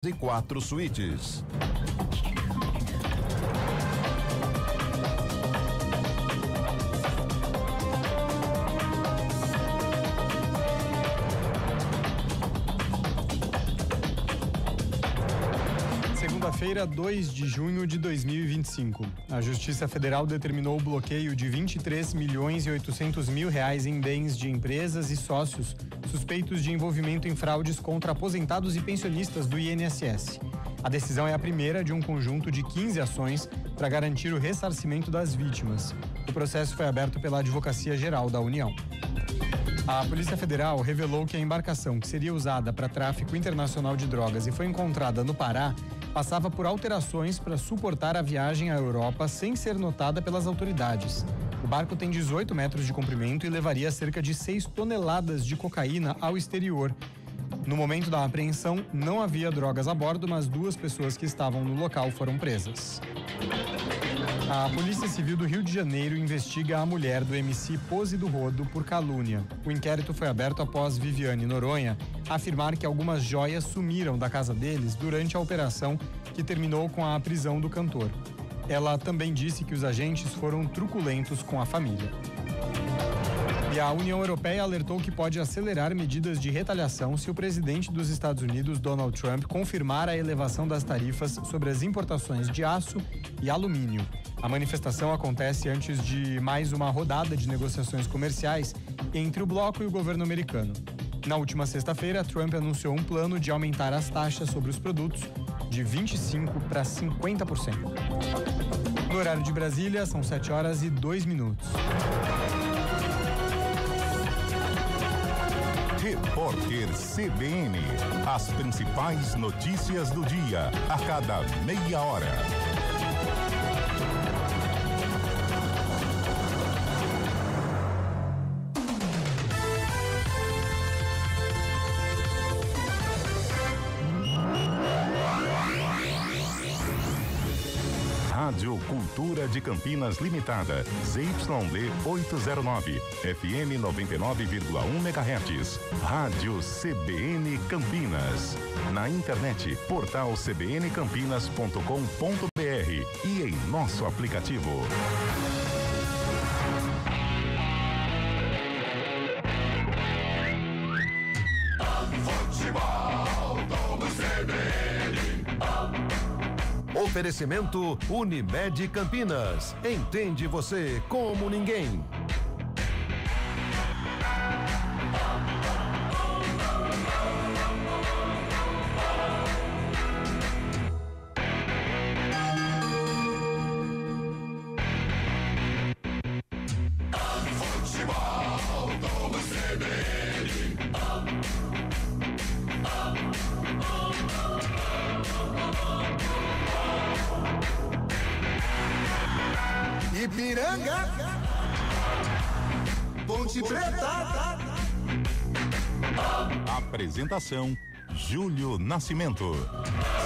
e 4 suítes. Segunda-feira, 2 de junho de 2025. A Justiça Federal determinou o bloqueio de 23 milhões e 800 mil reais em bens de empresas e sócios suspeitos de envolvimento em fraudes contra aposentados e pensionistas do INSS. A decisão é a primeira de um conjunto de 15 ações para garantir o ressarcimento das vítimas. O processo foi aberto pela Advocacia Geral da União. A Polícia Federal revelou que a embarcação que seria usada para tráfico internacional de drogas e foi encontrada no Pará passava por alterações para suportar a viagem à Europa sem ser notada pelas autoridades. O barco tem 18 metros de comprimento e levaria cerca de 6 toneladas de cocaína ao exterior. No momento da apreensão, não havia drogas a bordo, mas 2 pessoas que estavam no local foram presas. A Polícia Civil do Rio de Janeiro investiga a mulher do MC Pose do Rodo por calúnia. O inquérito foi aberto após Viviane Noronha afirmar que algumas joias sumiram da casa deles durante a operação que terminou com a prisão do cantor. Ela também disse que os agentes foram truculentos com a família. E a União Europeia alertou que pode acelerar medidas de retaliação se o presidente dos Estados Unidos, Donald Trump, confirmar a elevação das tarifas sobre as importações de aço e alumínio. A manifestação acontece antes de mais uma rodada de negociações comerciais entre o bloco e o governo americano. Na última sexta-feira, Trump anunciou um plano de aumentar as taxas sobre os produtos de 25% para 50%. No horário de Brasília, são 7h02. Repórter CBN. As principais notícias do dia, a cada meia hora. Rádio Cultura de Campinas Limitada, ZYD 809, FM 99,1 MHz. Rádio CBN Campinas. Na internet, portal cbncampinas.com.br e em nosso aplicativo. Futebol do CBN. Oferecimento Unimed Campinas. Entende você como ninguém. Ipiranga, Ponte Preta. Apresentação Júlio Nascimento.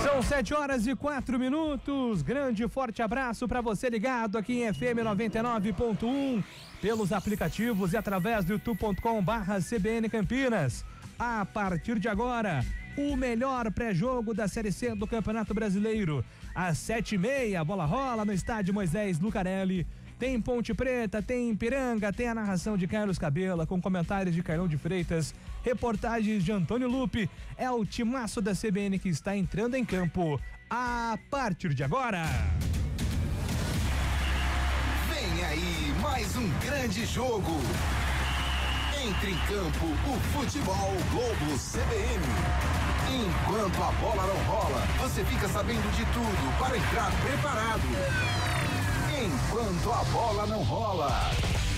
São 7h04. Grande e forte abraço para você ligado aqui em FM 99.1 pelos aplicativos e através do youtube.com/CBN Campinas. A partir de agora, o melhor pré-jogo da Série C do Campeonato Brasileiro. Às 7h30, a bola rola no estádio Moisés Lucarelli. Tem Ponte Preta, tem Ipiranga, tem a narração de Carlos Cabela, com comentários de Carlão de Freitas, reportagens de Antônio Lupe. É o timaço da CBN que está entrando em campo a partir de agora. Vem aí mais um grande jogo. Entre em campo o Futebol Globo CBN. Enquanto a bola não rola, você fica sabendo de tudo para entrar preparado. Enquanto a bola não rola,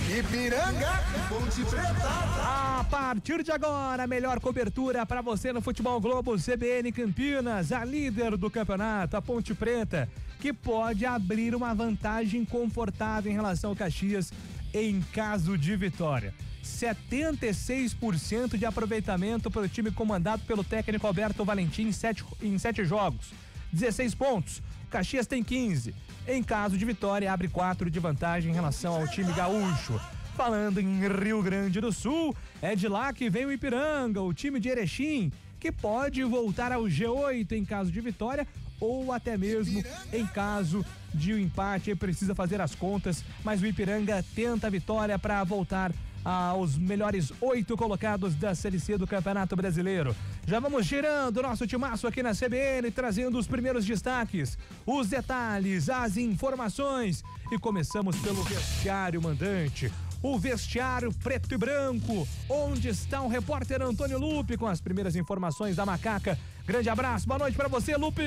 Ipiranga, Ponte Preta. A partir de agora, a melhor cobertura para você no Futebol Globo CBN Campinas, a líder do campeonato, a Ponte Preta, que pode abrir uma vantagem confortável em relação ao Caxias em caso de vitória. 76% de aproveitamento para o time comandado pelo técnico Alberto Valentim em 7 jogos. 16 pontos. O Caxias tem 15. Em caso de vitória, abre 4 de vantagem em relação ao time gaúcho. Falando em Rio Grande do Sul, é de lá que vem o Ipiranga, o time de Erechim, que pode voltar ao G8 em caso de vitória ou até mesmo em caso de um empate. Precisa fazer as contas, mas o Ipiranga tenta a vitória para voltar aos melhores 8 colocados da Série C do Campeonato Brasileiro. Já vamos girando o nosso timaço aqui na CBN, trazendo os primeiros destaques, os detalhes, as informações, e começamos pelo vestiário mandante. O vestiário preto e branco, onde está o repórter Antônio Lupe com as primeiras informações da Macaca. Grande abraço, boa noite pra você, Lupe.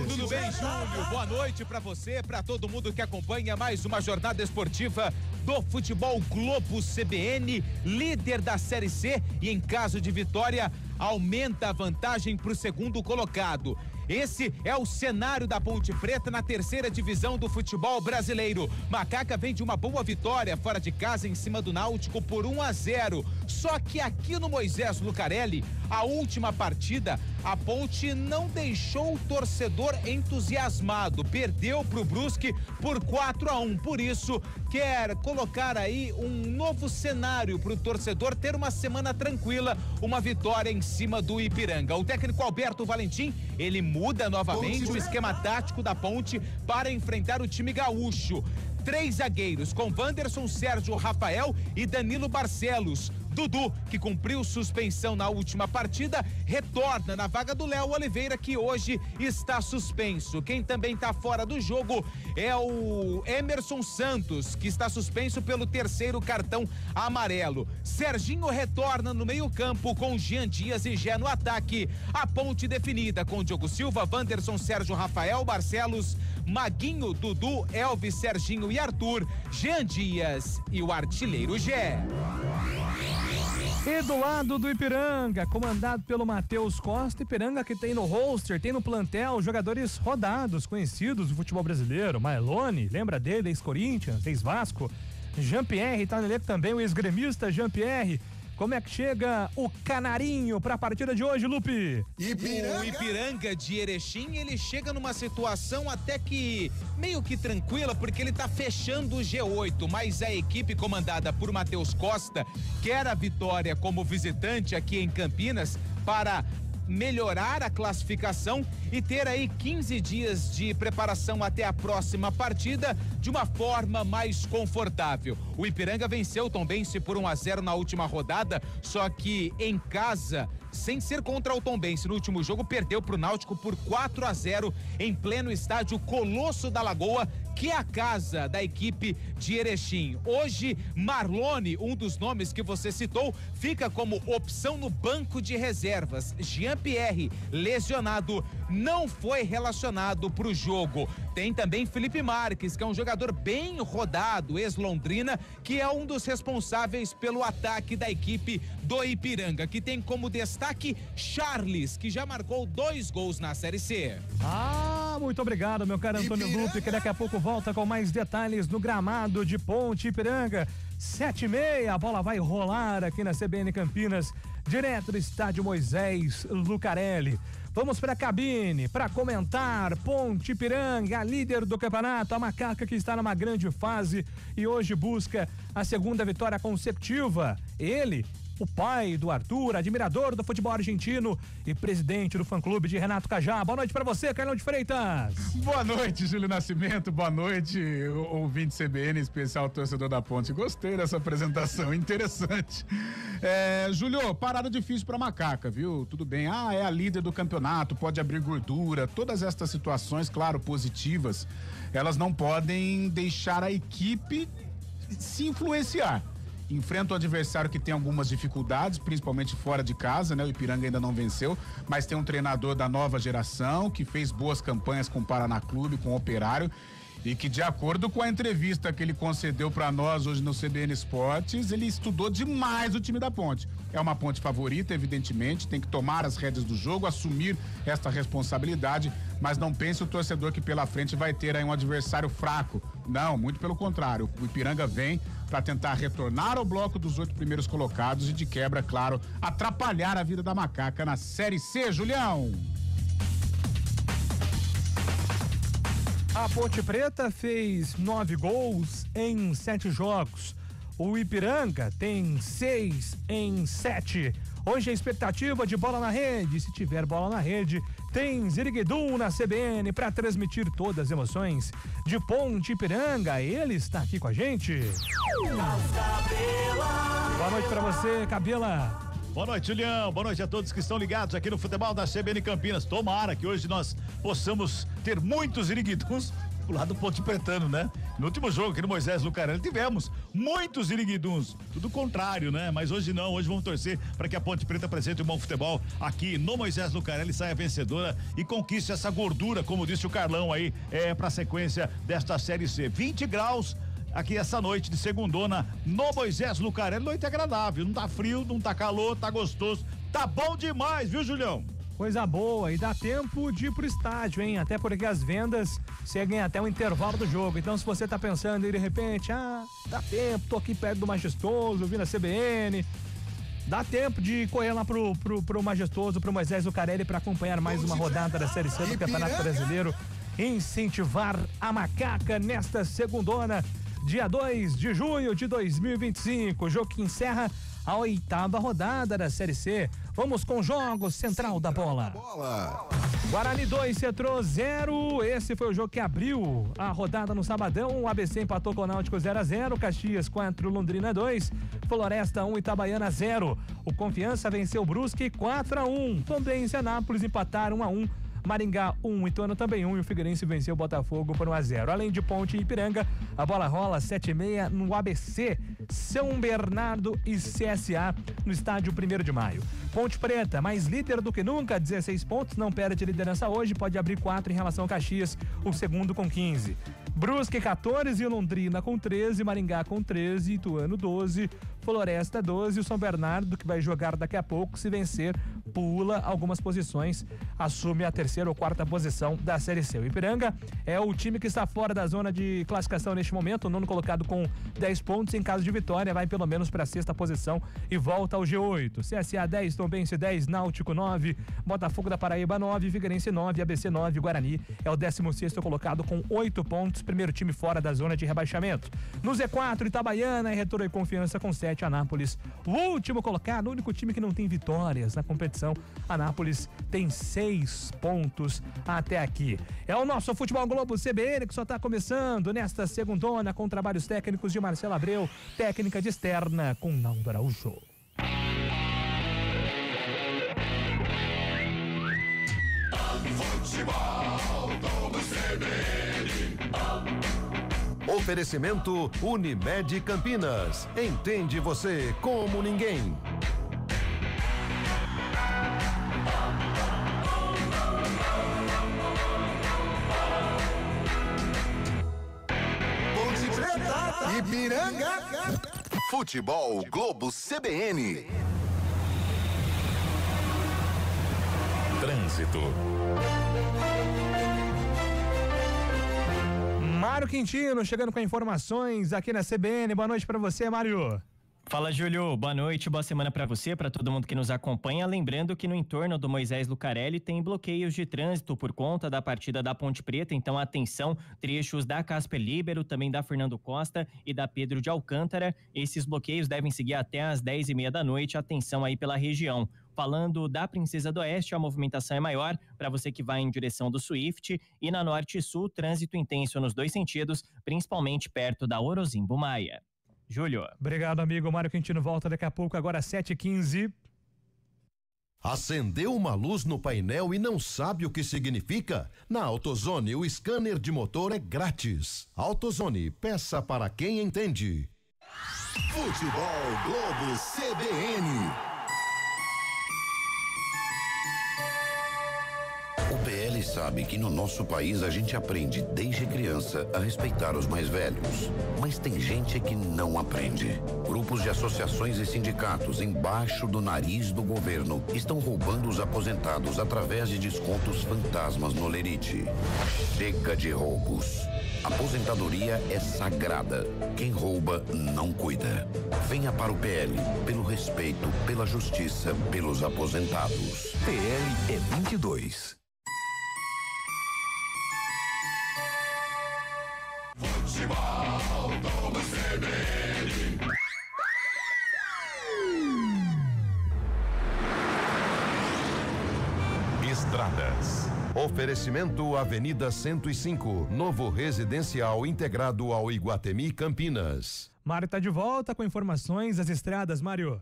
Tudo bem, Júlio? Boa noite pra você, pra todo mundo que acompanha mais uma jornada esportiva do Futebol Globo CBN, líder da Série C, e em caso de vitória, aumenta a vantagem pro segundo colocado. Esse é o cenário da Ponte Preta na terceira divisão do futebol brasileiro. Macaca vem de uma boa vitória fora de casa em cima do Náutico por 1-0. Só que aqui no Moisés Lucarelli, a última partida, a Ponte não deixou o torcedor entusiasmado. Perdeu pro Brusque por 4-1. Por isso, quer colocar aí um novo cenário pro torcedor ter uma semana tranquila, uma vitória em cima do Ipiranga. O técnico Alberto Valentim, ele muda novamente o esquema tático da Ponte para enfrentar o time gaúcho. 3 zagueiros com Wanderson, Sérgio, Rafael e Danilo Barcelos. Dudu, que cumpriu suspensão na última partida, retorna na vaga do Léo Oliveira, que hoje está suspenso. Quem também está fora do jogo é o Emerson Santos, que está suspenso pelo 3º cartão amarelo. Serginho retorna no meio-campo com Jean Dias e Gé no ataque. A Ponte definida com Diogo Silva, Wanderson, Sérgio, Rafael, Barcelos, Maguinho, Dudu, Elvis, Serginho e Arthur, Jean Dias e o artilheiro Gé. E do lado do Ipiranga, comandado pelo Matheus Costa, Ipiranga que tem no roster, tem no plantel jogadores rodados, conhecidos do futebol brasileiro. Marlone, lembra dele, ex-Corinthians, ex-Vasco. Jean-Pierre tá no elenco também, o ex-gremista Jean-Pierre. Como é que chega o Canarinho para a partida de hoje, Lupe? O Ipiranga de Erechim, ele chega numa situação até que meio que tranquila, porque ele tá fechando o G8, mas a equipe comandada por Matheus Costa quer a vitória como visitante aqui em Campinas para melhorar a classificação e ter aí 15 dias de preparação até a próxima partida de uma forma mais confortável. O Ipiranga venceu o Tombense por 1-0 na última rodada, só que em casa, sem ser contra o Tombense no último jogo, perdeu pro Náutico por 4-0 em pleno estádio Colosso da Lagoa, que é a casa da equipe de Erechim. Hoje, Marlone, um dos nomes que você citou, fica como opção no banco de reservas. Jean-Pierre, lesionado, não foi relacionado pro jogo. Tem também Felipe Marques, que é um jogador bem rodado, ex-Londrina, que é um dos responsáveis pelo ataque da equipe do Ipiranga, que tem como destaque Charles, que já marcou 2 gols na Série C. Muito obrigado, meu caro Antônio Lupe, que daqui a pouco volta com mais detalhes no gramado de Ponte Ipiranga. 7h30, a bola vai rolar aqui na CBN Campinas, direto do estádio Moisés Lucarelli. Vamos para a cabine para comentar Ponte Ipiranga, a líder do campeonato, a Macaca que está numa grande fase e hoje busca a segunda vitória consecutiva. Ele, o pai do Arthur, admirador do futebol argentino e presidente do fã-clube de Renato Cajá. Boa noite pra você, Carlão de Freitas. Boa noite, Júlio Nascimento. Boa noite, ouvinte CBN, especial torcedor da Ponte. Gostei dessa apresentação, interessante. Júlio, parada difícil pra Macaca, viu? Tudo bem, é a líder do campeonato, pode abrir gordura. Todas estas situações, claro, positivas, elas não podem deixar a equipe se influenciar. Enfrenta o adversário que tem algumas dificuldades, principalmente fora de casa, né? O Ipiranga ainda não venceu, mas tem um treinador da nova geração que fez boas campanhas com o Paraná Clube, com o Operário, e que, de acordo com a entrevista que ele concedeu para nós hoje no CBN Esportes, ele estudou demais o time da Ponte. É uma Ponte favorita, evidentemente, tem que tomar as rédeas do jogo, assumir esta responsabilidade, mas não pense o torcedor que pela frente vai ter aí um adversário fraco. Não, muito pelo contrário. O Ipiranga vem para tentar retornar ao bloco dos 8 primeiros colocados e, de quebra, claro, atrapalhar a vida da Macaca na Série C, Julião. A Ponte Preta fez 9 gols em 7 jogos. O Ipiranga tem 6 em 7. Hoje a expectativa de bola na rede. Se tiver bola na rede, tem Ziriguidum na CBN para transmitir todas as emoções de Ponte Ipiranga. Ele está aqui com a gente. Boa noite para você, Cabela. Boa noite, Julião. Boa noite a todos que estão ligados aqui no futebol da CBN Campinas. Tomara que hoje nós possamos ter muitos iriguiduns pro lado do Ponte Pretano, né? No último jogo aqui no Moisés Lucarelli tivemos muitos iriguiduns, tudo contrário, né? Mas hoje não, hoje vamos torcer para que a Ponte Preta apresente um bom futebol aqui no Moisés Lucarelli, saia vencedora e conquiste essa gordura, como disse o Carlão aí, para a sequência desta Série C. 20 graus aqui essa noite de segundona no Moisés Lucarelli, noite agradável, não tá frio, não tá calor, tá gostoso, tá bom demais, viu, Julião? Coisa boa, e dá tempo de ir pro estádio, hein? Até porque as vendas seguem até o intervalo do jogo. Então, se você tá pensando e de repente, dá tempo, tô aqui perto do Majestoso, vindo a CBN, dá tempo de correr lá pro Majestoso, pro Moisés Lucarelli para acompanhar mais uma rodada da Série C do Campeonato Brasileiro. Incentivar a macaca nesta segundona, dia 2 de junho de 2025, o jogo que encerra a 8ª rodada da Série C. Vamos com jogos, Central da Bola. Guarani 2, Cetrô 0. Esse foi o jogo que abriu a rodada no sabadão. O ABC empatou com o Náutico 0-0. Caxias 4, Londrina 2. Floresta 1, Itabaiana 0. O Confiança venceu o Brusque 4-1. Tombense e Anápolis empataram 1-1. Maringá 1, Ituano também 1 e o Figueirense venceu o Botafogo por 1-0. Além de Ponte e Ipiranga, a bola rola 7h30 no ABC, São Bernardo e CSA no estádio 1º de maio. Ponte Preta, mais líder do que nunca, 16 pontos, não perde liderança hoje, pode abrir 4 em relação ao Caxias, o segundo com 15. Brusque 14, Londrina com 13, Maringá com 13, Ituano 12, Floresta 12, o São Bernardo, que vai jogar daqui a pouco, se vencer, pula algumas posições, assume a 3ª ou 4ª posição da Série C. O Ipiranga é o time que está fora da zona de classificação neste momento, o 9º colocado com 10 pontos, em caso de vitória vai pelo menos para a 6ª posição e volta ao G8. CSA 10, Tombense 10, Náutico 9, Botafogo da Paraíba 9, Figueirense 9, ABC 9, Guarani é o 16º colocado com 8 pontos, primeiro time fora da zona de rebaixamento. No Z4, Itabaiana, Retrô e Confiança com 7, Anápolis o último colocado, o único time que não tem vitórias na competição. Anápolis tem 6 pontos até aqui. É o nosso Futebol Globo CBN que só está começando nesta segundona com trabalhos técnicos de Marcelo Abreu, técnica de externa com Naldo Araújo. Futebol Globo CBN. Oferecimento Unimed Campinas. Entende você como ninguém. Ponte Preta, Ipiranga. Futebol Globo CBN. Trânsito. Mário Quintino chegando com informações aqui na CBN. Boa noite para você, Mário. Fala, Júlio. Boa noite, boa semana para você, para todo mundo que nos acompanha. Lembrando que no entorno do Moisés Lucarelli tem bloqueios de trânsito por conta da partida da Ponte Preta. Então, atenção, trechos da Casper Líbero, também da Fernando Costa e da Pedro de Alcântara. Esses bloqueios devem seguir até às 10h30 da noite. Atenção aí pela região. Falando da Princesa do Oeste, a movimentação é maior para você que vai em direção do Swift, e na Norte e Sul, trânsito intenso nos dois sentidos, principalmente perto da Orozimbo Maia. Júlio. Obrigado, amigo. Mário Quintino volta daqui a pouco, agora 7h15. Acendeu uma luz no painel e não sabe o que significa? Na AutoZone, o scanner de motor é grátis. AutoZone, peça para quem entende. Futebol Globo CBN. O PL sabe que no nosso país a gente aprende desde criança a respeitar os mais velhos. Mas tem gente que não aprende. Grupos de associações e sindicatos embaixo do nariz do governo estão roubando os aposentados através de descontos fantasmas no Lerite. Chega de roubos. Aposentadoria é sagrada. Quem rouba não cuida. Venha para o PL, pelo respeito, pela justiça, pelos aposentados. PL é 22. Futebol Globo CBN. Oferecimento Avenida 105, novo residencial integrado ao Iguatemi Campinas. Mário tá de volta com informações das estradas, Mário.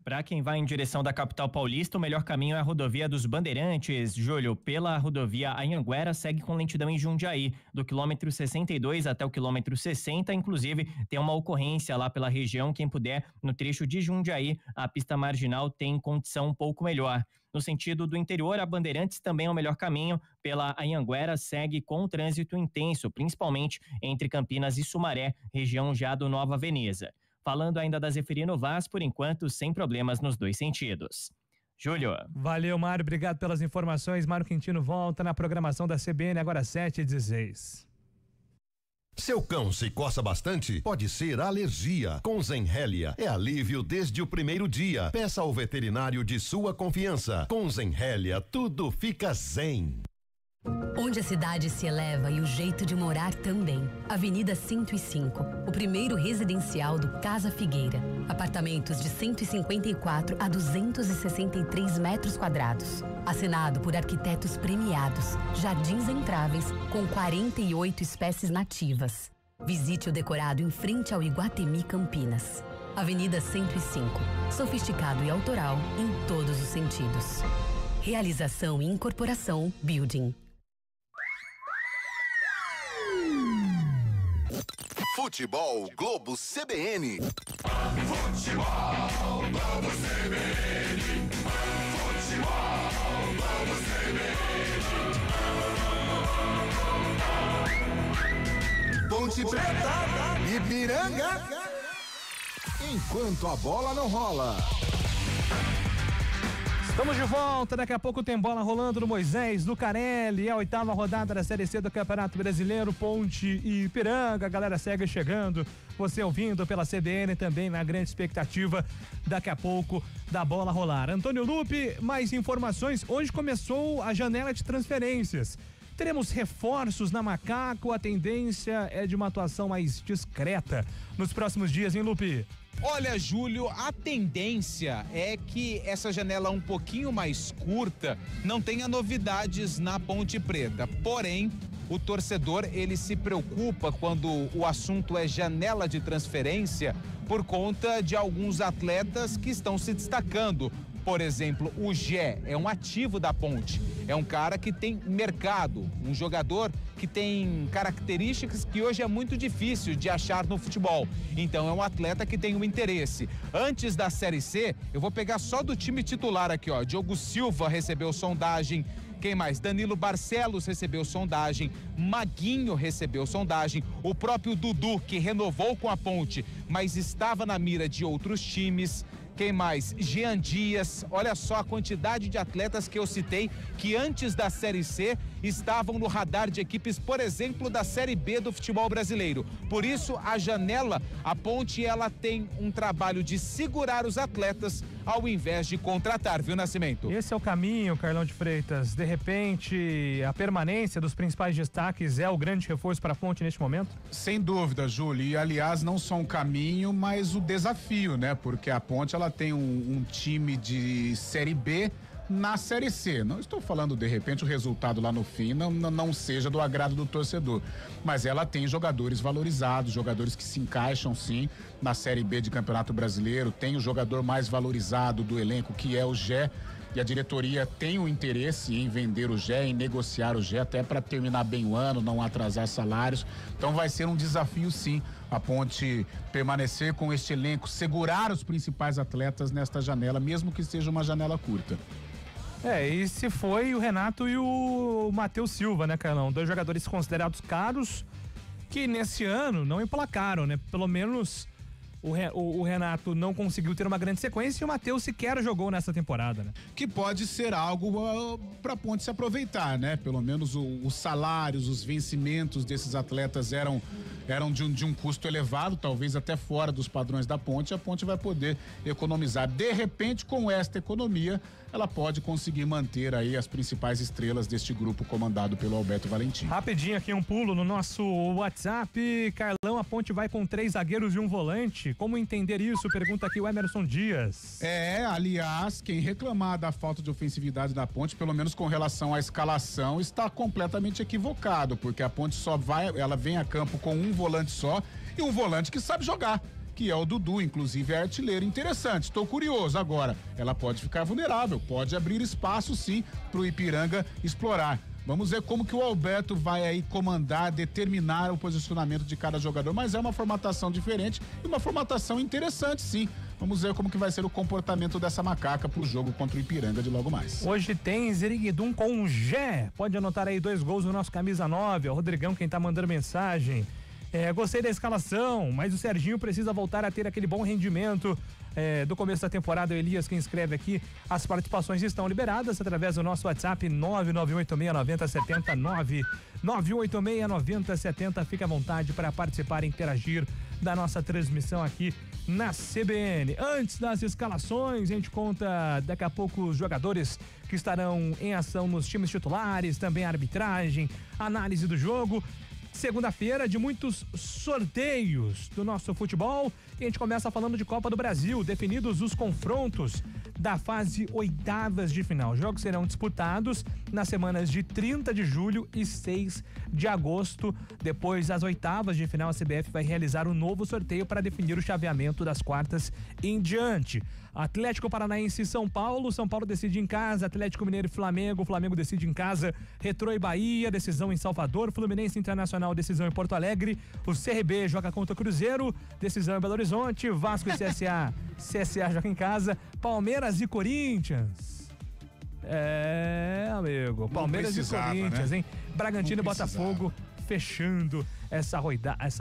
Para quem vai em direção da capital paulista, o melhor caminho é a rodovia dos Bandeirantes. Júlio, pela rodovia Anhanguera, segue com lentidão em Jundiaí, do quilômetro 62 até o quilômetro 60. Inclusive, tem uma ocorrência lá pela região. Quem puder, no trecho de Jundiaí, a pista marginal tem condição um pouco melhor. No sentido do interior, a Bandeirantes também é o melhor caminho. Pela Anhanguera, segue com trânsito intenso, principalmente entre Campinas e Sumaré, região já do Nova Veneza. Falando ainda da Zeferino Vaz, por enquanto, sem problemas nos dois sentidos. Júlio. Valeu, Mário. Obrigado pelas informações. Mário Quintino volta na programação da CBN, agora 7h16. Seu cão se coça bastante? Pode ser alergia. Com Zenrelia é alívio desde o primeiro dia. Peça ao veterinário de sua confiança. Com Zenrelia, tudo fica zen. Onde a cidade se eleva e o jeito de morar também. Avenida 105, o primeiro residencial do Casa Figueira. Apartamentos de 154 a 263 metros quadrados. Assinado por arquitetos premiados. Jardins entráveis com 48 espécies nativas. Visite o decorado em frente ao Iguatemi Campinas. Avenida 105, sofisticado e autoral em todos os sentidos. Realização e incorporação Building. Futebol Globo CBN. Futebol Globo CBN. Futebol Globo CBN. Ponte Preta. Ipiranga. Enquanto a bola não rola. Estamos de volta, daqui a pouco tem bola rolando no Moisés Lucarelli, é a 8ª rodada da Série C do Campeonato Brasileiro, Ponte e Ipiranga, a galera segue chegando, você ouvindo pela CBN também na grande expectativa, daqui a pouco da bola rolar. Antônio Lupe, mais informações, hoje começou a janela de transferências. Teremos reforços na Macaco, a tendência é de uma atuação mais discreta nos próximos dias, hein, Lupe? Olha, Júlio, a tendência é que essa janela um pouquinho mais curta não tenha novidades na Ponte Preta. Porém, o torcedor, ele se preocupa quando o assunto é janela de transferência por conta de alguns atletas que estão se destacando. Por exemplo, o Gé é um ativo da Ponte, é um cara que tem mercado, um jogador que tem características que hoje é muito difícil de achar no futebol. Então é um atleta que tem um interesse. Antes da Série C, eu vou pegar só do time titular aqui, ó. Diogo Silva recebeu sondagem. Quem mais? Danilo Barcelos recebeu sondagem, Maguinho recebeu sondagem, o próprio Dudu, que renovou com a Ponte, mas estava na mira de outros times. Quem mais? Jean Dias. Olha só a quantidade de atletas que eu citei que antes da Série C estavam no radar de equipes, por exemplo, da Série B do futebol brasileiro. Por isso, a janela, a Ponte, ela tem um trabalho de segurar os atletas ao invés de contratar, viu, Nascimento? Esse é o caminho, Carlão de Freitas. De repente, a permanência dos principais destaques é o grande reforço para a Ponte neste momento? Sem dúvida, Júlio. E, aliás, não só um caminho, mas o desafio, né? Porque a Ponte, ela tem um time de Série B na Série C. Não estou falando, de repente, o resultado lá no fim não seja do agrado do torcedor, mas ela tem jogadores valorizados, jogadores que se encaixam sim na Série B de Campeonato Brasileiro, tem o jogador mais valorizado do elenco, que é o Gé, e a diretoria tem o interesse em vender o Gé, em negociar o Gé, até para terminar bem o ano, não atrasar salários. Então vai ser um desafio sim a Ponte permanecer com este elenco, segurar os principais atletas nesta janela, mesmo que seja uma janela curta. E se foi o Renato e o Matheus Silva, né, Carlão? 2 jogadores considerados caros que nesse ano não emplacaram, né? Pelo menos o Renato não conseguiu ter uma grande sequência e o Matheus sequer jogou nessa temporada, né? Que pode ser algo para a Ponte se aproveitar, né? Pelo menos os salários, os vencimentos desses atletas eram de um custo elevado, talvez até fora dos padrões da Ponte. A Ponte vai poder economizar. De repente, com esta economia, ela pode conseguir manter aí as principais estrelas deste grupo comandado pelo Alberto Valentim. Rapidinho aqui um pulo no nosso WhatsApp. Carlão, a Ponte vai com 3 zagueiros e um volante. Como entender isso? Pergunta aqui o Emerson Dias. Aliás, quem reclamar da falta de ofensividade da Ponte, pelo menos com relação à escalação, está completamente equivocado, porque a Ponte ela vem a campo com um volante só e um volante que sabe jogar, que é o Dudu, inclusive é artilheiro. Interessante, estou curioso agora. Ela pode ficar vulnerável, pode abrir espaço sim para o Ipiranga explorar. Vamos ver como que o Alberto vai aí comandar, determinar o posicionamento de cada jogador, mas é uma formatação diferente e uma formatação interessante sim. Vamos ver como que vai ser o comportamento dessa macaca pro jogo contra o Ipiranga de logo mais. Hoje tem Ziriguidum com Gé. Pode anotar aí 2 gols no nosso camisa 9. É o Rodrigão quem tá mandando mensagem. Gostei da escalação, mas o Serginho precisa voltar a ter aquele bom rendimento do começo da temporada. O Elias, quem escreve aqui, as participações estão liberadas através do nosso WhatsApp 991869070, 991869070. Fica à vontade para participar e interagir da nossa transmissão aqui na CBN. Antes das escalações, a gente conta daqui a pouco os jogadores que estarão em ação nos times titulares, também a arbitragem, análise do jogo. Segunda-feira de muitos sorteios do nosso futebol, e a gente começa falando de Copa do Brasil, definidos os confrontos da fase 8ª de final. Jogos serão disputados nas semanas de 30 de julho e 6 de agosto. Depois das 8ª de final, a CBF vai realizar um novo sorteio para definir o chaveamento das quartas em diante. Atlético Paranaense e São Paulo decide em casa, Atlético Mineiro e Flamengo decide em casa, Retrô e Bahia, decisão em Salvador, Fluminense Internacional, decisão em Porto Alegre, o CRB joga contra o Cruzeiro, decisão em Belo Horizonte, Vasco e CSA joga em casa, Palmeiras e Corinthians. Amigo, Palmeiras e Corinthians, né? Hein? Bragantino e Botafogo fechando essa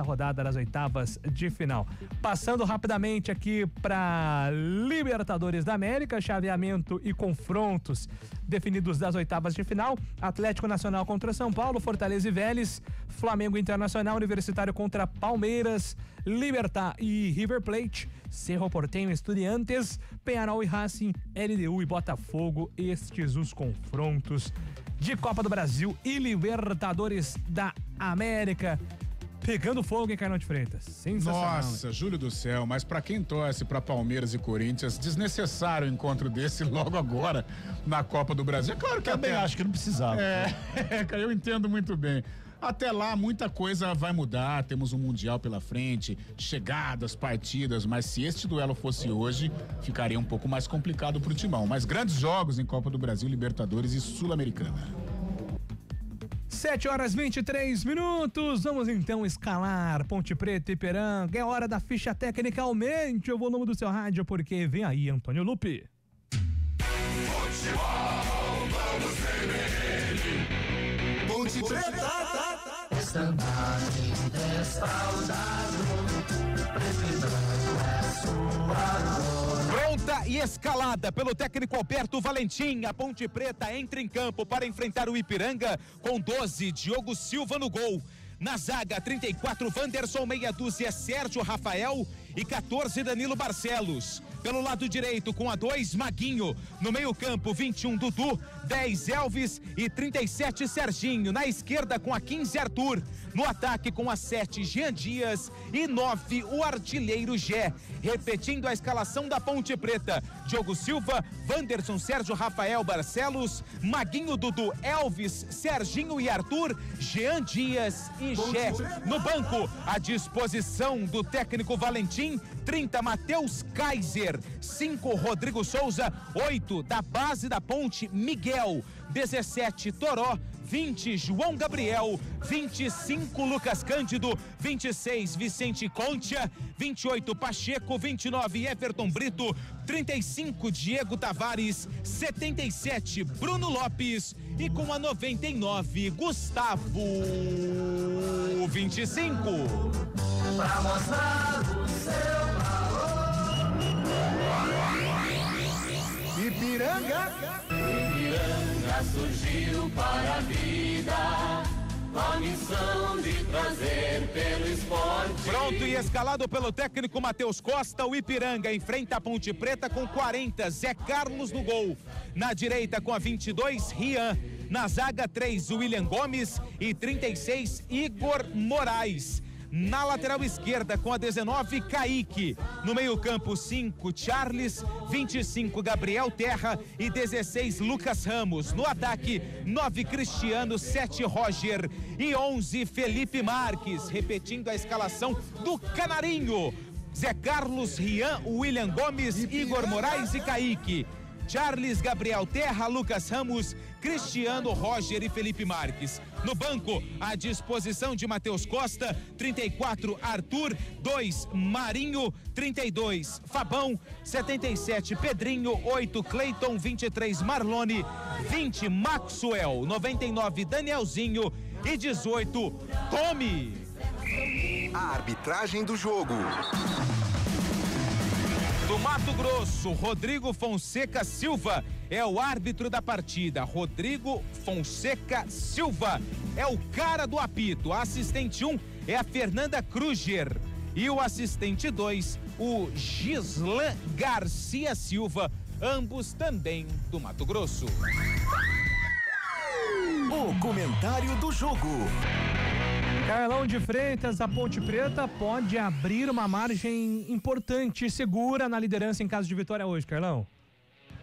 rodada das 8ª de final. Passando rapidamente aqui para Libertadores da América, chaveamento e confrontos definidos das 8ª de final. Atlético Nacional contra São Paulo, Fortaleza e Vélez, Flamengo Internacional, Universitário contra Palmeiras, Libertad e River Plate, Cerro Porteño e Estudiantes, Peñarol e Racing, LDU e Botafogo. Estes os confrontos de Copa do Brasil e Libertadores da América. Pegando fogo em Carlão de Freitas. Sensacional. Nossa, Júlio do céu, mas pra quem torce pra Palmeiras e Corinthians, desnecessário o encontro desse logo agora na Copa do Brasil. É claro que também acho que não precisava. Eu entendo muito bem. Até lá, muita coisa vai mudar, temos um Mundial pela frente, chegadas, partidas, mas se este duelo fosse hoje, ficaria um pouco mais complicado pro Timão. Mas grandes jogos em Copa do Brasil, Libertadores e Sul-Americana. 7h23. Vamos então escalar Ponte Preta e Ipiranga. É hora da ficha técnica. Aumente o volume do seu rádio, porque vem aí Antônio Lupi. Futebol, vamos ver. Ponte Preta. Estandarte restaurado, precisando a sua dor. Pronta e escalada pelo técnico Alberto Valentim, a Ponte Preta entra em campo para enfrentar o Ipiranga com 12, Diogo Silva no gol. Na zaga, 34, Wanderson, meia dúzia, Sérgio Rafael e 14, Danilo Barcelos. Pelo lado direito, com a 2, Maguinho. No meio-campo, 21, Dudu, 10, Elvis e 37, Serginho. Na esquerda, com a 15, Arthur. No ataque, com a 7, Jean Dias e 9, o artilheiro Gé. Repetindo a escalação da Ponte Preta: Diogo Silva, Wanderson, Sérgio Rafael, Barcelos, Maguinho, Dudu, Elvis, Serginho e Arthur, Jean Dias e Gé. No banco, à disposição do técnico Valentim, 30, Matheus Kaiser, 5, Rodrigo Souza, 8, da base da Ponte, Miguel, 17, Toró, 20, João Gabriel, 25, Lucas Cândido, 26, Vicente Concha, 28, Pacheco, 29, Everton Brito, 35, Diego Tavares, 77, Bruno Lopes e com a 99, Gustavo 25. Pra mostrar o seu valor. Ipiranga surgiu para a vida, com a missão de trazer pelo esporte. Pronto e escalado pelo técnico Matheus Costa, o Ipiranga enfrenta a Ponte Preta com 40, Zé Carlos no gol. Na direita com a 22, Rian. Na zaga 3, William Gomes e 36, Igor Moraes. Na lateral esquerda, com a 19, Kaique. No meio-campo, 5, Charles, 25, Gabriel Terra e 16, Lucas Ramos. No ataque, 9, Cristiano, 7, Roger e 11, Felipe Marques. Repetindo a escalação do Canarinho: Zé Carlos, Rian, William Gomes, Igor Moraes e Kaique. Charles, Gabriel Terra, Lucas Ramos, Cristiano, Roger e Felipe Marques. No banco, à disposição de Matheus Costa, 34, Arthur, 2, Marinho, 32, Fabão, 77, Pedrinho, 8, Cleiton, 23, Marlone, 20, Maxwell, 99, Danielzinho e 18, Tomi. A arbitragem do jogo. Do Mato Grosso, Rodrigo Fonseca Silva é o árbitro da partida. Rodrigo Fonseca Silva é o cara do apito. A assistente 1 é a Fernanda Kruger e o assistente 2, o Gislan Garcia Silva, ambos também do Mato Grosso. O comentário do jogo. Carlão de Freitas, a Ponte Preta pode abrir uma margem importante e segura na liderança em caso de vitória hoje, Carlão.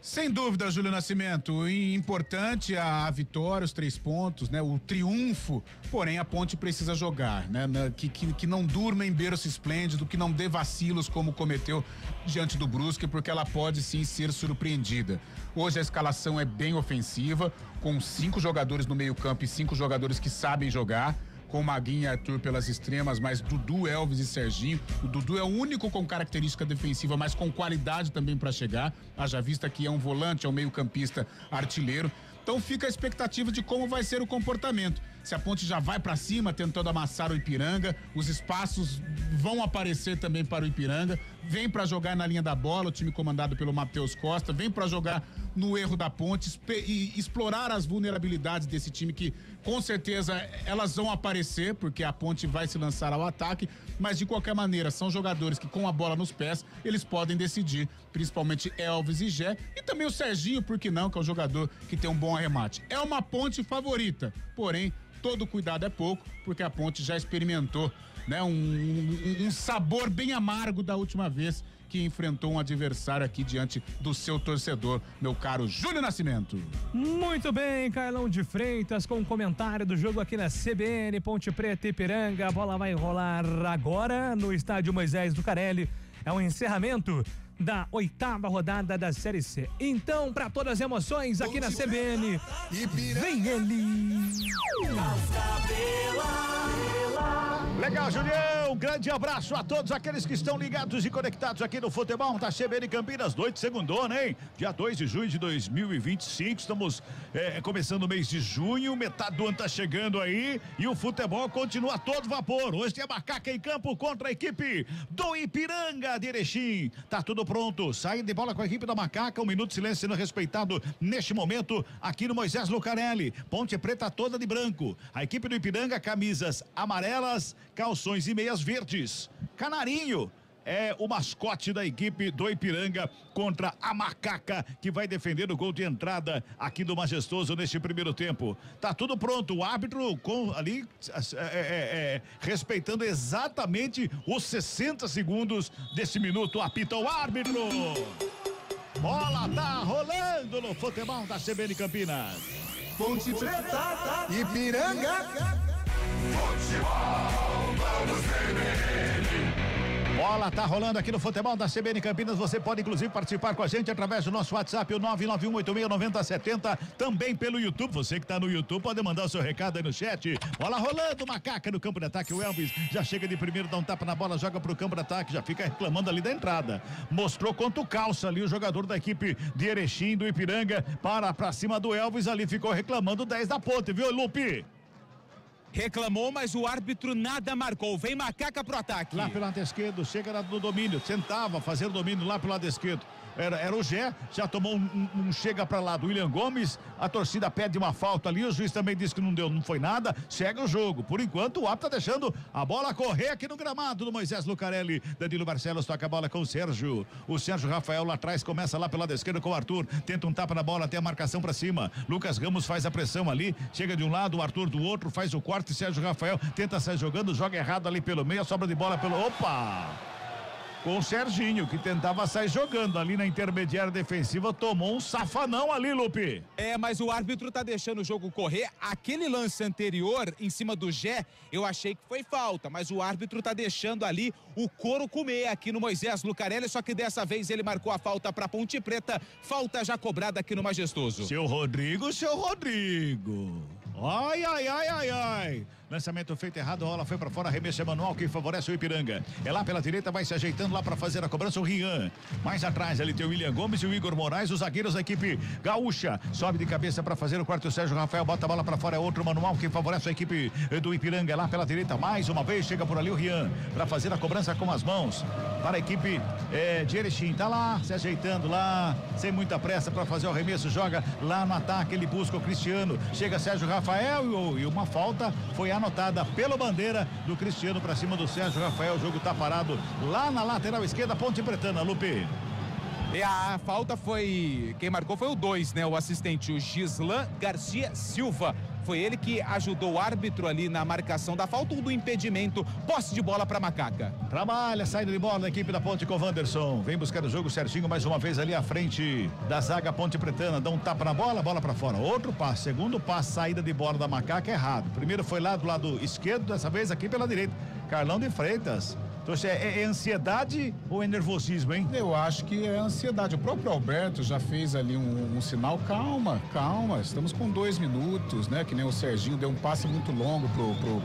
Sem dúvida, Júlio Nascimento, importante a vitória, os 3 pontos, né? O triunfo, porém a Ponte precisa jogar, né? Que não durma em berço esplêndido, que não dê vacilos como cometeu diante do Brusque, porque ela pode sim ser surpreendida. Hoje a escalação é bem ofensiva, com 5 jogadores no meio campo e 5 jogadores que sabem jogar, com Maguinho e Arthur pelas extremas, mas Dudu, Elvis e Serginho. O Dudu é o único com característica defensiva, mas com qualidade também para chegar. Haja vista que é um volante, é um meio-campista artilheiro. Então fica a expectativa de como vai ser o comportamento. Se a Ponte já vai para cima tentando amassar o Ipiranga, os espaços vão aparecer também para o Ipiranga. Vem para jogar na linha da bola, o time comandado pelo Matheus Costa, vem para jogar no erro da Ponte e explorar as vulnerabilidades desse time, que com certeza elas vão aparecer, porque a Ponte vai se lançar ao ataque, mas de qualquer maneira são jogadores que com a bola nos pés eles podem decidir, principalmente Elvis e Gé, e também o Serginho, por que não, que é um jogador que tem um bom arremate. É uma Ponte favorita, porém todo cuidado é pouco, porque a Ponte já experimentou, né, um sabor bem amargo da última vez que enfrentou um adversário aqui diante do seu torcedor, meu caro Júlio Nascimento. Muito bem, Carlão de Freitas com o comentário do jogo aqui na CBN, Ponte Preta e Ipiranga. A bola vai rolar agora no estádio Moisés Lucarelli. É o encerramento da 8ª rodada da Série C. Então, para todas as emoções aqui na CBN, vem ele! Legal, Julião, grande abraço a todos aqueles que estão ligados e conectados aqui no futebol da CBN Campinas, noite segundona, hein? Dia 2 de junho de 2025, estamos começando o mês de junho, metade do ano tá chegando aí e o futebol continua a todo vapor. Hoje tem a Macaca em campo contra a equipe do Ipiranga de Erechim. Tá tudo pronto, saída de bola com a equipe da Macaca, 1 minuto de silêncio sendo respeitado neste momento aqui no Moisés Lucarelli. Ponte Preta toda de branco, a equipe do Ipiranga camisas amarelas, calções e meias verdes. Canarinho é o mascote da equipe do Ipiranga contra a Macaca, que vai defender o gol de entrada aqui do Majestoso neste primeiro tempo. Tá tudo pronto, o árbitro ali respeitando exatamente os 60 segundos desse minuto, apita o árbitro. Bola tá rolando no futebol da CBN Campinas. Ponte Preta, Ipiranga. Futebol, vamos CBN. Bola tá rolando aqui no futebol da CBN Campinas. Você pode inclusive participar com a gente através do nosso WhatsApp, o 991869070, também pelo YouTube. Você que tá no YouTube pode mandar o seu recado aí no chat. Bola rolando, Macaca no campo de ataque. O Elvis já chega de primeiro, dá um tapa na bola, joga pro campo de ataque, já fica reclamando ali da entrada. Mostrou quanto calça ali o jogador da equipe de Erechim, do Ipiranga, pra cima do Elvis, ali ficou reclamando 10 da Ponte, viu, Lupe? Reclamou, mas o árbitro nada marcou. Vem Macaca pro ataque. Lá pelo lado esquerdo, chega no domínio, tentava fazer o domínio lá pelo lado esquerdo. era o Gé, já tomou um chega pra lá do William Gomes, a torcida pede uma falta ali, o juiz também disse que não foi nada, segue o jogo. Por enquanto, o árbitro tá deixando a bola correr aqui no gramado do Moisés Lucarelli. Danilo Barcelos toca a bola com o Sérgio. O Sérgio Rafael lá atrás começa lá pelo lado esquerdo com o Arthur, tenta um tapa na bola, tem a marcação pra cima. Lucas Ramos faz a pressão ali, chega de um lado, o Arthur do outro, faz o corte, Sérgio Rafael tenta sair jogando, joga errado ali pelo meio, a sobra de bola pelo... Opa! Com o Serginho, que tentava sair jogando ali na intermediária defensiva, tomou um safanão ali, Lupe. Mas o árbitro tá deixando o jogo correr. Aquele lance anterior, em cima do Gé, eu achei que foi falta, mas o árbitro tá deixando ali o couro comer aqui no Moisés Lucarelli, só que dessa vez ele marcou a falta pra Ponte Preta, falta já cobrada aqui no Majestoso. Seu Rodrigo. Ai. Lançamento feito errado, a bola foi pra fora, arremesso manual que favorece o Ipiranga. É lá pela direita, vai se ajeitando lá pra fazer a cobrança o Rian. Mais atrás ali tem o William Gomes e o Igor Moraes, os zagueiros da equipe gaúcha. Sobe de cabeça pra fazer o quarto, o Sérgio Rafael bota a bola pra fora, é outro manual que favorece a equipe do Ipiranga. É lá pela direita, mais uma vez, chega por ali o Rian pra fazer a cobrança com as mãos. Para a equipe de Erechim, tá lá, se ajeitando lá, sem muita pressa pra fazer o arremesso, joga lá no ataque, ele busca o Cristiano. Chega Sérgio Rafael e uma falta foi anotada pelo bandeira do Cristiano pra cima do Sérgio Rafael. O jogo tá parado lá na lateral esquerda, Ponte Pretana, Lupe. E a falta foi, quem marcou foi o 2, né? O assistente, o Gislan Garcia Silva. Foi ele que ajudou o árbitro ali na marcação da falta ou do impedimento. Posse de bola para Macaca. Trabalha, saída de bola da equipe da Ponte com o Wanderson. Vem buscar o jogo certinho mais uma vez ali à frente da zaga Ponte Pretana. Dá um tapa na bola, bola para fora. Outro passe, segundo passe, saída de bola da Macaca errado. Primeiro foi lá do lado esquerdo, dessa vez aqui pela direita. Carlão de Freitas. Então, é ansiedade ou é nervosismo, hein? Eu acho que é ansiedade. O próprio Alberto já fez ali um sinal, calma, estamos com 2 minutos, né? Que nem o Serginho deu um passe muito longo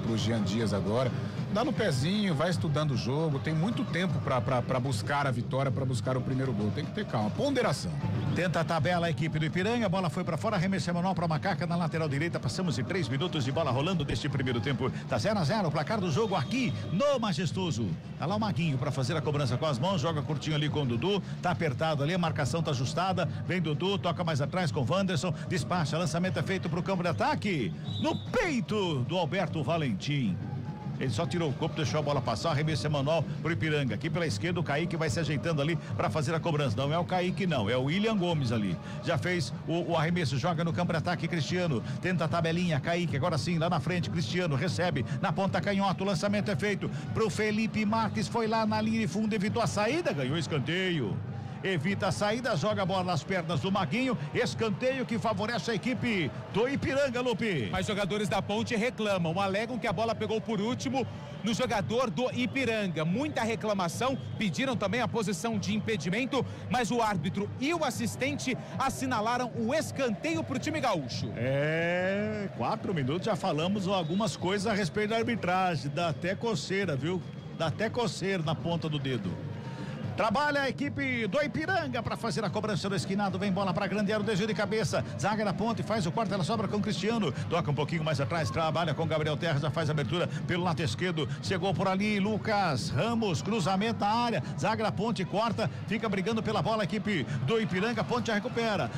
pro Jean Dias agora. Dá no pezinho, vai estudando o jogo, tem muito tempo para buscar a vitória, para buscar o primeiro gol. Tem que ter calma, ponderação. Tenta a tabela a equipe do Ipiranga, a bola foi para fora, arremesso manual para Macaca na lateral direita. Passamos de 3 minutos de bola rolando deste primeiro tempo. Tá 0-0 o placar do jogo aqui no Majestoso. Tá lá o Maguinho para fazer a cobrança com as mãos, joga curtinho ali com o Dudu, tá apertado ali, a marcação tá ajustada, vem Dudu, toca mais atrás com o Wanderson, despacha, lançamento é feito pro campo de ataque, no peito do Alberto Valentim. Ele só tirou o corpo, deixou a bola passar, arremesso manual pro Ipiranga. Aqui pela esquerda o Kaique vai se ajeitando ali para fazer a cobrança. Não é o Kaique não, é o William Gomes ali. Já fez o arremesso, joga no campo de ataque Cristiano. Tenta a tabelinha, Kaique, agora sim, lá na frente, Cristiano recebe na ponta canhota, o lançamento é feito pro Felipe Marques, foi lá na linha de fundo, evitou a saída, ganhou escanteio. Evita a saída, joga a bola nas pernas do Maguinho, escanteio que favorece a equipe do Ipiranga, Lupe. Mas jogadores da Ponte reclamam, alegam que a bola pegou por último no jogador do Ipiranga. Muita reclamação, pediram também a posição de impedimento, mas o árbitro e o assistente assinalaram o escanteio pro time gaúcho. 4 minutos, já falamos algumas coisas a respeito da arbitragem, dá até coceira, viu? Dá até coceira na ponta do dedo. Trabalha a equipe do Ipiranga para fazer a cobrança do esquinado. Vem bola para grande área, o desvio de cabeça. Zaga na ponte, faz o quarto, ela sobra com o Cristiano. Toca um pouquinho mais atrás, trabalha com Gabriel Terra, já faz a abertura pelo lado esquerdo. Chegou por ali, Lucas Ramos, cruzamento na área. Zaga na ponte, corta, fica brigando pela bola a equipe do Ipiranga. Ponte já recupera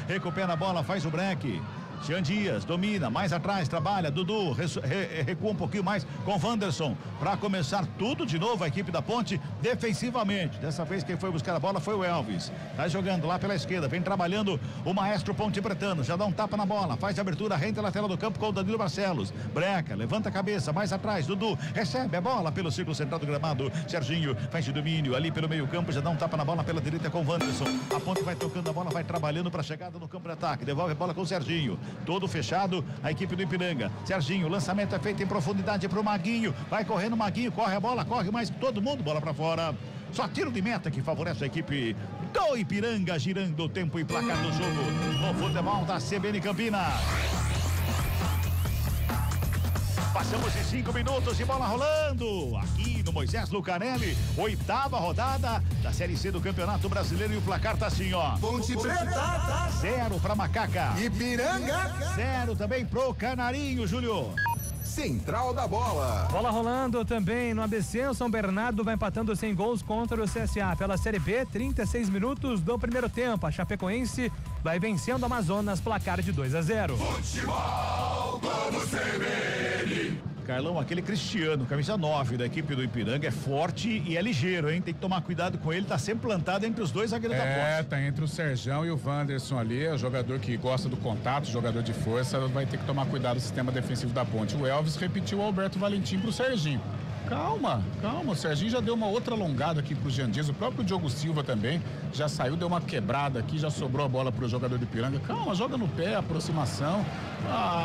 a bola, faz o break. Jean Dias domina, mais atrás, trabalha, Dudu recua um pouquinho mais com Wanderson, para começar tudo de novo a equipe da Ponte defensivamente. Dessa vez quem foi buscar a bola foi o Elvis, tá jogando lá pela esquerda, vem trabalhando o maestro Ponte Pretano, já dá um tapa na bola, faz a abertura, rente a lateral do campo com o Danilo Barcelos, breca, levanta a cabeça, mais atrás, Dudu recebe a bola pelo círculo central do gramado, Serginho faz de domínio ali pelo meio campo, já dá um tapa na bola pela direita com o Wanderson, a Ponte vai tocando a bola, vai trabalhando para a chegada no campo de ataque, devolve a bola com o Serginho. Todo fechado, a equipe do Ipiranga. Serginho, lançamento é feito em profundidade pro Maguinho. Vai correndo o Maguinho, corre a bola, corre mais todo mundo, bola pra fora. Só tiro de meta que favorece a equipe do Ipiranga, girando o tempo e placar do jogo no futebol da CBN Campinas. Passamos de 5 minutos de bola rolando aqui no Moisés Lucarelli, 8ª rodada da Série C do Campeonato Brasileiro e o placar tá assim, ó. Ponte Preta 0 pra Macaca. Ipiranga 0 também pro Canarinho, Júlio. Central da Bola. Bola rolando também no ABC, o São Bernardo vai empatando sem gols contra o CSA. Pela Série B, 36 minutos do primeiro tempo. A Chapecoense vai vencendo o Amazonas, placar de 2-0. Futebol Globo CBN. Carlão, aquele Cristiano, camisa 9 da equipe do Ipiranga, é forte e é ligeiro, hein? Tem que tomar cuidado com ele, tá sempre plantado entre os dois zagueiros da Ponte. Tá entre o Serjão e o Wanderson ali, é o jogador que gosta do contato, jogador de força, vai ter que tomar cuidado do sistema defensivo da Ponte. O Elvis repetiu o Alberto Valentim pro Serginho. Calma, o Serginho já deu uma outra alongada aqui pro Jean Dias, o próprio Diogo Silva também já saiu, deu uma quebrada aqui, já sobrou a bola pro jogador do Ipiranga. Calma, joga no pé, aproximação,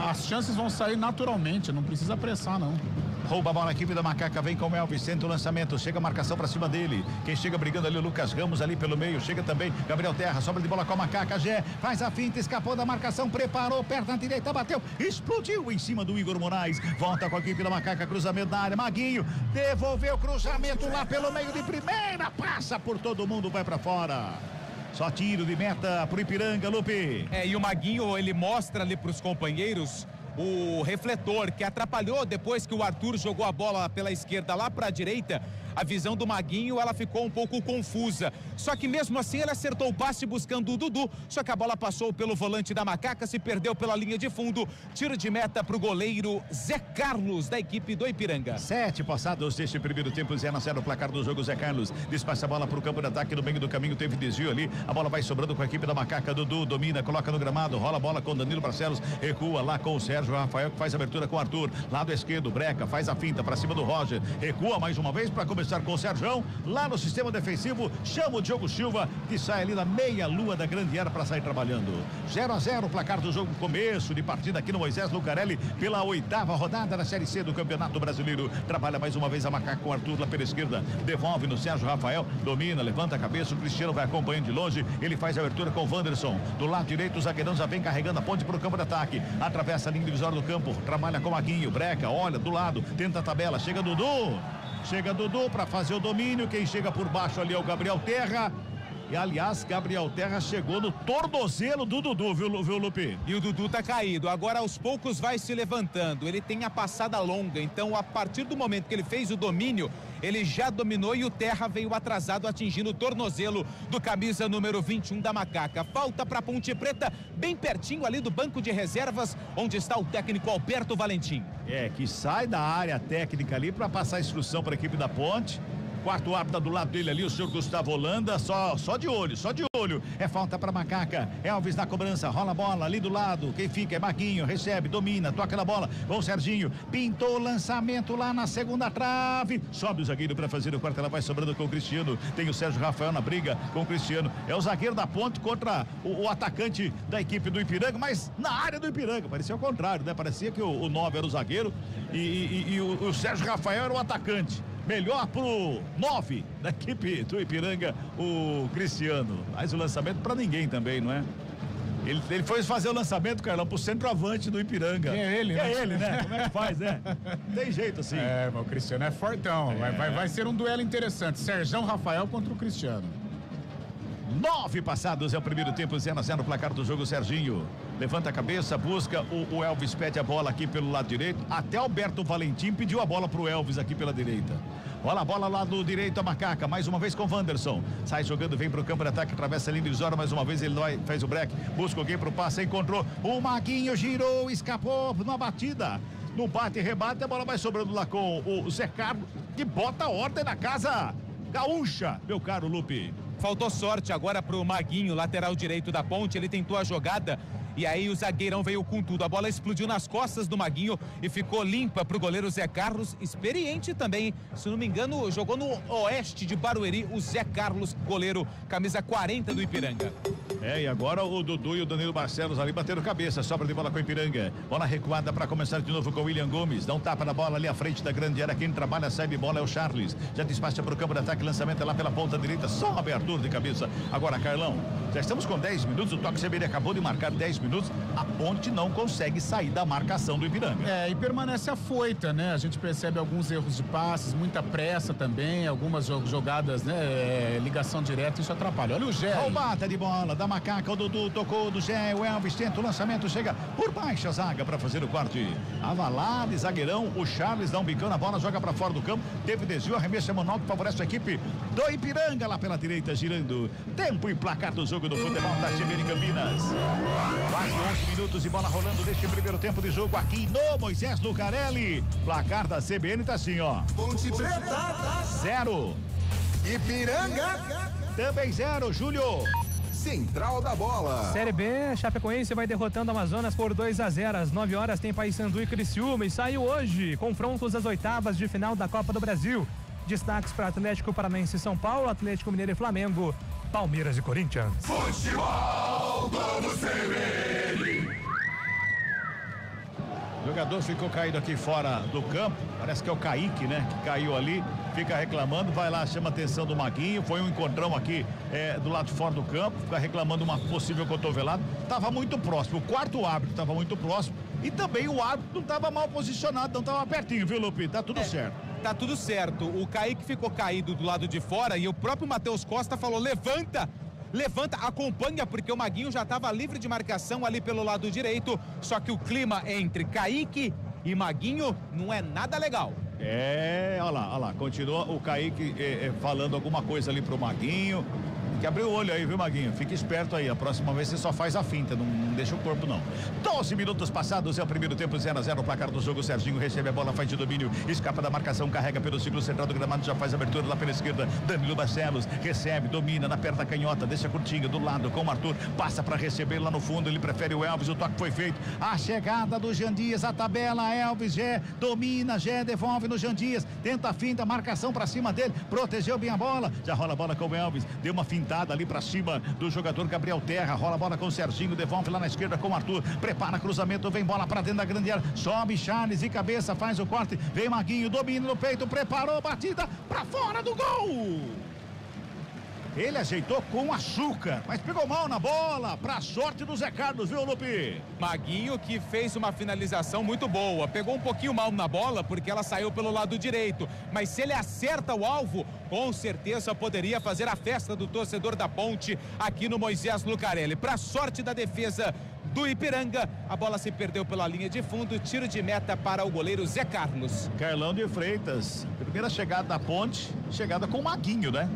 as chances vão sair naturalmente, não precisa apressar não. Rouba a bola, a equipe da Macaca vem com o Elvis, tenta o lançamento, chega a marcação pra cima dele, quem chega brigando ali o Lucas Ramos ali pelo meio, chega também Gabriel Terra, sobra de bola com a Macaca, Gé, faz a finta, escapou da marcação, preparou, perna direita, bateu, explodiu em cima do Igor Moraes, volta com a equipe da Macaca, cruzamento na área, Maguinho, devolveu o cruzamento lá pelo meio de primeira, passa por todo mundo, vai pra fora. Só tiro de meta pro Ipiranga, Lupe. E o Maguinho, ele mostra ali pros companheiros o refletor que atrapalhou depois que o Arthur jogou a bola pela esquerda lá para a direita. A visão do Maguinho, ela ficou um pouco confusa. Só que mesmo assim ele acertou o passe buscando o Dudu, só que a bola passou pelo volante da Macaca, se perdeu pela linha de fundo. Tiro de meta pro goleiro Zé Carlos, da equipe do Ipiranga. 7 passados deste primeiro tempo, 0-0 o placar do jogo. Zé Carlos despacha a bola pro campo de ataque, no meio do caminho teve desvio ali, a bola vai sobrando com a equipe da Macaca. Dudu domina, coloca no gramado, rola a bola com Danilo Barcelos, recua lá com o Sérgio Rafael, que faz a abertura com o Arthur, lado esquerdo, Breca, faz a finta pra cima do Roger, recua mais uma vez pra começar com o Sérgio, lá no sistema defensivo, chama o Diogo Silva, que sai ali na meia lua da grande área para sair trabalhando. 0-0 o placar do jogo, começo de partida aqui no Moisés Lucarelli, pela 8ª rodada da Série C do Campeonato Brasileiro. Trabalha mais uma vez a Macaca com o Arthur lá pela esquerda, devolve no Sérgio Rafael, domina, levanta a cabeça, o Cristiano vai acompanhando de longe, ele faz a abertura com o Wanderson, do lado direito o zagueirão já vem carregando a ponte para o campo de ataque, atravessa a linha divisória do campo, trabalha com o Maguinho, Breca, olha do lado, tenta a tabela, chega Dudu para fazer o domínio, quem chega por baixo ali é o Gabriel Terra. E aliás, Gabriel Terra chegou no tornozelo do Dudu, viu Lupe? E o Dudu tá caído, agora aos poucos vai se levantando, ele tem a passada longa, então a partir do momento que ele fez o domínio, ele já dominou e o Terra veio atrasado, atingindo o tornozelo do camisa número 21 da Macaca. Falta para Ponte Preta, bem pertinho ali do banco de reservas, onde está o técnico Alberto Valentim. Que sai da área técnica ali para passar a instrução para a equipe da Ponte. Quarto árbitro do lado dele ali, o senhor Gustavo Holanda, só de olho. É falta para Macaca. Elvis na cobrança, rola a bola ali do lado. Quem fica é Maguinho, recebe, domina, toca na bola. Com o Serginho, pintou o lançamento lá na segunda trave. Sobe o zagueiro para fazer o quarto, ela vai sobrando com o Cristiano. Tem o Sérgio Rafael na briga com o Cristiano. É o zagueiro da Ponte contra o atacante da equipe do Ipiranga, mas na área do Ipiranga. Parecia o contrário, né? Parecia que o 9 era o zagueiro e o Sérgio Rafael era o atacante. Melhor pro 9 da equipe do Ipiranga, o Cristiano. Faz o lançamento pra ninguém também, não é? Ele foi fazer o lançamento, Carlão, pro centroavante do Ipiranga. É ele, né? É ele, né? Como é que faz, né? Tem jeito assim. Mas o Cristiano é fortão. Vai ser um duelo interessante. Sérgio Rafael contra o Cristiano. 9 passados é o primeiro tempo, 0-0 no placar do jogo. Serginho levanta a cabeça, busca o Elvis, pede a bola aqui pelo lado direito. Até Alberto Valentim pediu a bola pro Elvis aqui pela direita. Olha a bola lá do direito, a Macaca, mais uma vez com o Wanderson. Sai jogando, vem pro campo de ataque, atravessa a linha divisória, mais uma vez ele faz o break, busca alguém pro passe, encontrou. O Maguinho girou, escapou numa batida. No bate e rebate, a bola vai sobrando lá com o Zé Carlos, que bota a ordem na casa gaúcha, meu caro Lupe. Faltou sorte agora pro Maguinho, lateral direito da Ponte, ele tentou a jogada e aí o zagueirão veio com tudo, a bola explodiu nas costas do Maguinho e ficou limpa pro goleiro Zé Carlos, experiente também, se não me engano, jogou no oeste de Barueri, o Zé Carlos, goleiro, camisa 40 do Ipiranga. E agora o Dudu e o Danilo Barcelos ali bateram cabeça, sobra de bola com o Ipiranga, bola recuada para começar de novo com o William Gomes, dá um tapa na bola ali à frente da grande área, quem trabalha, sai de bola é o Charles, já despacha pro campo de ataque, lançamento é lá pela ponta direita, só uma abertura de cabeça. Agora, Carlão, já estamos com 10 minutos, o Toque CBN acabou de marcar 10 minutos, a Ponte não consegue sair da marcação do Ipiranga. E permanece afoita, né? A gente percebe alguns erros de passes, muita pressa também, algumas jogadas, né? Ligação direta, isso atrapalha. Olha o Gé. Roubada de bola da Macaca, o Dudu tocou do Zé, o Elvis tenta o lançamento, chega por baixa zaga para fazer o corte. Avalado, zagueirão, o Charles dá um bicão na bola, joga para fora do campo, teve desvio, arremesso manual que favorece a equipe do Ipiranga lá pela direita, girando. Tempo e placar do jogo do futebol da CBN Campinas. Quase 11 minutos e bola rolando neste primeiro tempo de jogo aqui no Moisés Lucarelli. Placar da CBN tá assim, ó. Ponte Preta 0. Ipiranga também 0, Júlio. Central da Bola. Série B, Chapecoense vai derrotando Amazonas por 2-0. Às 9 horas tem Paysandu e Criciúma e saiu hoje. Confrontos às oitavas de final da Copa do Brasil. Destaques para Atlético Paranaense e São Paulo, Atlético Mineiro e Flamengo, Palmeiras e Corinthians. Futebol Globo CBN. O jogador ficou caído aqui fora do campo, parece que é o Kaique, né? Que caiu ali, fica reclamando, vai lá, chama a atenção do Maguinho, foi um encontrão aqui do lado de fora do campo, fica reclamando uma possível cotovelada, tava muito próximo, o quarto árbitro tava muito próximo e também o árbitro não tava mal posicionado, não tava pertinho, viu, Lupi? Tá tudo certo. Tá tudo certo, o Kaique ficou caído do lado de fora e o próprio Matheus Costa falou, levanta, acompanha, porque o Maguinho já estava livre de marcação ali pelo lado direito, só que o clima entre Kaique e Maguinho não é nada legal. Olha lá, continua o Kaique falando alguma coisa ali pro Maguinho. Tem que abrir o olho aí, viu, Maguinho? Fique esperto aí, a próxima vez você só faz a finta, não deixa o corpo não. 12 minutos passados, é o primeiro tempo, 0-0, o placar do jogo. Serginho recebe a bola, faz de domínio, escapa da marcação, carrega pelo ciclo central do gramado, já faz a abertura lá pela esquerda. Danilo Barcelos recebe, domina na perna canhota, deixa curtinho do lado com o Arthur, passa para receber lá no fundo, ele prefere o Elvis, o toque foi feito. A chegada do Jean Dias, a tabela, Elvis, Gé, domina, Gé, devolve no Jean Dias, tenta a finta, marcação para cima dele, protegeu bem a bola, já rola a bola com o Elvis, deu uma fintada ali pra cima do jogador Gabriel Terra, rola a bola com o Serginho, devolve lá na esquerda com o Arthur, prepara cruzamento, vem bola pra dentro da grande área, sobe Charles e cabeça, faz o corte, vem Maguinho, domina no peito, preparou, batida pra fora do gol. Ele ajeitou com açúcar, mas pegou mal na bola, pra sorte do Zé Carlos, viu, Lupi? Maguinho que fez uma finalização muito boa, pegou um pouquinho mal na bola porque ela saiu pelo lado direito, mas se ele acerta o alvo, com certeza poderia fazer a festa do torcedor da Ponte aqui no Moisés Lucarelli. Pra sorte da defesa do Ipiranga, a bola se perdeu pela linha de fundo, tiro de meta para o goleiro Zé Carlos. Carlão de Freitas, primeira chegada da Ponte, chegada com o Maguinho, né?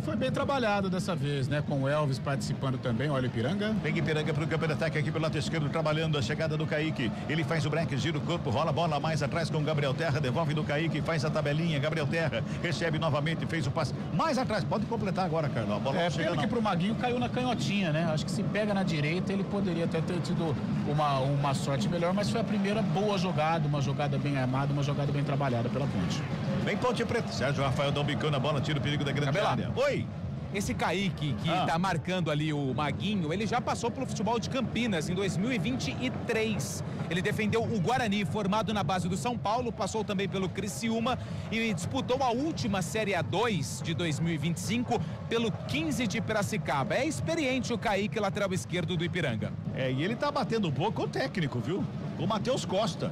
Foi bem trabalhado dessa vez, né? Com o Elvis participando também, olha o Ipiranga. Vem Ipiranga pro campo de ataque aqui pelo lado esquerdo, trabalhando a chegada do Kaique, ele faz o break, gira o corpo, rola a bola mais atrás com o Gabriel Terra, devolve do Kaique, faz a tabelinha, Gabriel Terra recebe novamente, fez o passe mais atrás, pode completar agora, Carlão. A bola não chega, pena que pro Maguinho caiu na canhotinha, né? Acho que se pega na direita, ele poderia até ter tido uma sorte melhor, mas foi a primeira boa jogada, uma jogada bem armada, uma jogada bem trabalhada pela Ponte. Vem Ponte Preta, Sérgio Rafael dá um bicão na bola, tira o perigo da grande área. Oi! Esse Kaique que tá marcando ali o Maguinho, ele já passou pelo futebol de Campinas em 2023. Ele defendeu o Guarani, formado na base do São Paulo, passou também pelo Criciúma e disputou a última Série A2 de 2025 pelo 15 de Piracicaba. É experiente o Kaique, lateral esquerdo do Ipiranga. E ele tá batendo um pouco com o técnico, viu? Com o Matheus Costa.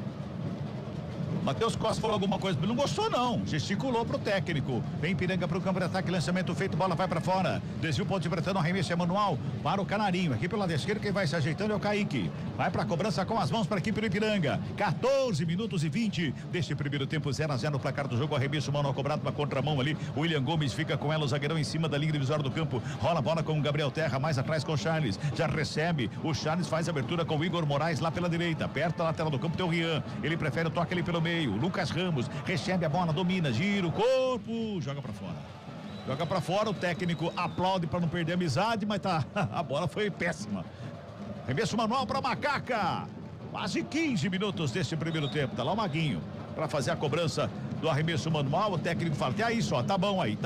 Matheus Costa falou alguma coisa, não gostou não, gesticulou pro técnico. Vem Ipiranga pro campo de ataque, lançamento feito, bola vai pra fora. Desvio Ponte Pretano, arremesso é manual para o Canarinho. Aqui pelo lado esquerdo, quem vai se ajeitando é o Kaique. Vai pra cobrança com as mãos para a equipe do Ipiranga. 14 minutos e 20 deste primeiro tempo, 0-0 no placar do jogo. Arremesso manual cobrado, uma contramão ali. O William Gomes fica com ela, o zagueirão em cima da linha divisória do campo. Rola a bola com o Gabriel Terra, mais atrás com o Charles. Já recebe, o Charles faz a abertura com o Igor Moraes lá pela direita. Perto da lateral do campo tem o Rian. Ele prefere o toque ali pelo meio. Lucas Ramos recebe a bola, domina, gira o corpo, joga pra fora. Joga pra fora, o técnico aplaude pra não perder a amizade, mas a bola foi péssima. Arremesso manual pra Macaca. Quase 15 minutos deste primeiro tempo. Tá lá o Maguinho pra fazer a cobrança do arremesso manual. O técnico fala, é isso, ó, tá bom aí.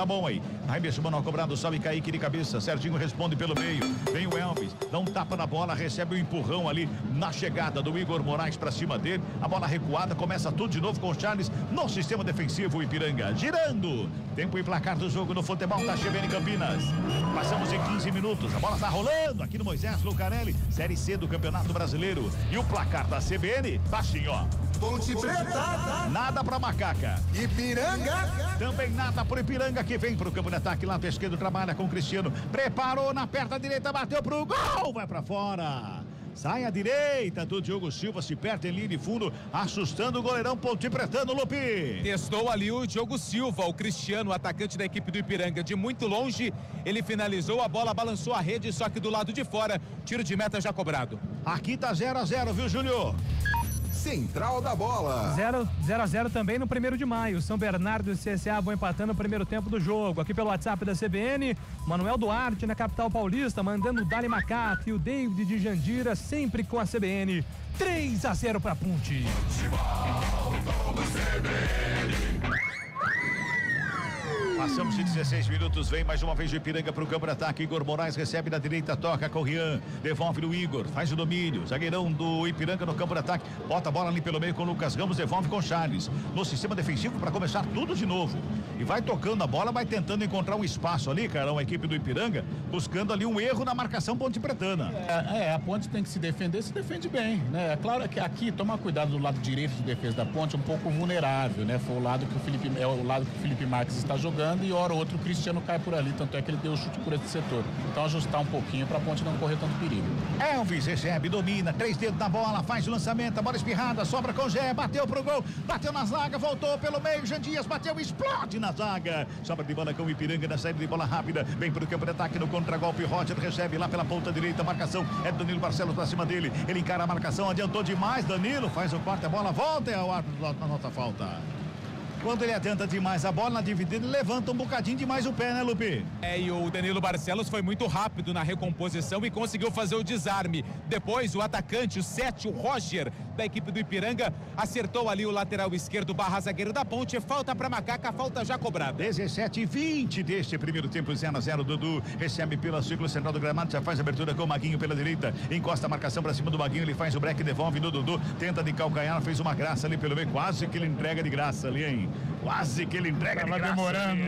Arremesso manual cobrado, sobe Kaique de cabeça. Serginho responde pelo meio. Vem o Elvis, dá um tapa na bola, recebe um empurrão ali na chegada do Igor Moraes pra cima dele. A bola recuada, começa tudo de novo com o Charles no sistema defensivo. O Ipiranga girando. Tempo e placar do jogo no futebol da CBN Campinas. Passamos em 15 minutos. A bola tá rolando aqui no Moisés Lucarelli, Série C do Campeonato Brasileiro. E o placar da CBN tá assim, ó. Ponte Preta. Nada pra Macaca. Ipiranga. Também nada pro Ipiranga, que vem pro campo de ataque. Lá esquerdo trabalha com o Cristiano. Preparou na perna direita, bateu pro gol. Vai pra fora. Sai à direita do Diogo Silva, se perde em linha de fundo, assustando o goleirão Ponte Pretano, Lupi. Testou ali o Diogo Silva, o Cristiano, atacante da equipe do Ipiranga. De muito longe, ele finalizou, a bola balançou a rede, só que do lado de fora, tiro de meta já cobrado. Aqui tá 0-0, viu, Júlio? Central da Bola. 0-0 também no 1º de maio. São Bernardo e CSA vão empatando o primeiro tempo do jogo. Aqui pelo WhatsApp da CBN, Manuel Duarte na capital paulista, mandando o Dali Macaca e o David de Jandira, sempre com a CBN. 3-0 pra Ponte. Passamos de 16 minutos, vem mais uma vez o Ipiranga pro campo de ataque. Igor Moraes recebe na direita, toca com o Rian, devolve no Igor, faz o domínio. Zagueirão do Ipiranga no campo de ataque, bota a bola ali pelo meio com o Lucas Ramos, devolve com o Charles. No sistema defensivo para começar tudo de novo. E vai tocando a bola, vai tentando encontrar um espaço ali, Carlão, a equipe do Ipiranga, buscando ali um erro na marcação Ponte Pretana. A Ponte tem que se defende bem, né? É claro que aqui, tomar cuidado do lado direito de defesa da Ponte, um pouco vulnerável, né? Foi o lado que o Felipe Marques está jogando e hora ou outra o Cristiano cai por ali, tanto é que ele deu o chute por esse setor. Então ajustar um pouquinho para a Ponte não correr tanto perigo. Elvis recebe, domina, 3 dedos na bola, faz o lançamento, a bola espirrada, sobra com o Gé, bateu pro gol, bateu na zaga, voltou pelo meio, Jean Dias bateu, explode na zaga, sobra de bola com o Ipiranga na saída de bola rápida, vem pro campo de ataque no contragolpe, Roger recebe lá pela ponta direita, marcação é Danilo Barcelos pra cima dele, ele encara a marcação, adiantou demais, Danilo faz o corte, a bola volta e o árbitro anota falta. Quando ele adianta demais a bola na dividida, ele levanta um bocadinho demais o pé, né, Lupi? E o Danilo Barcelos foi muito rápido na recomposição e conseguiu fazer o desarme. Depois, o atacante, o 7, o Roger, da equipe do Ipiranga, acertou ali o lateral esquerdo barra zagueiro da Ponte. Falta pra Macaca, falta já cobrada. 17:20 deste primeiro tempo, 0-0. Dudu recebe pela círculo central do gramado, já faz a abertura com o Maguinho pela direita, encosta a marcação pra cima do Maguinho, ele faz o break, devolve no Dudu, tenta de calcanhar, fez uma graça ali pelo meio, quase que ele entrega de graça ali, hein? Quase que ele entrega de graça. Demorando,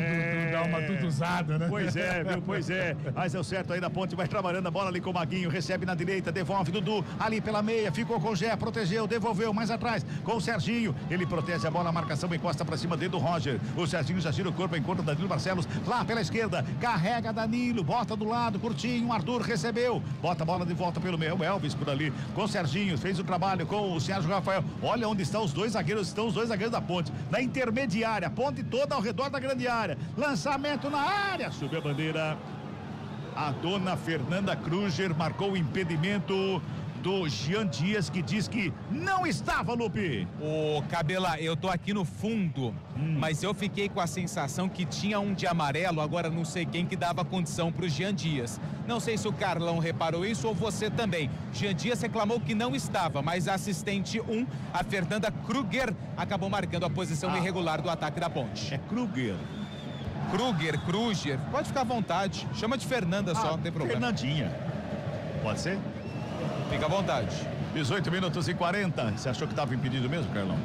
dar uma duduzada, né? Pois é, viu? Pois é. Mas deu certo aí na Ponte, vai trabalhando a bola ali com o Maguinho, recebe na direita, devolve Dudu, ali pela meia, ficou com o Gé, protegeu, devolveu mais atrás com o Serginho, ele protege a bola, a marcação encosta pra cima dele do Roger, o Serginho já gira o corpo, encontra o Danilo Barcelos, lá pela esquerda, carrega Danilo, bota do lado, curtinho, Arthur recebeu, bota a bola de volta pelo meio, o Elvis por ali, com o Serginho, fez o trabalho com o Sérgio Rafael, olha onde estão os dois zagueiros da Ponte, na intermediária, Ponte toda ao redor da grande área, lançamento na área, subiu a bandeira, a dona Fernanda Kruger marcou o impedimento do Jean Dias, que diz que não estava, Lupe. Ô, Cabela, eu tô aqui no fundo, mas eu fiquei com a sensação que tinha um de amarelo, agora não sei quem que dava condição pro Jean Dias. Não sei se o Carlão reparou isso ou você também. Jean Dias reclamou que não estava, mas a assistente 1, a Fernanda Kruger, acabou marcando a posição irregular do ataque da Ponte. É Kruger, pode ficar à vontade, chama de Fernanda só, não tem problema. Fernandinha, pode ser? Fica à vontade. 18:40. Você achou que estava impedido mesmo, Carlão?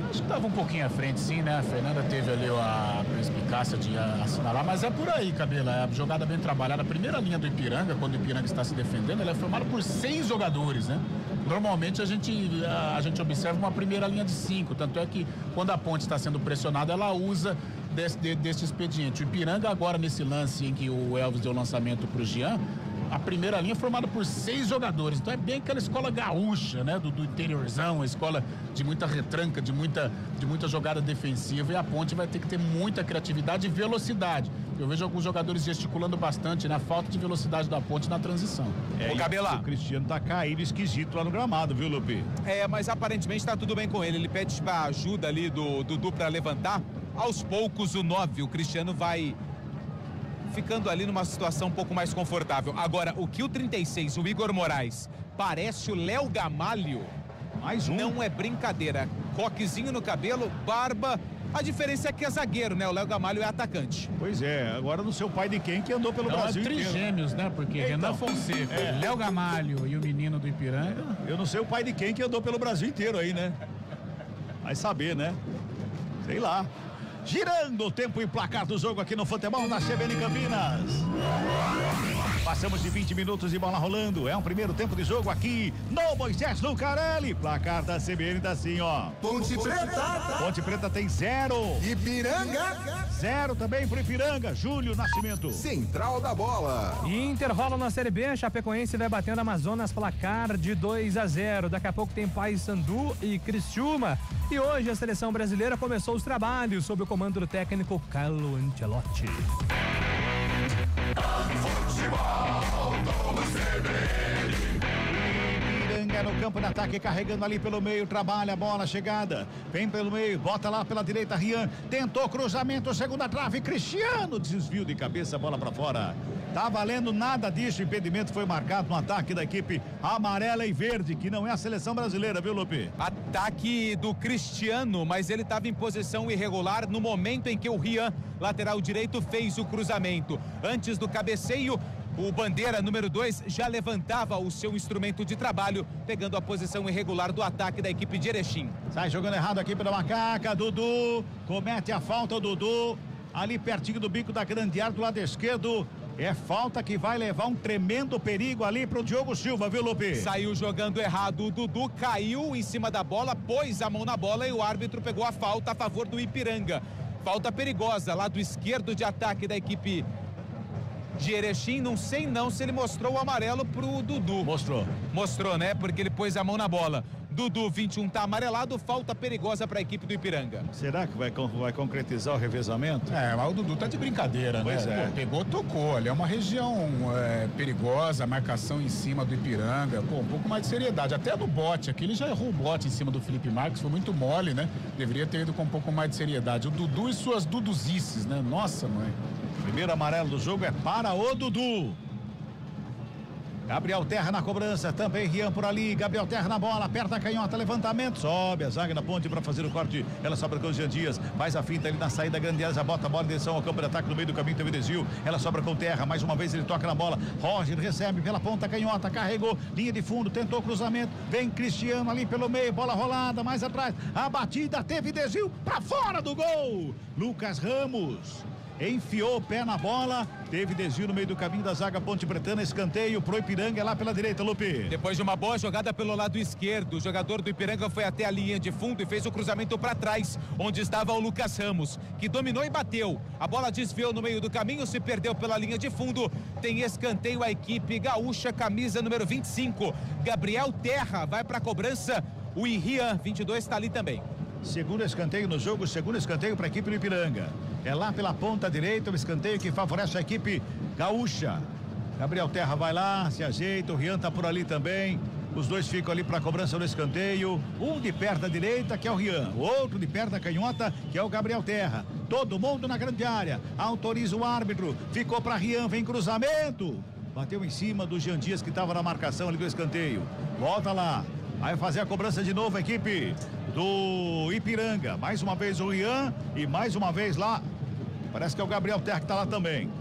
Acho que estava um pouquinho à frente, sim, né? A Fernanda teve ali a perspicácia de assinalar, mas é por aí, Cabela. É a jogada bem trabalhada. A primeira linha do Ipiranga, quando o Ipiranga está se defendendo, ela é formada por 6 jogadores, né? Normalmente a gente observa uma primeira linha de 5, tanto é que quando a Ponte está sendo pressionada, ela usa deste expediente. O Ipiranga agora, nesse lance em que o Elvis deu o lançamento para o Jean, a primeira linha é formada por 6 jogadores, então é bem aquela escola gaúcha, né? Do interiorzão, a escola de muita retranca, de muita jogada defensiva, e a Ponte vai ter que ter muita criatividade e velocidade. Eu vejo alguns jogadores gesticulando bastante, né? A falta de velocidade da Ponte na transição. O Cabela, o Cristiano tá caído esquisito lá no gramado, viu, Lupi? Mas aparentemente tá tudo bem com ele. Ele pede pra ajuda ali do Dudu pra levantar. Aos poucos o 9, o Cristiano vai ficando ali numa situação um pouco mais confortável. Agora, o que o 36, o Igor Moraes, parece o Léo Gamalho, mais um. Não é brincadeira. Coquezinho no cabelo, barba. A diferença é que é zagueiro, né? O Léo Gamalho é atacante. Pois é, agora não sei o pai de quem que andou pelo Brasil inteiro. Trigêmeos, né? Porque Renan Fonseca, Léo Gamalho e o menino do Ipiranga. Eu não sei o pai de quem que andou pelo Brasil inteiro aí, né? Vai saber, né? Sei lá. Girando o tempo e placar do jogo aqui no futebol da CBN Campinas. Passamos de 20 minutos de bola rolando. É um primeiro tempo de jogo aqui no Moisés Lucarelli. Placar da CBN tá assim, ó. Ponte Preta. Ponte Preta tem 0. Ipiranga. 0 também pro Ipiranga. Júlio Nascimento. Central da bola. Intervalo na Série B, Chapecoense vai batendo Amazonas, placar de 2-0. Daqui a pouco tem Paysandu e Criciúma. E hoje a seleção brasileira começou os trabalhos sob o comando do técnico Carlo Ancelotti. Ipiranga no campo de ataque, carregando ali pelo meio, trabalha a bola, chegada, vem pelo meio, bota lá pela direita, Rian, tentou cruzamento, segunda trave, Cristiano, desvio de cabeça, bola pra fora. Tá valendo nada disso, impedimento foi marcado no ataque da equipe amarela e verde, que não é a seleção brasileira, viu, Lupe? Ataque do Cristiano, mas ele estava em posição irregular no momento em que o Rian, lateral direito, fez o cruzamento. Antes do cabeceio, o bandeira número 2 já levantava o seu instrumento de trabalho, pegando a posição irregular do ataque da equipe de Erechim. Sai jogando errado a equipe da Macaca, Dudu, comete a falta o Dudu, ali pertinho do bico da grande área do lado esquerdo. É falta que vai levar um tremendo perigo ali pro Diogo Silva, viu, Lupe? Saiu jogando errado, o Dudu caiu em cima da bola, pôs a mão na bola e o árbitro pegou a falta a favor do Ipiranga. Falta perigosa, lado esquerdo de ataque da equipe de Erechim. Não sei não se ele mostrou o amarelo pro Dudu. Mostrou, né? Porque ele pôs a mão na bola. Dudu, 21, tá amarelado, falta perigosa para a equipe do Ipiranga. Será que vai concretizar o revezamento? Mas o Dudu tá de brincadeira, pois né? É. Pegou, tocou. Ali é uma região perigosa, marcação em cima do Ipiranga. Um pouco mais de seriedade. Até no bote aqui, ele já errou o bote em cima do Felipe Marques, foi muito mole, né? Deveria ter ido com um pouco mais de seriedade. O Dudu e suas duduzices, né? Nossa, mãe. Primeiro amarelo do jogo é para o Dudu. Gabriel Terra na cobrança, também Rian por ali, Gabriel Terra na bola, aperta a canhota, levantamento, sobe a zaga na ponte para fazer o corte, ela sobra com o Jean Dias, faz a finta ali na saída grande, já bota a bola em direção ao campo de ataque no meio do caminho, teve desvio, ela sobra com Terra, mais uma vez ele toca na bola, Roger recebe pela ponta canhota, carregou, linha de fundo, tentou cruzamento, vem Cristiano ali pelo meio, bola rolada, mais atrás, a batida, teve desvio, para fora do gol, Lucas Ramos enfiou o pé na bola, teve desvio no meio do caminho da zaga Ponte Pretana, escanteio pro Ipiranga lá pela direita, Lupe. Depois de uma boa jogada pelo lado esquerdo, o jogador do Ipiranga foi até a linha de fundo e fez o cruzamento para trás, onde estava o Lucas Ramos, que dominou e bateu. A bola desviou no meio do caminho, se perdeu pela linha de fundo. Tem escanteio a equipe gaúcha, camisa número 25. Gabriel Terra vai para a cobrança. O Rian, 22, está ali também. Segundo escanteio no jogo, segundo escanteio para a equipe do Ipiranga. É lá pela ponta direita, o escanteio que favorece a equipe gaúcha. Gabriel Terra vai lá, se ajeita, o Rian tá por ali também. Os dois ficam ali para a cobrança do escanteio. Um de perto da direita, que é o Rian. O outro de perto da canhota, que é o Gabriel Terra. Todo mundo na grande área. Autoriza o árbitro. Ficou para Rian, vem cruzamento. Bateu em cima do Jean Dias, que estava na marcação ali do escanteio. Volta lá. Vai fazer a cobrança de novo a equipe do Ipiranga. Mais uma vez o Rian e mais uma vez lá. Parece que é o Gabriel Terra que está lá também.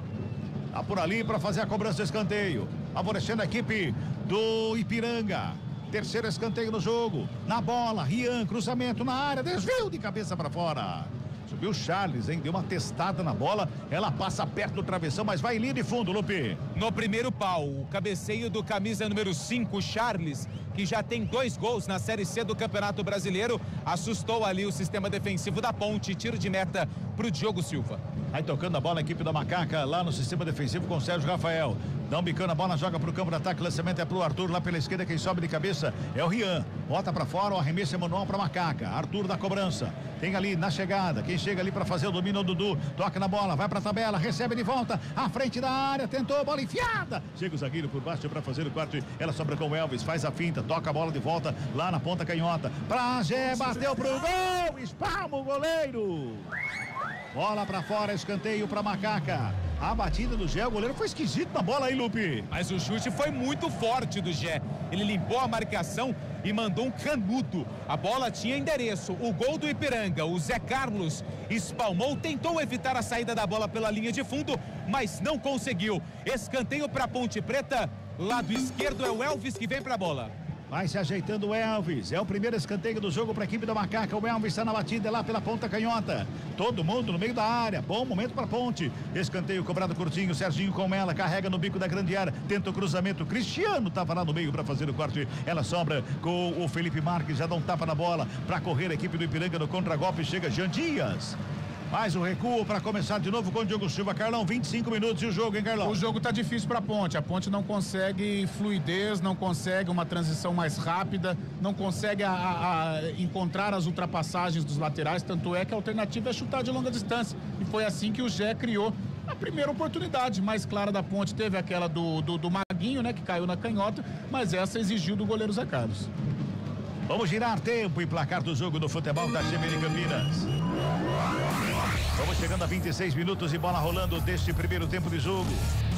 Tá por ali para fazer a cobrança do escanteio. Favorecendo a equipe do Ipiranga. Terceiro escanteio no jogo. Na bola, Rian, cruzamento na área, desvio de cabeça para fora. Subiu o Charles, hein? Deu uma testada na bola. Ela passa perto do travessão, mas vai em linha de fundo, Lupe. No primeiro pau, o cabeceio do camisa número 5, Charles, que já tem 2 gols na Série C do Campeonato Brasileiro, assustou ali o sistema defensivo da Ponte. Tiro de meta pro Diogo Silva. Aí tocando a bola a equipe da Macaca lá no sistema defensivo com o Sérgio Rafael. Dá um bicão a bola, joga pro campo de ataque, lançamento é pro Arthur lá pela esquerda, quem sobe de cabeça é o Rian. Bota pra fora, o arremesso é manual pra Macaca. Arthur da cobrança. Tem ali na chegada, quem chega ali pra fazer o domínio, o Dudu. Toca na bola, vai pra tabela, recebe de volta, à frente da área, tentou, bola enfiada. Chega o zagueiro por baixo pra fazer o corte, ela sobra com o Elvis, faz a finta, toca a bola de volta lá na ponta canhota. Pra Gé, bateu pro gol, espalma o goleiro. Bola pra fora, escanteio pra Macaca. A batida do Gé, o goleiro foi esquisito na bola aí, Lupe. Mas o chute foi muito forte do Gé. Ele limpou a marcação e mandou um canudo. A bola tinha endereço. O gol do Ipiranga, o Zé Carlos espalmou, tentou evitar a saída da bola pela linha de fundo, mas não conseguiu. Escanteio pra Ponte Preta. Lado esquerdo é o Elvis que vem pra bola. Vai se ajeitando o Elvis. É o primeiro escanteio do jogo para a equipe da Macaca. O Elvis está na batida lá pela ponta canhota. todo mundo no meio da área. Bom momento para Ponte. Escanteio cobrado curtinho. Serginho com ela, carrega no bico da grande área. Tenta o cruzamento. Cristiano estava lá no meio para fazer o corte. Ela sobra com o Felipe Marques. Já dá um tapa na bola para correr a equipe do Ipiranga no contragolpe. Chega Jean Dias. Mais um recuo para começar de novo com o Diogo Silva. Carlão, 25 minutos e o jogo, hein, Carlão? O jogo tá difícil pra Ponte. A Ponte não consegue fluidez, não consegue uma transição mais rápida, não consegue encontrar as ultrapassagens dos laterais. Tanto é que a alternativa é chutar de longa distância. E foi assim que o Gé criou a primeira oportunidade mais clara da Ponte. Teve aquela do Maguinho, né, que caiu na canhota, mas essa exigiu do goleiro Zé Carlos. Vamos girar tempo e placar do jogo do futebol da CBN Campinas. Vamos chegando a 26 minutos e bola rolando deste primeiro tempo de jogo.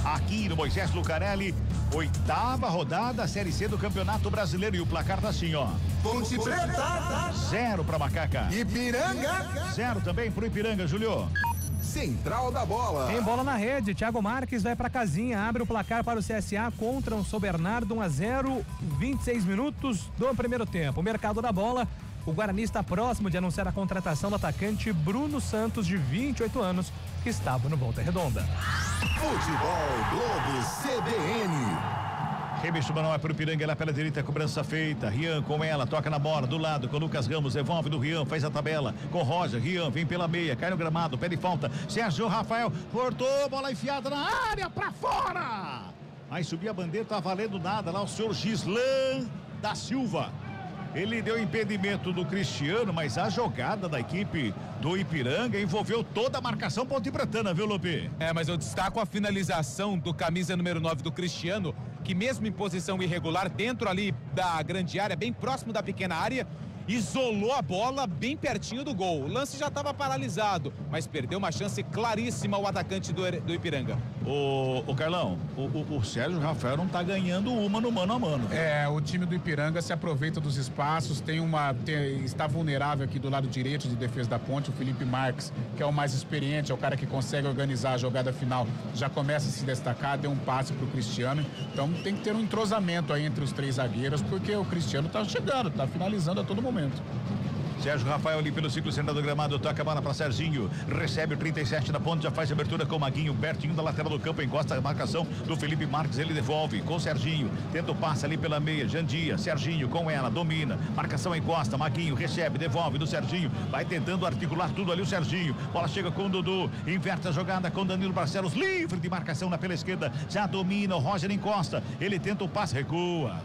Aqui no Moisés Lucarelli, 8ª rodada, Série C do Campeonato Brasileiro. E o placar tá assim, ó. Ponte Preta. 0 pra Macaca. Ipiranga. 0 também pro Ipiranga, Julio. Central da bola. Tem bola na rede. Thiago Marques vai pra casinha. Abre o placar para o CSA contra o São Bernardo. 1-0. 26 minutos do primeiro tempo. O mercado da bola. O Guarani está próximo de anunciar a contratação do atacante Bruno Santos, de 28 anos, que estava no Volta Redonda. Futebol Globo CBN. Remexe o Manoel para o Ipiranga, ela pela direita, cobrança feita. Rian com ela, toca na bola, do lado com Lucas Ramos, devolve do Rian, faz a tabela com Roger. Rian vem pela meia, cai no gramado, pede falta. Sérgio Rafael cortou, bola enfiada na área, para fora. Aí subir a bandeira, tá valendo nada lá, o senhor Gislan da Silva. Ele deu impedimento do Cristiano, mas a jogada da equipe do Ipiranga envolveu toda a marcação pontepretana, viu, Lupe? Mas eu destaco a finalização do camisa número 9 do Cristiano, que mesmo em posição irregular, dentro ali da grande área, bem próximo da pequena área, isolou a bola bem pertinho do gol. O lance já estava paralisado, mas perdeu uma chance claríssima o atacante do Ipiranga. O Carlão, o Sérgio Rafael não tá ganhando uma no mano a mano. O time do Ipiranga se aproveita dos espaços, está vulnerável aqui do lado direito de defesa da Ponte. O Felipe Marques, que é o mais experiente, é o cara que consegue organizar a jogada final, já começa a se destacar, deu um passe pro Cristiano. Então tem que ter um entrosamento aí entre os três zagueiros, porque o Cristiano tá chegando, tá finalizando a todo momento. Sérgio Rafael ali pelo ciclo central do gramado, toca a bola para Serginho, recebe o 37 da Ponte, já faz a abertura com o Maguinho, pertinho da lateral do campo, encosta a marcação do Felipe Marques, ele devolve com o Serginho, tenta o passe ali pela meia, Jandia, Serginho com ela, domina, marcação encosta, Maguinho recebe, devolve do Serginho, vai tentando articular tudo ali o Serginho, bola chega com o Dudu, inverte a jogada com Danilo Barcelos, livre de marcação na pela esquerda, já domina, o Roger encosta, ele tenta o passe, recua.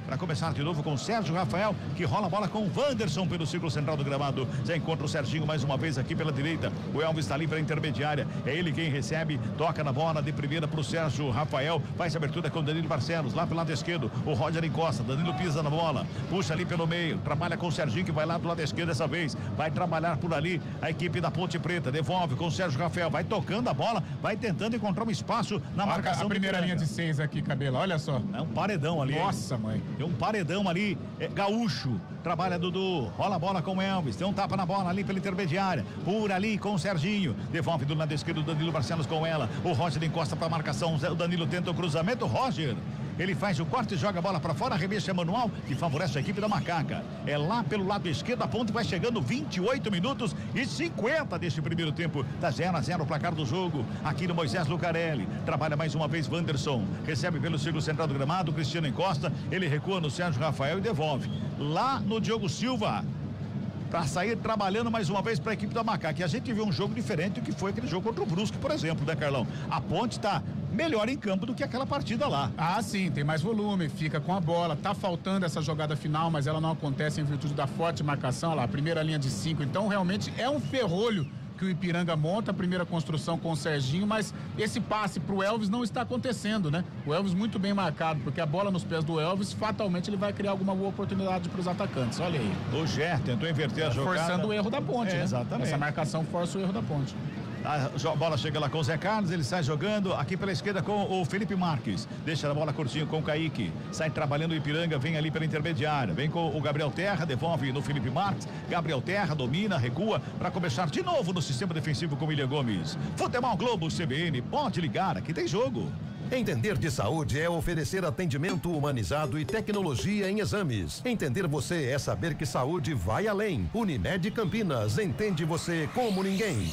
Para começar de novo com o Sérgio Rafael, que rola a bola com o Wanderson pelo círculo central do gramado. Já encontra o Serginho mais uma vez aqui pela direita. O Elvis está ali para a intermediária. É ele quem recebe, toca na bola de primeira para o Sérgio Rafael. Faz a abertura com o Danilo Barcelos, lá pelo lado esquerdo. O Roger encosta, Danilo pisa na bola, puxa ali pelo meio, trabalha com o Serginho, que vai lá do lado esquerdo dessa vez. Vai trabalhar por ali a equipe da Ponte Preta. Devolve com o Sérgio Rafael, vai tocando a bola, vai tentando encontrar um espaço na marcação. A primeira linha de 6 aqui, Cabelo, olha só. É um paredão ali. Nossa, mãe. Tem um paredão ali, gaúcho, trabalha Dudu, rola a bola com o Elvis, tem um tapa na bola ali pela intermediária, por ali com o Serginho, devolve do lado esquerdo, Danilo Barcelos com ela, o Roger encosta para marcação, o Danilo tenta o cruzamento, o Roger, ele faz o corte e joga a bola para fora, arremesso manual, que favorece a equipe da Macaca, é lá pelo lado esquerdo, a Ponte vai chegando 28 minutos e 50 deste primeiro tempo, tá 0-0 o placar do jogo, aqui no Moisés Lucarelli, trabalha mais uma vez Wanderson, recebe pelo círculo central do gramado, Cristiano encosta, ele recua no Sérgio Rafael e devolve, lá no Diogo Silva, para sair trabalhando mais uma vez para a equipe da Macaca. E a gente viu um jogo diferente do que foi aquele jogo contra o Brusque, por exemplo, né, Carlão? A Ponte está melhor em campo do que aquela partida lá. Ah, sim, tem mais volume, fica com a bola, tá faltando essa jogada final, mas ela não acontece em virtude da forte marcação, lá, a primeira linha de 5, então realmente é um ferrolho que o Ipiranga monta, a primeira construção com o Serginho, mas esse passe pro Elvis não está acontecendo, né? O Elvis muito bem marcado, porque a bola nos pés do Elvis, fatalmente ele vai criar alguma boa oportunidade para os atacantes, olha aí. O Gé tentou inverter a jogada. Forçando o erro da Ponte, né? Exatamente. Essa marcação força o erro da Ponte. A bola chega lá com o Zé Carlos, ele sai jogando aqui pela esquerda com o Felipe Marques, deixa a bola curtinho com o Kaique, sai trabalhando o Ipiranga, vem ali pela intermediária, vem com o Gabriel Terra, devolve no Felipe Marques, Gabriel Terra domina, recua para começar de novo no sistema defensivo com William Gomes. Futebol Globo CBN, pode ligar, aqui tem jogo. Entender de saúde é oferecer atendimento humanizado e tecnologia em exames. Entender você é saber que saúde vai além. Unimed Campinas, entende você como ninguém.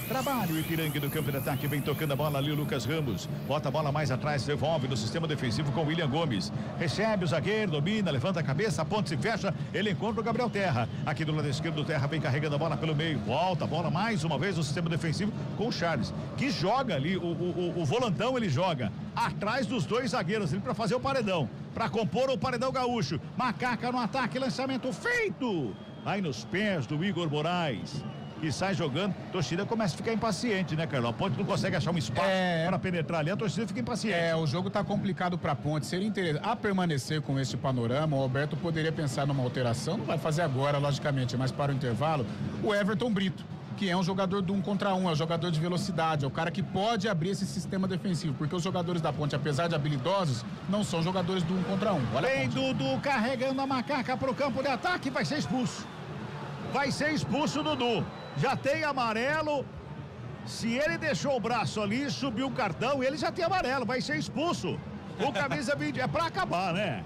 Trabalho, o Ipiranga do campo de ataque vem tocando a bola ali o Lucas Ramos. Bota a bola mais atrás, devolve no sistema defensivo com o William Gomes. Recebe o zagueiro, domina, levanta a cabeça, a ponte se fecha, ele encontra o Gabriel Terra. Aqui do lado esquerdo, o Terra vem carregando a bola pelo meio. Volta a bola mais uma vez no sistema defensivo com o Charles, que joga ali, o volantão ele joga atrás dos dois zagueiros ali para fazer o paredão, para compor o paredão gaúcho. Macaca no ataque, lançamento feito. Aí nos pés do Igor Moraes, que sai jogando, a torcida começa a ficar impaciente, né, Carlão? A Ponte não consegue achar um espaço para penetrar ali, a torcida fica impaciente. O jogo tá complicado pra Ponte. Seria interessante a permanecer com este panorama. O Alberto poderia pensar numa alteração, não vai fazer agora, logicamente, mas para o intervalo, o Everton Brito, que é um jogador do 1 contra 1, é um jogador de velocidade, é o cara que pode abrir esse sistema defensivo, porque os jogadores da Ponte, apesar de habilidosos, não são jogadores do 1 contra 1. Vem Dudu carregando a Macaca pro campo de ataque, vai ser expulso. Vai ser expulso o Dudu. Já tem amarelo. Se ele deixou o braço ali, subiu o cartão, ele já tem amarelo, vai ser expulso. O camisa 20, é pra acabar, né?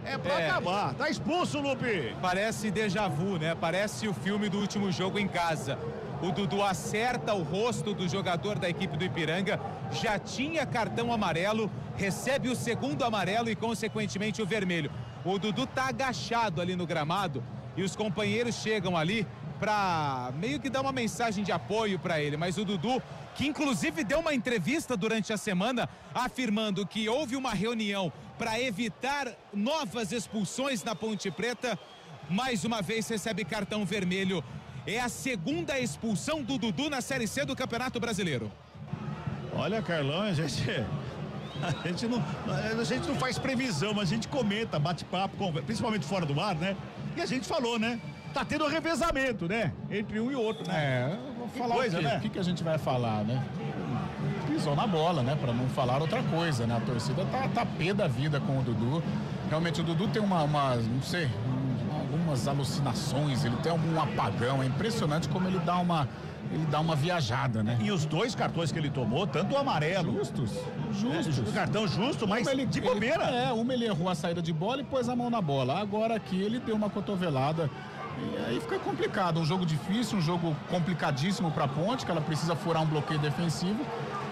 É pra acabar. Tá expulso, Lupe. Parece déjà vu, né? Parece o filme do último jogo em casa. O Dudu acerta o rosto do jogador da equipe do Ipiranga, já tinha cartão amarelo, recebe o segundo amarelo e, consequentemente, o vermelho. O Dudu tá agachado ali no gramado e os companheiros chegam ali para meio que dar uma mensagem de apoio para ele, mas o Dudu, que inclusive deu uma entrevista durante a semana afirmando que houve uma reunião para evitar novas expulsões na Ponte Preta, mais uma vez recebe cartão vermelho. É a segunda expulsão do Dudu na Série C do Campeonato Brasileiro. Olha, Carlão, a gente não faz previsão, mas a gente comenta, bate papo, principalmente fora do ar, né? E a gente falou, né? Tá tendo um revezamento, né? Entre um e outro, né? Eu vou falar coisa, né? O que a gente vai falar, né? Pisou na bola, né? Pra não falar outra coisa, né? A torcida tá pé da vida com o Dudu. Realmente o Dudu tem não sei, algumas alucinações, ele tem algum apagão. É impressionante como ele dá uma viajada, né? E os dois cartões que ele tomou, tanto o amarelo. Justos. O cartão justo, mas de bobeira. Uma ele errou a saída de bola e pôs a mão na bola. Agora aqui ele deu uma cotovelada. E aí fica complicado, um jogo difícil, um jogo complicadíssimo para a Ponte, que ela precisa furar um bloqueio defensivo,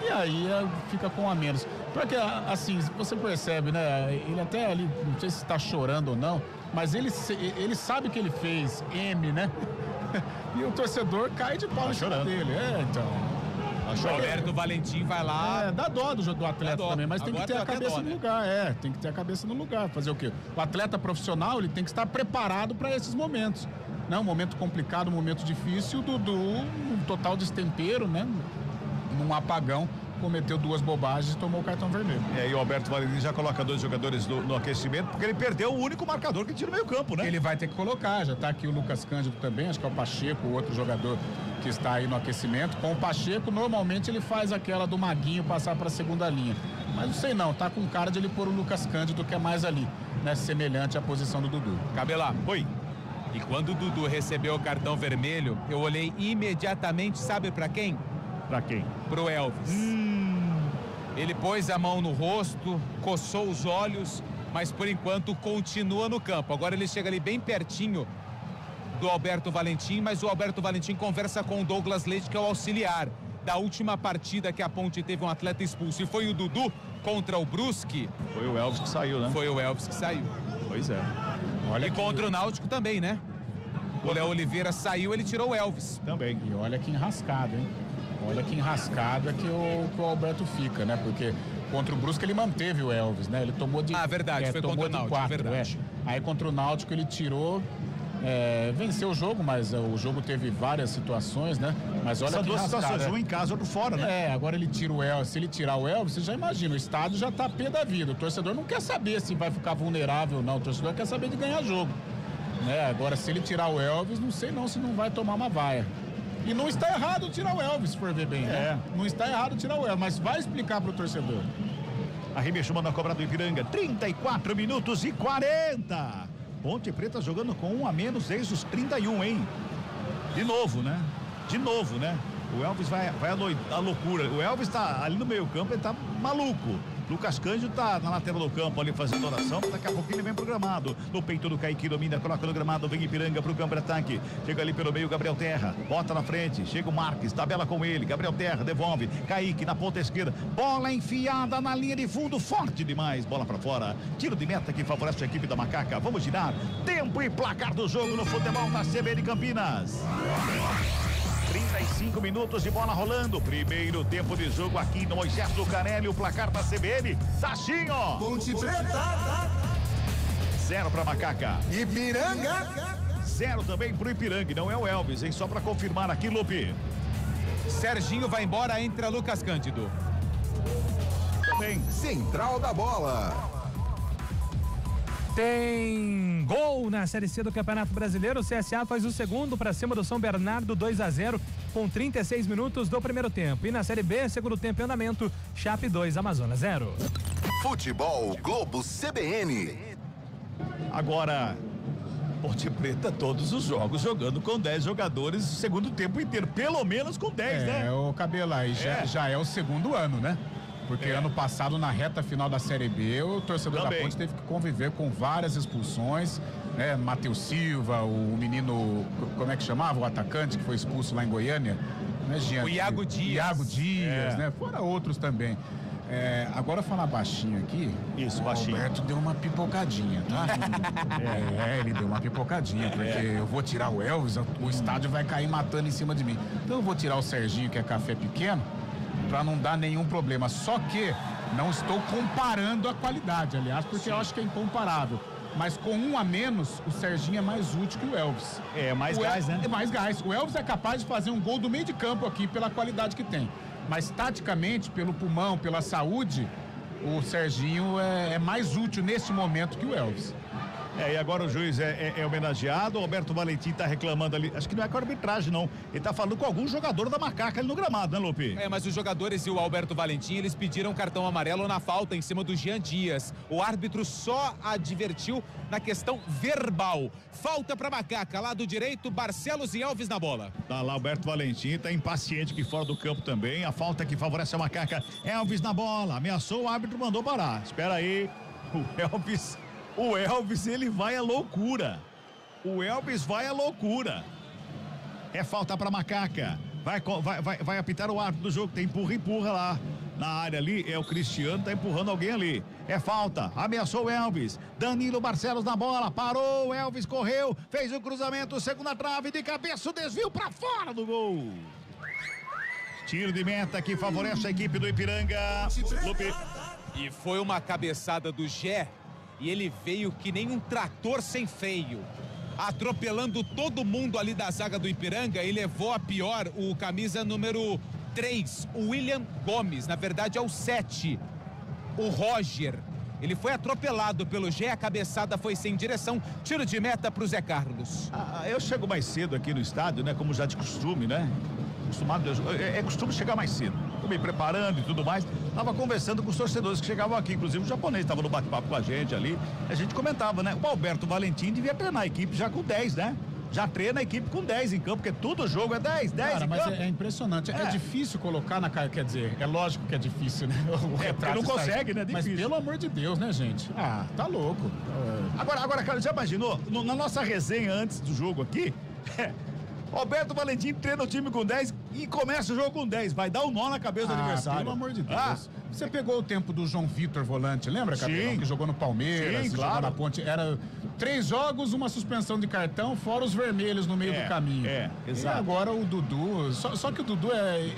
e aí fica com a menos. Porque, assim, você percebe, né, ele até ali, não sei se está chorando ou não, mas ele sabe que ele fez né, e o torcedor cai de pau no chão dele, então... O Alberto Valentim vai lá. Dá dó do atleta também, mas tem que ter a cabeça no lugar. Tem que ter a cabeça no lugar. Fazer o quê? O atleta profissional, ele tem que estar preparado para esses momentos. Né? Um momento complicado, um momento difícil. O Dudu, um total destempero, né? Num apagão, cometeu duas bobagens e tomou o cartão vermelho. E aí o Alberto Valentim já coloca dois jogadores no aquecimento, porque ele perdeu o único marcador que tira o meio campo, né? Ele vai ter que colocar, já tá aqui o Lucas Cândido também, acho que é o Pacheco, o outro jogador que está aí no aquecimento. Com o Pacheco, normalmente ele faz aquela do Maguinho passar para a segunda linha. Mas não sei não, tá com cara de ele pôr o Lucas Cândido, que é mais ali, né? Semelhante à posição do Dudu. Cabelá. Oi. E quando o Dudu recebeu o cartão vermelho, eu olhei imediatamente, sabe para quem? Para quem? Pro Elvis. Ele pôs a mão no rosto, coçou os olhos, mas por enquanto continua no campo. Agora ele chega ali bem pertinho do Alberto Valentim, mas o Alberto Valentim conversa com o Douglas Leite, que é o auxiliar da última partida que a Ponte teve um atleta expulso. E foi o Dudu contra o Brusque. Foi o Elvis que saiu, né? Foi o Elvis que saiu. Pois é. Olha e contra o Náutico também, né? O Léo Oliveira saiu, ele tirou o Elvis. Também. E olha que enrascado, hein? Olha que enrascada que o Alberto fica, né? Porque contra o Brusque ele manteve o Elvis, né? Ele tomou de... verdade, foi contra o Náutico, 4, verdade. Aí contra o Náutico ele tirou... venceu o jogo, mas o jogo teve várias situações, né? Mas olha São que duas situações, um em casa, outro fora, né? Agora ele tira o Elvis. Se ele tirar o Elvis, você já imagina, o estádio já tá pé da vida. O torcedor não quer saber se vai ficar vulnerável ou não. O torcedor quer saber de ganhar jogo. Né? Agora, se ele tirar o Elvis, não sei não se não vai tomar uma vaia. E não está errado tirar o Elvis, se for ver bem, né? Não está errado tirar o Elvis, mas vai explicar pro torcedor. Arremesso manda a cobra do Ipiranga, 34 minutos e 40. Ponte Preta jogando com um a menos desde os 31, hein? De novo, né? O Elvis vai à loucura. O Elvis tá ali no meio campo, ele tá maluco. Lucas Cândido tá na lateral do campo ali fazendo oração, daqui a pouquinho ele vem programado. No peito do Kaique, domina, coloca no gramado, vem Ipiranga pro campo de ataque. Chega ali pelo meio, Gabriel Terra, bota na frente, chega o Marques, tabela com ele, Gabriel Terra, devolve, Kaique na ponta esquerda, bola enfiada na linha de fundo, forte demais, bola pra fora, tiro de meta que favorece a equipe da Macaca. Vamos girar, tempo e placar do jogo no futebol na CBN Campinas. 35 minutos de bola rolando. Primeiro tempo de jogo aqui no Moisés Lucarelli. O placar da CBN tá assim, ó. Ponte Preta. 0 pra Macaca. Ipiranga. 0 também pro Ipiranga. Não é o Elvis, hein? Só pra confirmar aqui, Lupe. Serginho vai embora, entra Lucas Cândido. Também. Central da Bola. Tem gol na Série C do Campeonato Brasileiro. O CSA faz o segundo para cima do São Bernardo, 2-0, com 36 minutos do primeiro tempo. E na Série B, segundo tempo em andamento, Chape 2, Amazonas 0. Futebol Globo CBN. Agora, Ponte Preta, todos os jogos jogando com 10 jogadores, segundo tempo inteiro, pelo menos com 10, né? É, o Cabelo, aí já é o segundo ano, né? Porque ano passado, na reta final da Série B, o torcedor da Ponte teve que conviver com várias expulsões, né? Matheus Silva, o menino, como é que chamava? O atacante que foi expulso lá em Goiânia, né, Jean? O Iago Dias. Iago Dias, né? Fora outros também. Agora falar baixinho aqui. Isso, baixinho. O Alberto deu uma pipocadinha, tá? Ele deu uma pipocadinha, porque eu vou tirar o Elvis, o estádio vai cair matando em cima de mim. Então eu vou tirar o Serginho, que é café pequeno, para não dar nenhum problema. Só que não estou comparando a qualidade, aliás, porque eu acho que é incomparável. Mas com um a menos, o Serginho é mais útil que o Elvis. É mais gás, né? É mais gás. O Elvis é capaz de fazer um gol do meio de campo aqui pela qualidade que tem. Mas taticamente, pelo pulmão, pela saúde, o Serginho é mais útil nesse momento que o Elvis. E agora o juiz é homenageado. O Alberto Valentim tá reclamando ali. Acho que não é com a arbitragem, não. Ele tá falando com algum jogador da Macaca ali no gramado, né, Lupe? Mas os jogadores e o Alberto Valentim, eles pediram cartão amarelo na falta em cima do Jean Dias. O árbitro só advertiu na questão verbal. Falta pra Macaca, lado direito, Barcelos e Elvis na bola. Tá lá, Alberto Valentim, tá impaciente aqui fora do campo também. A falta que favorece a Macaca. Elvis na bola, ameaçou, o árbitro mandou parar. Espera aí, O Elvis, ele vai à loucura. O Elvis vai à loucura. É falta pra Macaca. Vai apitar o árbitro do jogo. Tem empurra lá. Na área ali, é o Cristiano, tá empurrando alguém ali. É falta. Ameaçou o Elvis. Danilo Barcelos na bola. Parou. O Elvis correu. Fez o cruzamento. Segunda trave de cabeça. O desvio pra fora do gol. Tiro de meta que favorece a equipe do Ipiranga. Lupe. E foi uma cabeçada do Gé. E ele veio que nem um trator sem freio, atropelando todo mundo ali da zaga do Ipiranga, e levou a pior o camisa número 3, o William Gomes, na verdade é o 7, o Roger. Ele foi atropelado pelo Gé, a cabeçada foi sem direção, tiro de meta pro Zé Carlos. Eu chego mais cedo aqui no estádio, né, como já de costume, né? É costume chegar mais cedo. Tô me preparando e tudo mais. Tava conversando com os torcedores que chegavam aqui, inclusive o japonês estava no bate-papo com a gente ali. A gente comentava, né? O Alberto Valentim devia treinar a equipe já com 10, né? Já treina a equipe com 10 em campo, porque todo jogo é 10 Cara, em mas campo. É impressionante. É difícil colocar na cara, quer dizer, é lógico que é difícil, né? Porque não consegue, né? Mas pelo amor de Deus, né, gente? Tá louco. Agora, cara, já imaginou? Na nossa resenha antes do jogo aqui, Alberto Valentim treina o time com 10 e começa o jogo com 10. Vai dar um nó na cabeça do adversário. Pelo amor de Deus. Você pegou o tempo do João Vitor volante, lembra, Cabelão? Que jogou no Palmeiras, jogou na Ponte. Era 3 jogos, uma suspensão de cartão, fora os vermelhos no meio do caminho. Exato. E agora o Dudu, só que o Dudu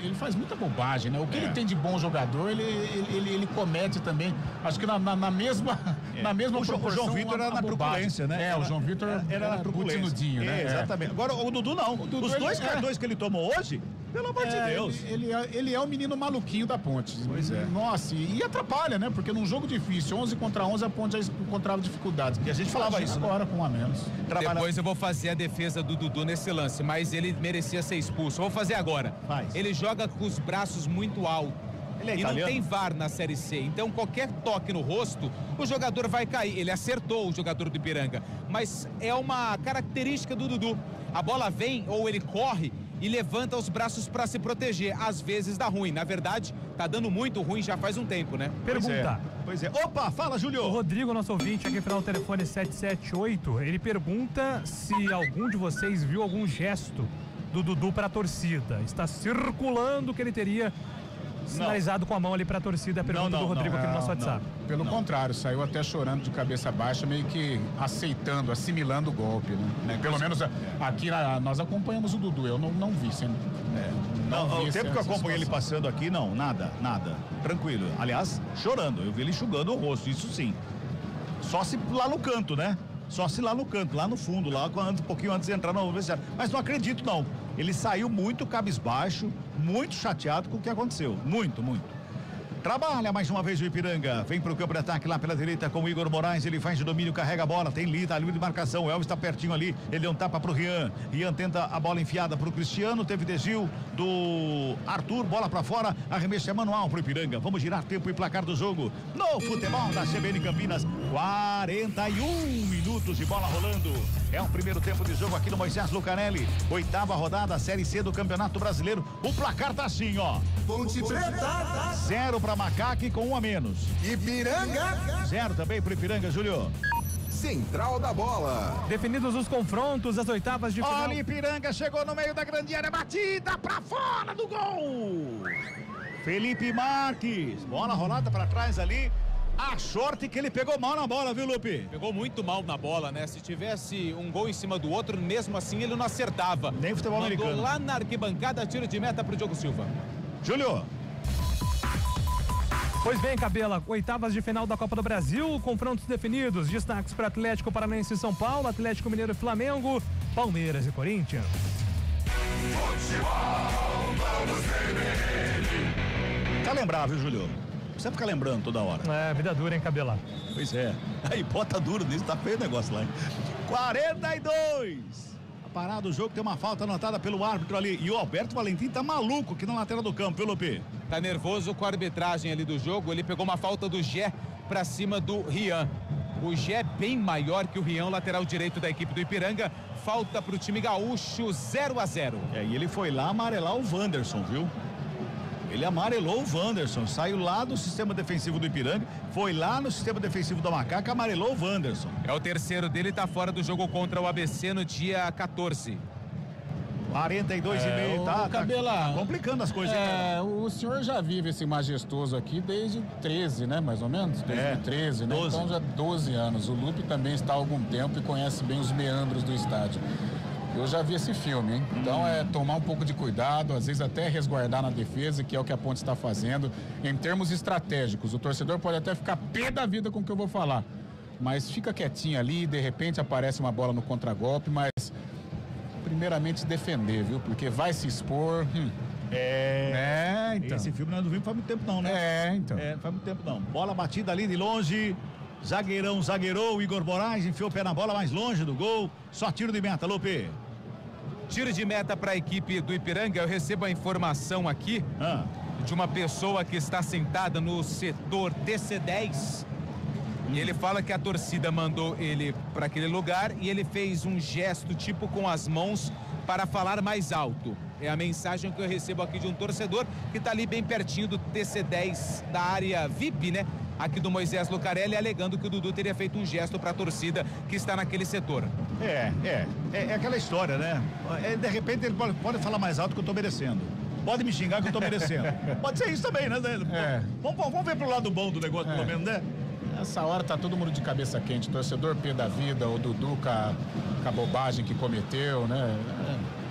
ele faz muita bobagem, né? O que ele tem de bom jogador, ele comete também. Acho que na mesma proporção. O João Vitor era na truculência, né? O João Vitor era na truculência, né? Exatamente. Agora o Dudu não. Os 2 cartões que ele tomou hoje, pelo amor de Deus. Ele é o menino maluquinho da Ponte. Pois é. Nossa, e atrapalha, né? Porque num jogo difícil, 11 contra 11, a Ponte já encontrava dificuldades. E a gente falava isso agora, com um a menos. Depois eu vou fazer a defesa do Dudu nesse lance, mas ele merecia ser expulso. Vou fazer agora. Ele joga com os braços muito altos. E não tem VAR na Série C, então qualquer toque no rosto, o jogador vai cair. Ele acertou o jogador do Ipiranga, mas é uma característica do Dudu. A bola vem ou ele corre e levanta os braços para se proteger. Às vezes dá ruim. Na verdade, tá dando muito ruim já faz um tempo, né? Pergunta. Pois é. Opa, fala, Júlio. O Rodrigo, nosso ouvinte, aqui pelo telefone 778, ele pergunta se algum de vocês viu algum gesto do Dudu para a torcida. Está circulando que ele teria sinalizado com a mão ali para a torcida. A pergunta do Rodrigo aqui no nosso WhatsApp. Pelo contrário, saiu até chorando de cabeça baixa, meio que aceitando, assimilando o golpe, né? Pelo menos aqui nós acompanhamos o Dudu, eu não vi. O tempo que eu acompanhei ele passando aqui, nada. Tranquilo. Aliás, chorando. Eu vi ele enxugando o rosto, isso sim. Só se lá no canto, né? Só se lá no canto, lá no fundo, lá um pouquinho antes de entrar no vestiário. Mas não acredito, não. Ele saiu muito cabisbaixo, muito chateado com o que aconteceu. Muito. Trabalha mais uma vez o Ipiranga. Vem pro campo de ataque lá pela direita com o Igor Moraes. Ele faz de domínio, carrega a bola. Tem tá livre de marcação. O Elvis está pertinho ali. Ele deu um tapa pro Rian. Rian tenta a bola enfiada pro Cristiano. Teve desvio do Arthur. Bola pra fora. Arremesso é manual pro Ipiranga. Vamos girar tempo e placar do jogo. No futebol da CBN Campinas. 41 minutos de bola rolando. É o primeiro tempo de jogo aqui no Moisés Lucarelli. 8ª rodada, Série C do Campeonato Brasileiro. O placar tá assim, ó. Ponte Preta. 0 para Macaque com 1 a menos. Ipiranga. 0 também pro Ipiranga, Júlio. Central da bola. Definidos os confrontos, as oitavas de final. Olha, Ipiranga chegou no meio da grande área, batida pra fora do gol. Felipe Marques, bola rolada pra trás ali. A sorte que ele pegou mal na bola, viu, Lupe? Pegou muito mal na bola, né? Se tivesse um gol em cima do outro, mesmo assim ele não acertava. Nem futebol Mandou americano. lá na arquibancada, tiro de meta pro Diogo Silva. Júlio. Pois bem, Cabela, oitavas de final da Copa do Brasil, confrontos definidos, destaques para Atlético Paranaense e São Paulo, Atlético Mineiro e Flamengo, Palmeiras e Corinthians. Tá lembrado, viu, Júlio? Você fica lembrando toda hora. É, vida dura, hein, Cabela? Pois é. Aí, bota duro nisso, tá feio o negócio lá, hein? 42. Parado o jogo, tem uma falta anotada pelo árbitro ali. E o Alberto Valentim tá maluco aqui na lateral do campo, viu, Lupe? Tá nervoso com a arbitragem ali do jogo. Ele pegou uma falta do Gé pra cima do Rian. O Gé é bem maior que o Rian, lateral direito da equipe do Ipiranga. Falta pro time gaúcho, 0-0. E ele foi lá amarelar o Wanderson, viu? Ele amarelou o Wanderson, saiu lá do sistema defensivo do Ipiranga, foi lá no sistema defensivo da Macaca, amarelou o Wanderson. É o terceiro dele, tá fora do jogo contra o ABC no dia 14. 42,5, tá complicando as coisas. O senhor já vive esse majestoso aqui desde 13, né, mais ou menos? Desde 13, né? 12. Então já 12 anos. O Lupe também está há algum tempo e conhece bem os meandros do estádio. Eu já vi esse filme, hein? Então é tomar um pouco de cuidado, às vezes até resguardar na defesa, que é o que a Ponte está fazendo. Em termos estratégicos, o torcedor pode até ficar pé da vida com o que eu vou falar, mas fica quietinho ali, de repente aparece uma bola no contragolpe, mas primeiramente defender, viu? Porque vai se expor. Então. Esse filme nós não vimos faz muito tempo não, né? Então. Faz muito tempo não. Bola batida ali de longe. Zagueirou, o Igor Moraes enfiou o pé na bola mais longe do gol. Só tiro de meta, Lupe. Tiro de meta para a equipe do Ipiranga. Eu recebo a informação aqui de uma pessoa que está sentada no setor TC10. E ele fala que a torcida mandou ele para aquele lugar e ele fez um gesto tipo com as mãos para falar mais alto. É a mensagem que eu recebo aqui de um torcedor que está ali bem pertinho do TC10 da área VIP, né? Aqui do Moisés Lucarelli, alegando que o Dudu teria feito um gesto para a torcida que está naquele setor. É aquela história, né? De repente ele pode falar mais alto que eu estou merecendo. Pode me xingar que eu estou merecendo. Pode ser isso também, né? Vamos ver pro lado bom do negócio, pelo menos, né? Nessa hora tá todo mundo de cabeça quente, torcedor pé da vida, o Dudu com a bobagem que cometeu, né?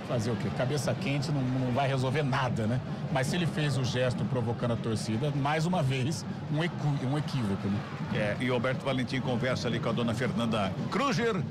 Fazer o quê? Cabeça quente não vai resolver nada, né? Mas se ele fez o gesto provocando a torcida, mais uma vez, um equívoco, né? E o Alberto Valentim conversa ali com a dona Fernanda Kruger.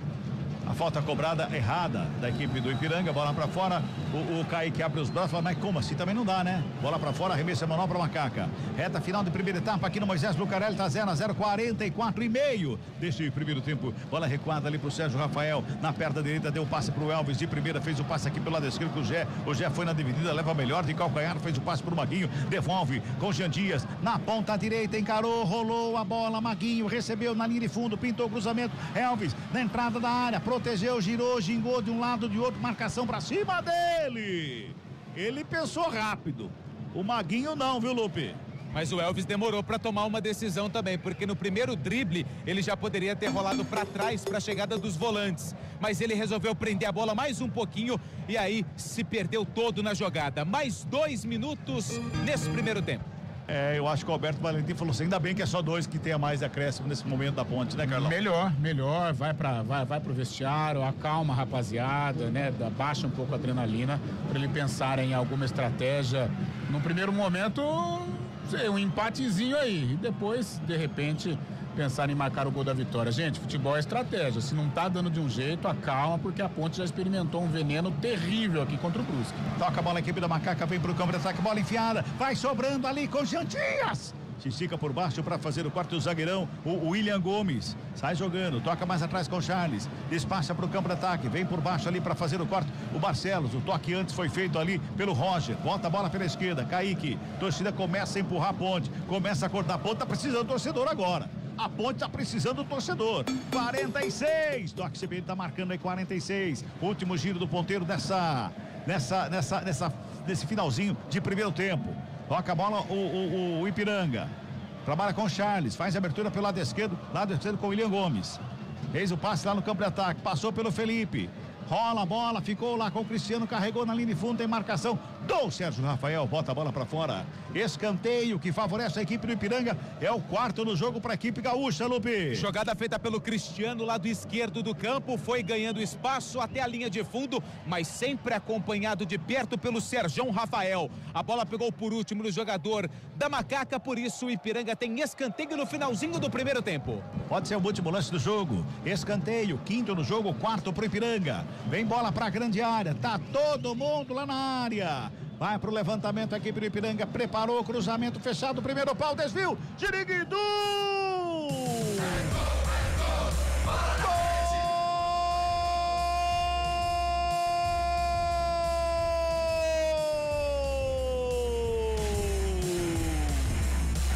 A falta cobrada errada da equipe do Ipiranga, bola pra fora, o Kaique abre os braços, fala, mas como assim também não dá, né? Bola pra fora, arremesso manual pra Macaca. Reta final de primeira etapa aqui no Moisés Lucarelli, tá 0-0, 44,5 desse primeiro tempo. Bola recuada ali pro Sérgio Rafael, na perna direita deu o passe pro Elvis, de primeira fez o passe aqui pelo lado esquerdo com o Gé foi na dividida, leva melhor de calcanhar, fez o passe pro Maguinho, devolve com o Jean Dias, na ponta direita, encarou, rolou a bola, Maguinho recebeu na linha de fundo, pintou o cruzamento, Elvis na entrada da área, protegeu, girou, gingou de um lado, de outro, marcação pra cima dele. Ele pensou rápido. O Maguinho não, viu, Lupe? Mas o Elvis demorou para tomar uma decisão também, porque no primeiro drible ele já poderia ter rolado para trás para a chegada dos volantes, mas ele resolveu prender a bola mais um pouquinho e aí se perdeu todo na jogada. Mais 2 minutos nesse primeiro tempo. Eu acho que o Alberto Valentim falou assim, ainda bem que é só 2 que tenha mais acréscimo nesse momento da ponte, né, Carlão? Melhor, vai pro vestiário, acalma a rapaziada, né, baixa um pouco a adrenalina para ele pensar em alguma estratégia. No primeiro momento, um empatezinho aí, e depois, de repente, pensar em marcar o gol da vitória. Gente, futebol é estratégia, se não tá dando de um jeito, acalma, porque a Ponte já experimentou um veneno terrível aqui contra o Brusque. Toca a bola, a equipe da Macaca vem pro campo de ataque, bola enfiada, vai sobrando ali com Jantinhas. Se estica por baixo para fazer o quarto zagueirão, o William Gomes. Sai jogando, toca mais atrás com o Charles. Despacha para o campo de ataque, vem por baixo ali para fazer o quarto. O Barcelos, o toque antes foi feito ali pelo Roger. Bota a bola pela esquerda, Kaique. Torcida começa a empurrar a ponte, começa a cortar a ponte, tá precisando do torcedor agora. A ponte tá precisando do torcedor. 46. Toque CBN tá marcando aí 46. Último giro do ponteiro nesse finalzinho de primeiro tempo. Toca a bola o Ipiranga. Trabalha com o Charles. Faz a abertura pelo lado esquerdo com o William Gomes. Fez o passe lá no campo de ataque. Passou pelo Felipe. Rola a bola, ficou lá com o Cristiano, carregou na linha de fundo, tem marcação do Sérgio Rafael, bota a bola pra fora. Escanteio que favorece a equipe do Ipiranga, é o quarto no jogo pra equipe gaúcha, Lupe. Jogada feita pelo Cristiano, lado esquerdo do campo, foi ganhando espaço até a linha de fundo, mas sempre acompanhado de perto pelo Sérgio Rafael. A bola pegou por último no jogador da Macaca, por isso o Ipiranga tem escanteio no finalzinho do primeiro tempo. Pode ser o último lance do jogo, escanteio, quinto no jogo, quarto pro Ipiranga. Vem bola pra grande área, tá todo mundo lá na área. Vai pro levantamento a equipe do Ipiranga, preparou o cruzamento fechado, primeiro pau, desvio, Giriguidu!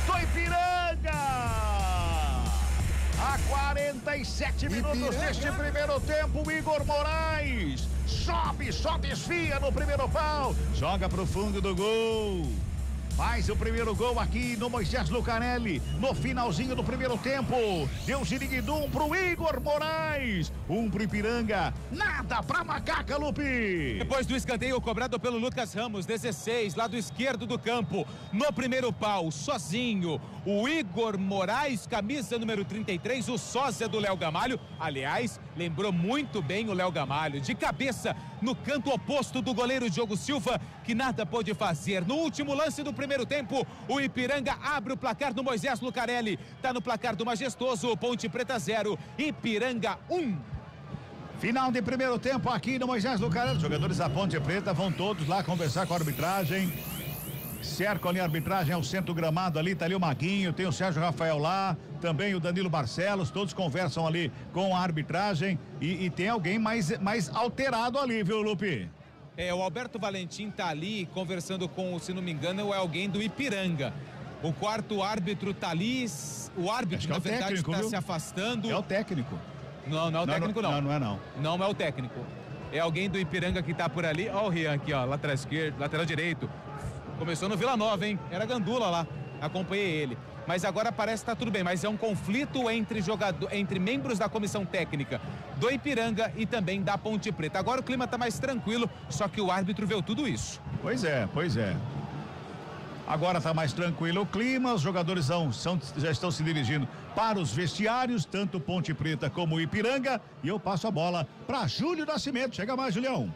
Do Ipiranga! A 47 minutos deste primeiro tempo, o Igor Moraes sobe, só desvia no primeiro pau, joga pro fundo do gol. Faz o primeiro gol aqui no Moisés Lucarelli, no finalzinho do primeiro tempo. Deu Giriguidum pro Igor Moraes. Pro Ipiranga, nada pra Macaca, Lupe. Depois do escanteio cobrado pelo Lucas Ramos, 16, lado esquerdo do campo. No primeiro pau, sozinho, o Igor Moraes, camisa número 33, o sósia do Léo Gamalho. Aliás, lembrou muito bem o Léo Gamalho, de cabeça no canto oposto do goleiro Diogo Silva, que nada pôde fazer. No último lance do primeiro tempo, o Ipiranga abre o placar do Moisés Lucarelli. Tá no placar do majestoso, Ponte Preta 0, Ipiranga 1. Final de primeiro tempo aqui no Moisés Lucarelli. Os jogadores da Ponte Preta vão todos lá conversar com a arbitragem. Cercam ali a arbitragem, é o centro gramado ali, tá ali o Maguinho, tem o Sérgio Rafael lá, também o Danilo Barcelos, todos conversam ali com a arbitragem e tem alguém mais alterado ali, viu, Lupe? O Alberto Valentim tá ali conversando com, se não me engano, é alguém do Ipiranga. O quarto árbitro tá ali, o árbitro, na verdade, técnico, está viu? se afastando. É o técnico. Não é o técnico, não. Não é não. Não é o técnico. É alguém do Ipiranga que tá por ali. Ó o Rian aqui, ó, lateral esquerdo, lateral direito. Começou no Vila Nova, hein? Era Gandula lá. Acompanhei ele. Mas agora parece que tá tudo bem. Mas é um conflito entre membros da comissão técnica do Ipiranga e também da Ponte Preta. Agora o clima tá mais tranquilo, só que o árbitro viu tudo isso. Pois é. Agora tá mais tranquilo o clima, os jogadores já estão se dirigindo para os vestiários, tanto Ponte Preta como o Ipiranga. E eu passo a bola para Júlio Nascimento. Chega mais, Julião.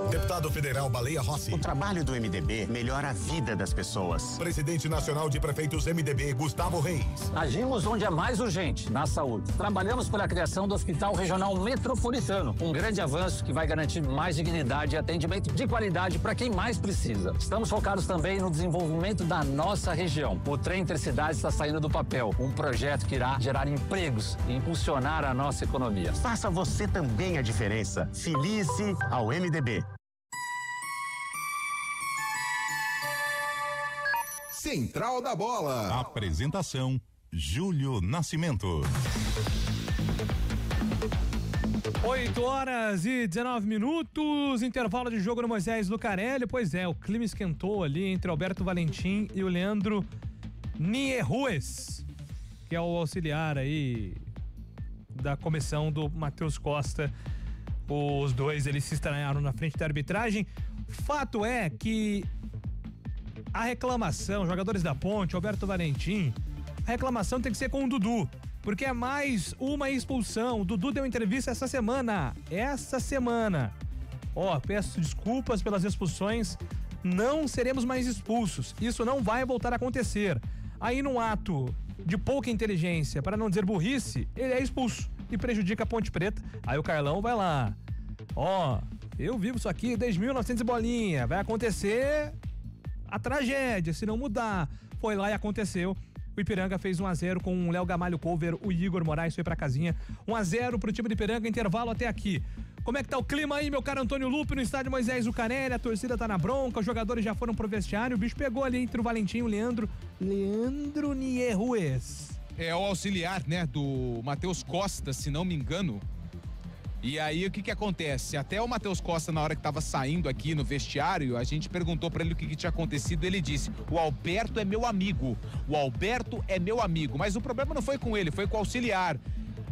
Deputado federal Baleia Rossi. O trabalho do MDB melhora a vida das pessoas. Presidente nacional de prefeitos MDB, Gustavo Reis. Agimos onde é mais urgente, na saúde. Trabalhamos pela criação do Hospital Regional Metropolitano, um grande avanço que vai garantir mais dignidade e atendimento de qualidade para quem mais precisa. Estamos focados também no desenvolvimento da nossa região. O Trem Intercidades está saindo do papel, um projeto que irá gerar empregos e impulsionar a nossa economia. Faça você também a diferença. Filie-se ao MDB. Central da Bola. Apresentação Júlio Nascimento. 8h19, intervalo de jogo no Moisés Lucarelli. Pois é, o clima esquentou ali entre Alberto Valentim e o Leandro Nierrues, que é o auxiliar aí da comissão do Matheus Costa. Os dois, eles se estranharam na frente da arbitragem. Fato é que a reclamação, jogadores da Ponte, Alberto Valentim, a reclamação tem que ser com o Dudu, porque é mais uma expulsão. O Dudu deu entrevista essa semana. Peço desculpas pelas expulsões, não seremos mais expulsos. Isso não vai voltar a acontecer. Aí, num ato de pouca inteligência, para não dizer burrice, ele é expulso e prejudica a Ponte Preta. Aí o Carlão vai lá. Eu vivo isso aqui desde 1900 e bolinha. Vai acontecer a tragédia, se não mudar. Foi lá e aconteceu. O Ipiranga fez 1-0 com o Léo Gamalho Cover, o Igor Moraes foi pra casinha. 1-0 pro time do Ipiranga, intervalo até aqui. Como é que tá o clima aí, meu caro Antônio Lupe, no estádio Moisés Lucarelli? A torcida tá na bronca, os jogadores já foram pro vestiário, o bicho pegou ali entre o Valentim e o Leandro Nierrues. É o auxiliar, né, do Matheus Costa, se não me engano. E aí, o que acontece? Até o Matheus Costa, na hora que tava saindo aqui no vestiário, a gente perguntou pra ele o que tinha acontecido, ele disse: o Alberto é meu amigo, mas o problema não foi com ele, foi com o auxiliar.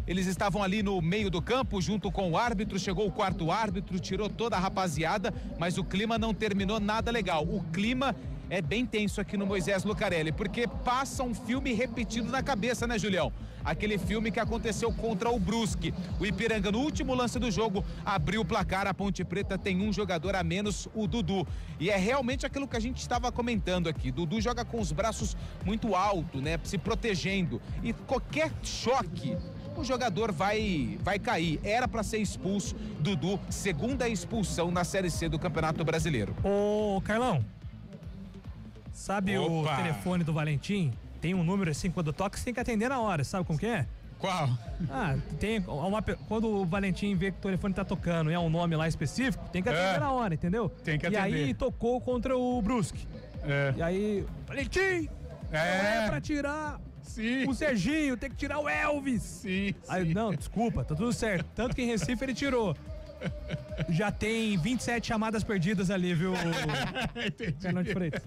Eles estavam ali no meio do campo, junto com o árbitro, chegou o quarto árbitro, tirou toda a rapaziada, mas o clima não terminou nada legal. O clima é bem tenso aqui no Moisés Lucarelli, porque passa um filme repetido na cabeça, né, Julião? Aquele filme que aconteceu contra o Brusque. O Ipiranga, no último lance do jogo, abriu o placar, a Ponte Preta tem um jogador a menos, o Dudu. E é realmente aquilo que a gente estava comentando aqui. Dudu joga com os braços muito altos, né, se protegendo. E qualquer choque, o jogador vai cair. Era para ser expulso. Dudu, segunda expulsão na Série C do Campeonato Brasileiro. Ô, Carlão, sabe o telefone do Valentim? Tem um número assim, quando toca, você tem que atender na hora, sabe como que é? Qual? Quando o Valentim vê que o telefone tá tocando e é um nome lá específico, tem que atender na hora, entendeu? Tem que atender. E aí tocou contra o Brusque. E aí, Valentim, não é pra tirar o Serginho, tem que tirar o Elvis. Sim. Aí, não, desculpa, tá tudo certo. Tanto que em Recife ele tirou. Já tem 27 chamadas perdidas ali, viu? Entendi. Freitas.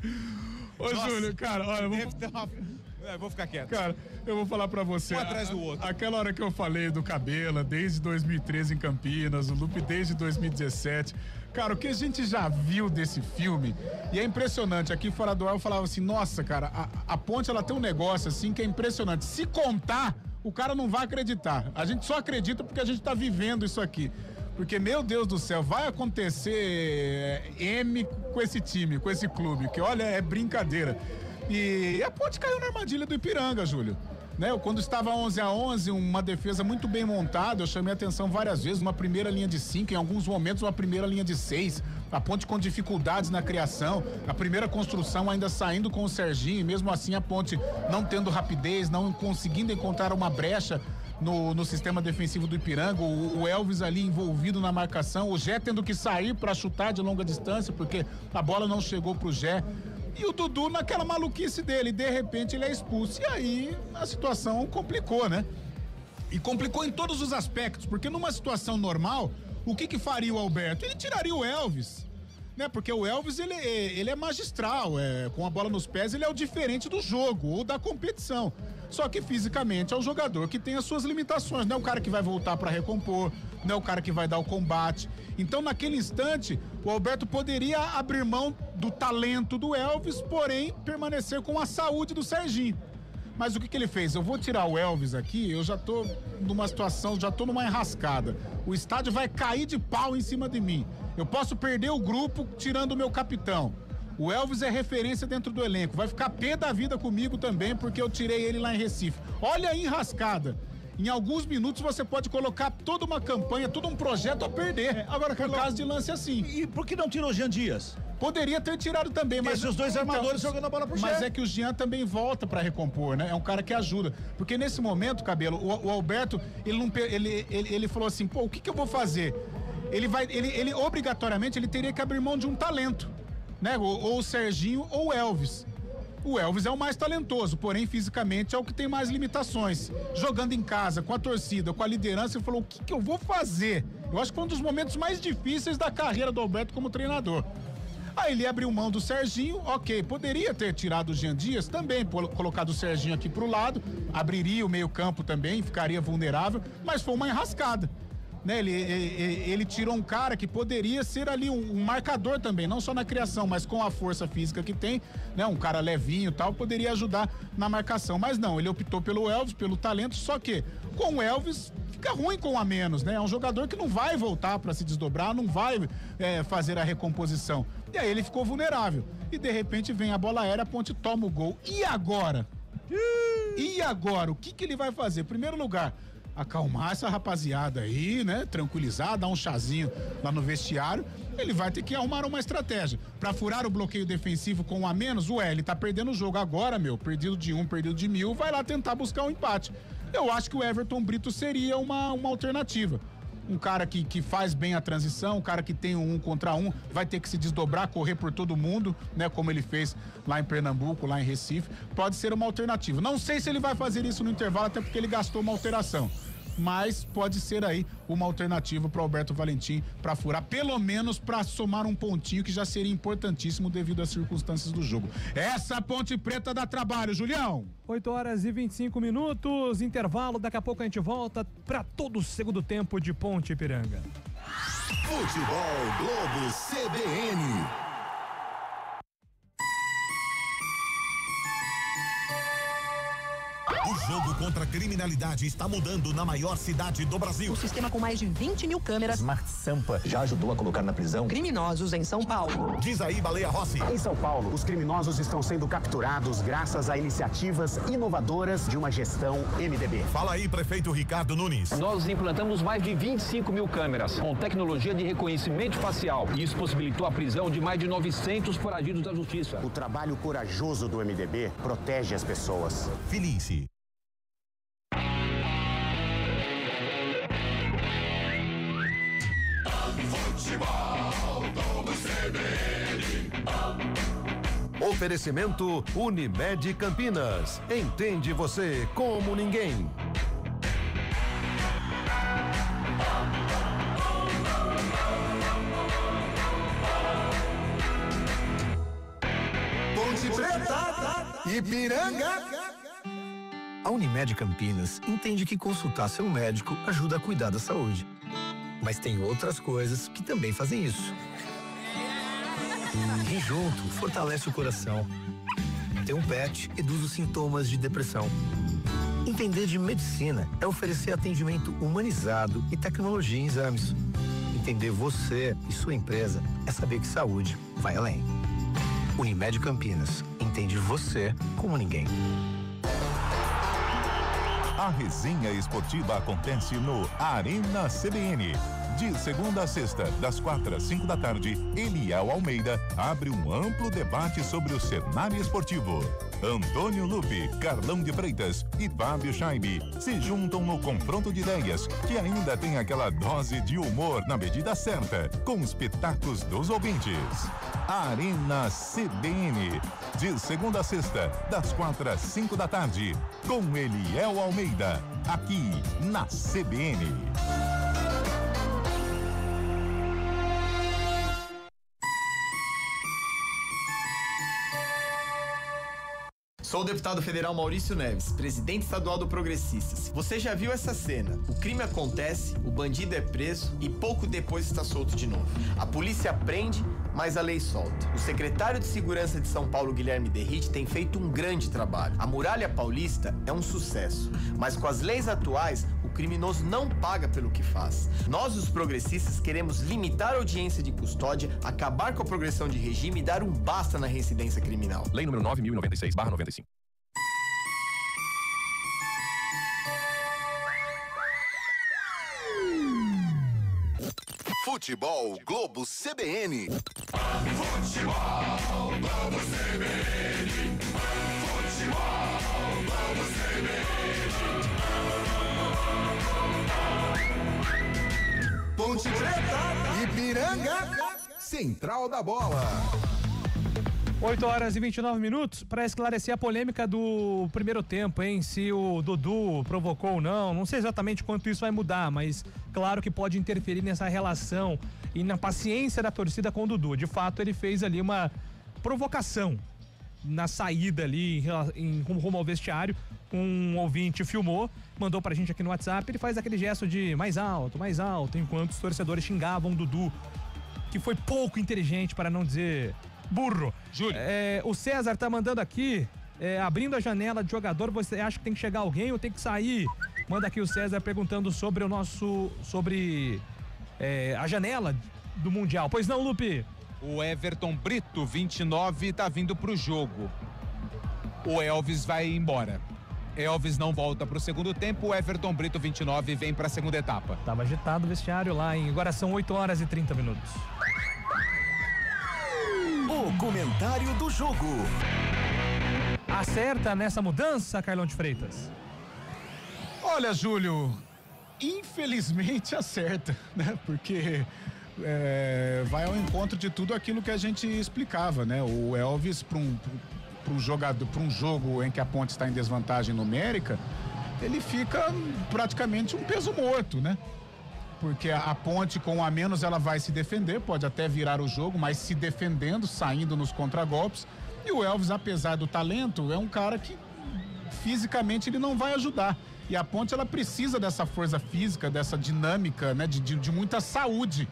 Ô, nossa, Júlio, cara, olha, eu vou ficar quieto. Cara, eu vou falar pra você. Um atrás do outro. Aquela hora que eu falei do Cabela, desde 2013 em Campinas, o Lupe desde 2017. Cara, o que a gente já viu desse filme, e é impressionante, aqui fora do ar eu falava assim, nossa, cara, a Ponte, ela tem um negócio assim que é impressionante. Se contar, o cara não vai acreditar. A gente só acredita porque a gente tá vivendo isso aqui. Porque, meu Deus do céu, vai acontecer M com esse time, com esse clube, que olha, é brincadeira. E a Ponte caiu na armadilha do Ipiranga, Júlio. Né? Quando estava 11-11, uma defesa muito bem montada, eu chamei a atenção várias vezes, uma primeira linha de 5, em alguns momentos uma primeira linha de 6, a Ponte com dificuldades na criação, a primeira construção ainda saindo com o Serginho, e mesmo assim a Ponte não tendo rapidez, não conseguindo encontrar uma brecha no sistema defensivo do Ipiranga, o Elvis ali envolvido na marcação, o Gé tendo que sair para chutar de longa distância, porque a bola não chegou pro Gé. E o Dudu naquela maluquice dele, de repente ele é expulso. E aí a situação complicou, né? E complicou em todos os aspectos, porque numa situação normal, o que faria o Alberto? Ele tiraria o Elvis, né? Porque o Elvis, ele é magistral, com a bola nos pés, ele é o diferente do jogo ou da competição. Só que fisicamente é um jogador que tem as suas limitações, não é o cara que vai voltar para recompor, não é o cara que vai dar o combate. Então, naquele instante, o Alberto poderia abrir mão do talento do Elvis, porém permanecer com a saúde do Serginho. Mas o que ele fez? Eu vou tirar o Elvis aqui, eu já tô numa situação, já tô numa enrascada. O estádio vai cair de pau em cima de mim. Eu posso perder o grupo tirando o meu capitão. O Elvis é referência dentro do elenco. Vai ficar pé da vida comigo também, porque eu tirei ele lá em Recife. Olha a enrascada. Em alguns minutos você pode colocar toda uma campanha, todo um projeto a perder. Agora, por causa de lance assim. E por que não tirou o Jean Dias? Poderia ter tirado também, mas os dois armadores jogando a bola pro Jean. Mas é que o Jean também volta pra recompor, né? É um cara que ajuda. Porque nesse momento, Cabelo, o Alberto, ele falou assim, pô, o que eu vou fazer? Ele obrigatoriamente, ele teria que abrir mão de um talento, né? Ou o Serginho ou o Elvis. O Elvis é o mais talentoso, porém fisicamente é o que tem mais limitações. Jogando em casa, com a torcida, com a liderança, ele falou: o que eu vou fazer? Eu acho que foi um dos momentos mais difíceis da carreira do Alberto como treinador. Aí ele abriu mão do Serginho, ok, poderia ter tirado o Jean Dias também, colocado o Serginho aqui pro lado, abriria o meio campo também, ficaria vulnerável, mas foi uma enrascada. Né, ele tirou um cara que poderia ser ali um marcador também, não só na criação, mas com a força física que tem, né, um cara levinho e tal, poderia ajudar na marcação, mas não, ele optou pelo Elvis, pelo talento, só que com o Elvis fica ruim com a menos, né, é um jogador que não vai voltar para se desdobrar, não vai fazer a recomposição, e aí ele ficou vulnerável, e de repente vem a bola aérea, a Ponte toma o gol, e agora? O que ele vai fazer? Em primeiro lugar, acalmar essa rapaziada aí, né? Tranquilizar, dar um chazinho lá no vestiário. Ele vai ter que arrumar uma estratégia. Pra furar o bloqueio defensivo com um a menos, ele tá perdendo o jogo agora, perdido de 1, perdido de 1000, vai lá tentar buscar um empate. Eu acho que o Everton Brito seria uma alternativa. Um cara que faz bem a transição, um cara que tem um contra um, vai ter que se desdobrar, correr por todo mundo, né? Como ele fez lá em Pernambuco, lá em Recife. Pode ser uma alternativa. Não sei se ele vai fazer isso no intervalo, até porque ele gastou uma alteração. Mas pode ser aí uma alternativa para Alberto Valentim para furar, pelo menos para somar um pontinho que já seria importantíssimo devido às circunstâncias do jogo. Essa Ponte Preta dá trabalho, Julião. 8h25, intervalo, daqui a pouco a gente volta para todo o segundo tempo de Ponte Ipiranga. Futebol Globo CBN. O jogo contra a criminalidade está mudando na maior cidade do Brasil. Um sistema com mais de 20 mil câmeras. Smart Sampa já ajudou a colocar na prisão criminosos em São Paulo. Diz aí, Baleia Rossi. Em São Paulo, os criminosos estão sendo capturados graças a iniciativas inovadoras de uma gestão MDB. Fala aí, prefeito Ricardo Nunes. Nós implantamos mais de 25 mil câmeras com tecnologia de reconhecimento facial. Isso possibilitou a prisão de mais de 900 foragidos da justiça. O trabalho corajoso do MDB protege as pessoas. Filie-se. Oferecimento Unimed Campinas. Entende você como ninguém. Ponte Preta, Ipiranga. A Unimed Campinas entende que consultar seu médico ajuda a cuidar da saúde. Mas tem outras coisas que também fazem isso. Rir junto fortalece o coração. Ter um pet reduz os sintomas de depressão. Entender de medicina é oferecer atendimento humanizado e tecnologia em exames. Entender você e sua empresa é saber que saúde vai além. Unimed Campinas. Entende você como ninguém. A resenha esportiva acontece no Arena CBN. De segunda a sexta, das 4 às 5 da tarde, Eliel Almeida abre um amplo debate sobre o cenário esportivo. Antônio Lupe, Carlão de Freitas e Fábio Scheibe se juntam no confronto de ideias, que ainda tem aquela dose de humor na medida certa, com os pitacos dos ouvintes. Arena CBN, de segunda a sexta, das 4 às 5 da tarde, com Eliel Almeida, aqui na CBN. Sou o deputado federal Maurício Neves, presidente estadual do Progressistas. Você já viu essa cena? O crime acontece, o bandido é preso e pouco depois está solto de novo. A polícia prende, mas a lei solta. O secretário de Segurança de São Paulo, Guilherme Derrite, tem feito um grande trabalho. A Muralha Paulista é um sucesso, mas com as leis atuais, o criminoso não paga pelo que faz. Nós, os progressistas, queremos limitar a audiência de custódia, acabar com a progressão de regime e dar um basta na reincidência criminal. Lei número 9.096/95. Futebol Globo CBN. Futebol Globo CBN. Futebol Globo CBN. Ponte Preta, Ipiranga, Central da Bola. 8 horas e 29 minutos para esclarecer a polêmica do primeiro tempo, hein? Se o Dudu provocou ou não. Não sei exatamente quanto isso vai mudar, mas claro que pode interferir nessa relação e na paciência da torcida com o Dudu. De fato, ele fez ali uma provocação na saída ali em rumo ao vestiário. Um ouvinte filmou, mandou pra gente aqui no WhatsApp. Ele faz aquele gesto de mais alto, enquanto os torcedores xingavam o Dudu, que foi pouco inteligente, para não dizer burro. Júlio. O César tá mandando aqui, abrindo a janela de jogador, você acha que tem que chegar alguém ou tem que sair? Manda aqui o César perguntando sobre a janela do Mundial. Pois não, Lupe? O Everton Brito, 29, tá vindo pro jogo. O Elvis vai embora. Elvis não volta pro segundo tempo, o Everton Brito, 29, vem pra segunda etapa. Tava agitado o vestiário lá, hein? Agora são 8 horas e 30 minutos. O comentário do jogo. Acerta nessa mudança, Carlão de Freitas? Olha, Júlio, infelizmente acerta, né? Porque vai ao encontro de tudo aquilo que a gente explicava, né? O Elvis, para um jogo em que a Ponte está em desvantagem numérica, ele fica praticamente um peso morto, né? Porque a Ponte, com a menos, ela vai se defender, pode até virar o jogo, mas se defendendo, saindo nos contragolpes. E o Elvis, apesar do talento, é um cara que fisicamente ele não vai ajudar. E a Ponte, ela precisa dessa força física, dessa dinâmica, né? De muita saúde.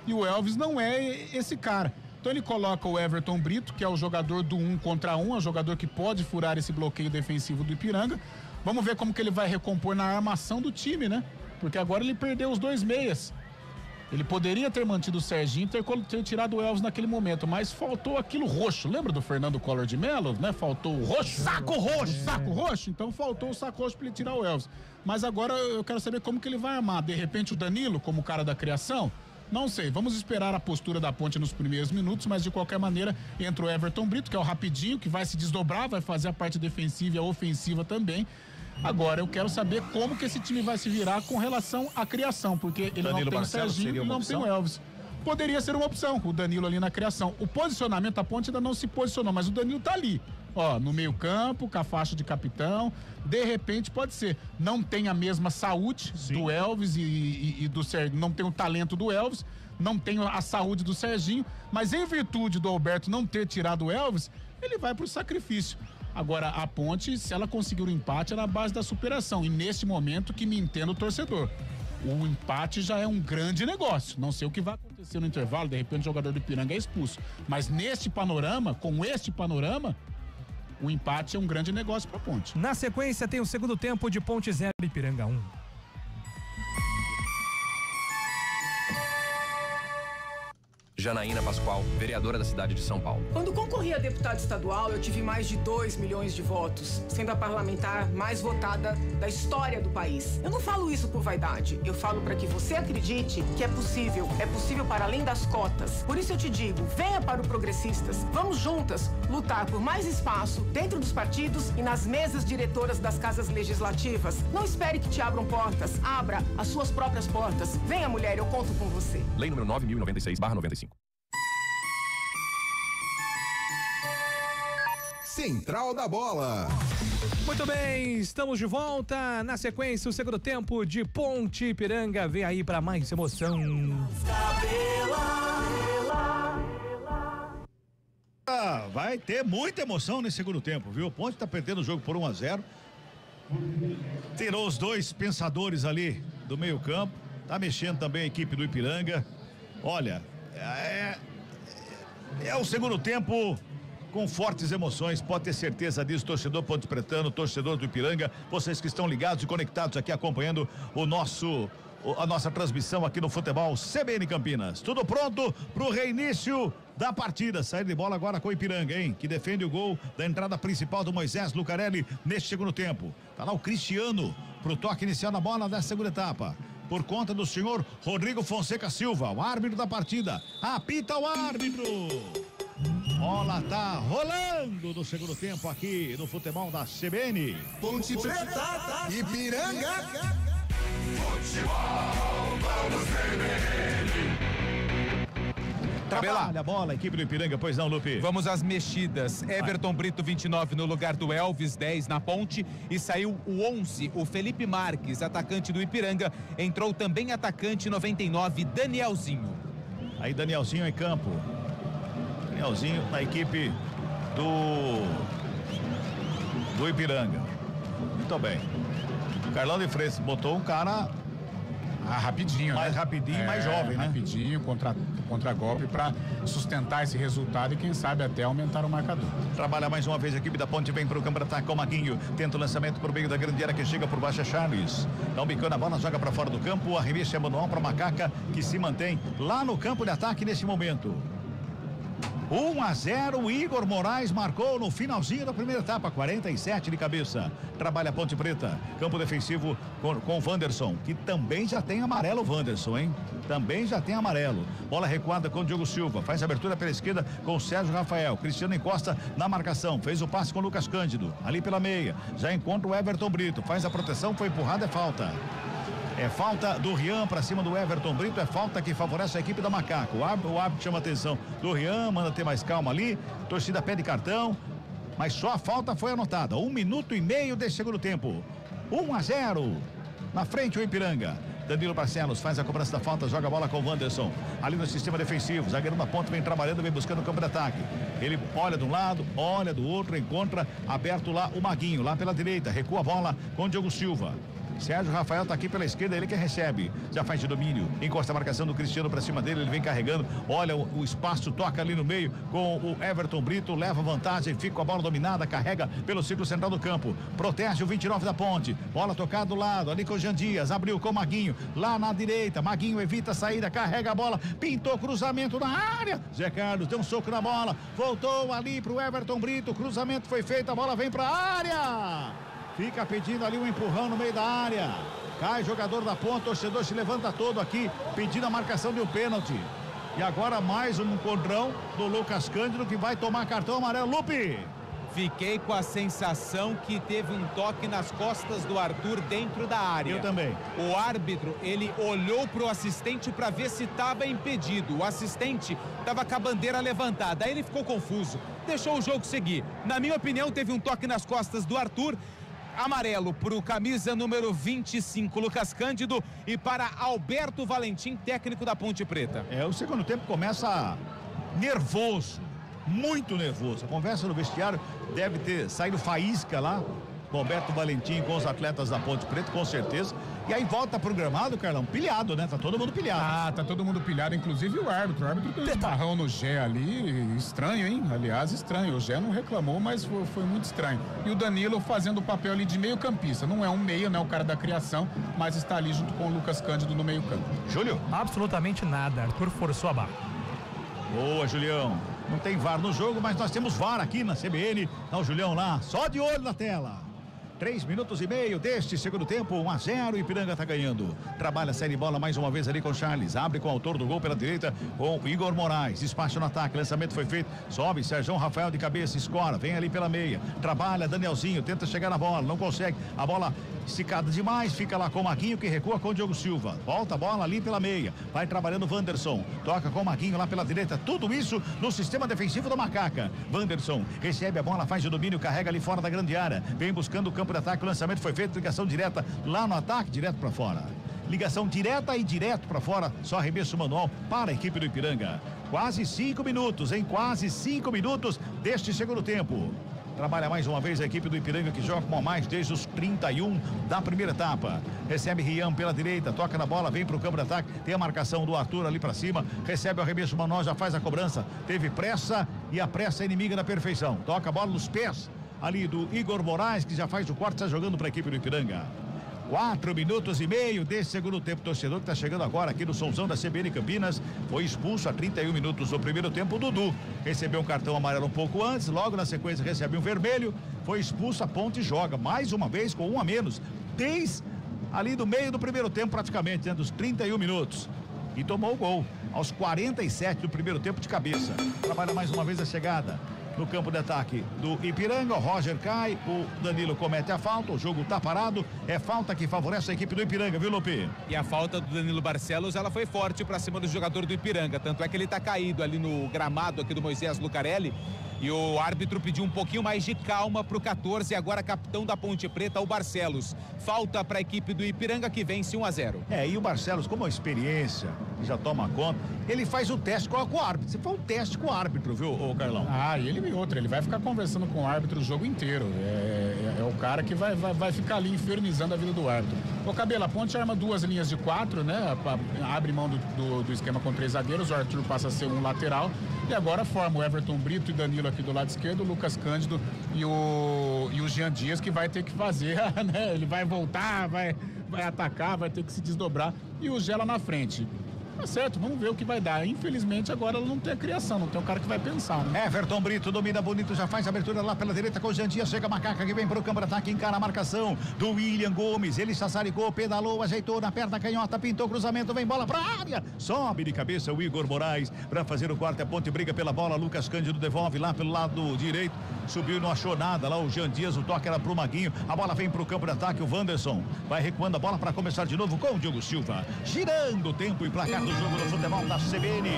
E o Elvis não é esse cara. Então ele coloca o Everton Brito, que é o jogador do 1 contra 1, é o jogador que pode furar esse bloqueio defensivo do Ipiranga. Vamos ver como que ele vai recompor na armação do time, né? Porque agora ele perdeu os 2 meias. Ele poderia ter mantido o Serginho e ter tirado o Elvis naquele momento, mas faltou aquilo roxo. Lembra do Fernando Collor de Mello, né? Faltou o roxo. Saco roxo. Então faltou o saco roxo para ele tirar o Elvis. Mas agora eu quero saber como que ele vai armar. De repente o Danilo, como cara da criação? Não sei, vamos esperar a postura da Ponte nos primeiros minutos, mas de qualquer maneira entra o Everton Brito, que é o rapidinho, que vai se desdobrar, vai fazer a parte defensiva e a ofensiva também. Agora, eu quero saber como que esse time vai se virar com relação à criação, porque ele não tem o Serginho e não tem o Elvis. Poderia ser uma opção, o Danilo ali na criação. O posicionamento, a Ponte ainda não se posicionou, mas o Danilo tá ali, ó, no meio campo, com a faixa de capitão. De repente pode ser. Não tem a mesma saúde do Elvis e do Serginho, não tem o talento do Elvis, não tem a saúde do Serginho, mas em virtude do Alberto não ter tirado o Elvis, ele vai pro sacrifício. Agora, a Ponte, se ela conseguir o empate, é na base da superação. E nesse momento que me entenda o torcedor. O empate já é um grande negócio. Não sei o que vai acontecer no intervalo, de repente o jogador do Ipiranga é expulso. Mas neste panorama, com este panorama, o empate é um grande negócio para a Ponte. Na sequência tem o segundo tempo de Ponte 0 e Ipiranga 1. Janaína Pascoal, vereadora da cidade de São Paulo. Quando concorri a deputado estadual, eu tive mais de 2 milhões de votos, sendo a parlamentar mais votada da história do país. Eu não falo isso por vaidade, eu falo para que você acredite que é possível para além das cotas. Por isso eu te digo, venha para o Progressistas, vamos juntas lutar por mais espaço dentro dos partidos e nas mesas diretoras das casas legislativas. Não espere que te abram portas, abra as suas próprias portas. Venha, mulher, eu conto com você. Lei número 9.096/95. Central da Bola. Muito bem, estamos de volta. Na sequência, o segundo tempo de Ponte Ipiranga. Vem aí para mais emoção. Vai ter muita emoção nesse segundo tempo, viu? O Ponte tá perdendo o jogo por 1-0. Tirou os 2 pensadores ali do meio campo. Tá mexendo também a equipe do Ipiranga. Olha, é o segundo tempo com fortes emoções, pode ter certeza disso, torcedor Ponte Pretano, torcedor do Ipiranga, vocês que estão ligados e conectados aqui acompanhando a nossa transmissão aqui no Futebol CBN Campinas. Tudo pronto pro reinício da partida. Saída de bola agora com o Ipiranga, hein? Que defende o gol da entrada principal do Moisés Lucarelli neste segundo tempo. Tá lá o Cristiano pro toque inicial na bola dessa segunda etapa. Por conta do senhor Rodrigo Fonseca Silva, o árbitro da partida. Apita o árbitro. Bola tá rolando no segundo tempo aqui no futebol da CBN. Ponte Preta, Ipiranga. Futebol, vamos CBN. Trabalha a bola, a equipe do Ipiranga, pois não, Lupe? Vamos às mexidas. Everton Brito, 29 no lugar do Elvis, 10 na ponte. E saiu o 11, o Felipe Marques, atacante do Ipiranga. Entrou também atacante 99, Danielzinho. Aí Danielzinho em campo. Danielzinho na equipe do Ipiranga. Muito bem. Carlão de Freitas botou um cara rapidinho, mais né? rapidinho, mais jovem, né? Rapidinho, contra golpe para sustentar esse resultado e quem sabe até aumentar o marcador. Trabalha mais uma vez a equipe da Ponte, vem para o campo de ataque com o Maguinho, tenta o lançamento por meio da grande área que chega por baixo é Charles. Dá um bicão na bola, joga para fora do campo, arremesso é manual para Macaca que se mantém lá no campo de ataque nesse momento. 1-0, Igor Moraes marcou no finalzinho da primeira etapa, 47 de cabeça. Trabalha a Ponte Preta, campo defensivo com o Wanderson, que também já tem amarelo, Wanderson, hein? Também já tem amarelo. Bola recuada com o Diogo Silva, faz abertura pela esquerda com o Sérgio Rafael. Cristiano encosta na marcação, fez o passe com o Lucas Cândido, ali pela meia. Já encontra o Everton Brito, faz a proteção, foi empurrado, é falta. É falta do Rian para cima do Everton Brito, é falta que favorece a equipe da Macaco. O árbitro chama a atenção do Rian, manda ter mais calma ali, torcida pede cartão, mas só a falta foi anotada. 1 minuto e meio desse segundo tempo. 1-0 na frente o Ipiranga. Danilo Barcelos faz a cobrança da falta, joga a bola com o Wanderson. Ali no sistema defensivo, zagueiro na ponta, vem trabalhando, vem buscando o campo de ataque. Ele olha de um lado, olha do outro, encontra aberto lá o Maguinho, lá pela direita, recua a bola com o Diogo Silva. Sérgio Rafael tá aqui pela esquerda, ele que recebe, já faz de domínio, encosta a marcação do Cristiano pra cima dele, ele vem carregando, olha o espaço, toca ali no meio com o Everton Brito, leva vantagem, fica com a bola dominada, carrega pelo círculo central do campo, protege o 29 da Ponte, bola tocada do lado, ali com o Jean Dias, abriu com o Maguinho, lá na direita, Maguinho evita a saída, carrega a bola, pintou cruzamento na área, Zé Carlos deu um soco na bola, voltou ali pro Everton Brito, cruzamento foi feito, a bola vem pra área! Fica pedindo ali um empurrão no meio da área. Cai jogador da Ponte, torcedor se levanta todo aqui, pedindo a marcação de um pênalti. E agora mais um encontrão do Lucas Cândido que vai tomar cartão amarelo. Lupe! Fiquei com a sensação que teve um toque nas costas do Arthur dentro da área. Eu também. O árbitro, ele olhou pro assistente para ver se estava impedido. O assistente estava com a bandeira levantada. Aí ele ficou confuso, deixou o jogo seguir. Na minha opinião, teve um toque nas costas do Arthur. Amarelo para o camisa número 25, Lucas Cândido, e para Alberto Valentim, técnico da Ponte Preta. O segundo tempo começa nervoso, muito nervoso. A conversa no vestiário deve ter saído faísca lá, com Alberto Valentim, com os atletas da Ponte Preta, com certeza. E aí volta programado, Carlão, pilhado, né? Tá todo mundo pilhado. Tá todo mundo pilhado, inclusive o árbitro. O árbitro deu um esbarrão no Gé ali, estranho, hein? Aliás, estranho. O Gé não reclamou, mas foi muito estranho. E o Danilo fazendo o papel ali de meio campista. Não é um meio, né? O cara da criação, mas está ali junto com o Lucas Cândido no meio campo. Júlio? Absolutamente nada. Arthur forçou a barra. Boa, Julião. Não tem VAR no jogo, mas nós temos VAR aqui na CBN. Tá o Julião lá, só de olho na tela. 3 minutos e meio deste segundo tempo, 1-0, Ipiranga tá ganhando. Trabalha a série bola mais uma vez ali com o Charles, abre com o autor do gol pela direita, com o Igor Moraes, despacha no ataque, lançamento foi feito, sobe, Sérgio Rafael de cabeça, escora, vem ali pela meia, trabalha, Danielzinho, tenta chegar na bola, não consegue, a bola esticada demais, fica lá com o Maguinho que recua com o Diogo Silva, volta a bola ali pela meia, vai trabalhando o Wanderson, toca com o Maguinho lá pela direita, tudo isso no sistema defensivo da Macaca. Wanderson recebe a bola, faz o domínio, carrega ali fora da grande área, vem buscando o campo de ataque, o lançamento foi feito, ligação direta lá no ataque, direto para fora. Ligação direta e direto para fora, só arremesso manual para a equipe do Ipiranga. Quase 5 minutos, hein? Quase 5 minutos deste segundo tempo. Trabalha mais uma vez a equipe do Ipiranga que joga com a mais desde os 31 da primeira etapa. Recebe Rian pela direita, toca na bola, vem para o campo de ataque, tem a marcação do Arthur ali para cima, recebe o arremesso manual, já faz a cobrança, teve pressa e a pressa é inimiga da perfeição. Toca a bola nos pés ali do Igor Moraes, que já faz o quarto, está jogando para a equipe do Ipiranga. 4 minutos e meio desse segundo tempo. Torcedor que está chegando agora aqui no Somzão da CBN Campinas, foi expulso a 31 minutos do primeiro tempo. O Dudu recebeu um cartão amarelo um pouco antes, logo na sequência recebeu um vermelho, foi expulso, a Ponte joga mais uma vez com um a menos, desde ali do meio do primeiro tempo praticamente, né, dos 31 minutos. E tomou o gol aos 47 do primeiro tempo de cabeça. Trabalha mais uma vez a chegada. no campo de ataque do Ipiranga. O Roger cai, o Danilo comete a falta, o jogo tá parado. É falta que favorece a equipe do Ipiranga, viu, Lupe? E a falta do Danilo Barcelos, ela foi forte pra cima do jogador do Ipiranga. Tanto é que ele tá caído ali no gramado aqui do Moisés Lucarelli. E o árbitro pediu um pouquinho mais de calma pro 14, agora capitão da Ponte Preta, o Barcelos. Falta para a equipe do Ipiranga, que vence 1-0. E o Barcelos, como a experiência, já toma conta, ele faz o teste com o árbitro. Você faz um teste com o árbitro, viu, ô Carlão? E ele vai ficar conversando com o árbitro o jogo inteiro. É o cara que vai ficar ali infernizando a vida do árbitro. O Cabelo, a Ponte arma 2 linhas de 4, né? Abre mão do esquema com 3 zagueiros, o Arthur passa a ser um lateral. E agora forma o Everton Brito e Danilo aqui do lado esquerdo, o Lucas Cândido e o Jean Dias, que vai ter que fazer, né? Ele vai voltar, vai atacar, vai ter que se desdobrar, e o Gela na frente. Tá certo, vamos ver o que vai dar. Infelizmente agora ela não tem a criação, não tem um cara que vai pensar, né? Everton Brito domina bonito, já faz a abertura lá pela direita com o Jean Dias, chega a Macaca que vem pro campo de ataque, encara a marcação do William Gomes, ele sassaricou, pedalou, ajeitou na perna canhota, pintou cruzamento, vem bola pra área, sobe de cabeça o Igor Moraes pra fazer o corte, a Ponte briga pela bola, Lucas Cândido devolve lá pelo lado direito, subiu e não achou nada lá o Jean Dias, o toque era pro Maguinho, a bola vem pro campo de ataque, o Wanderson vai recuando a bola pra começar de novo com o Diogo Silva, girando o tempo e placar do jogo do futebol da CBN.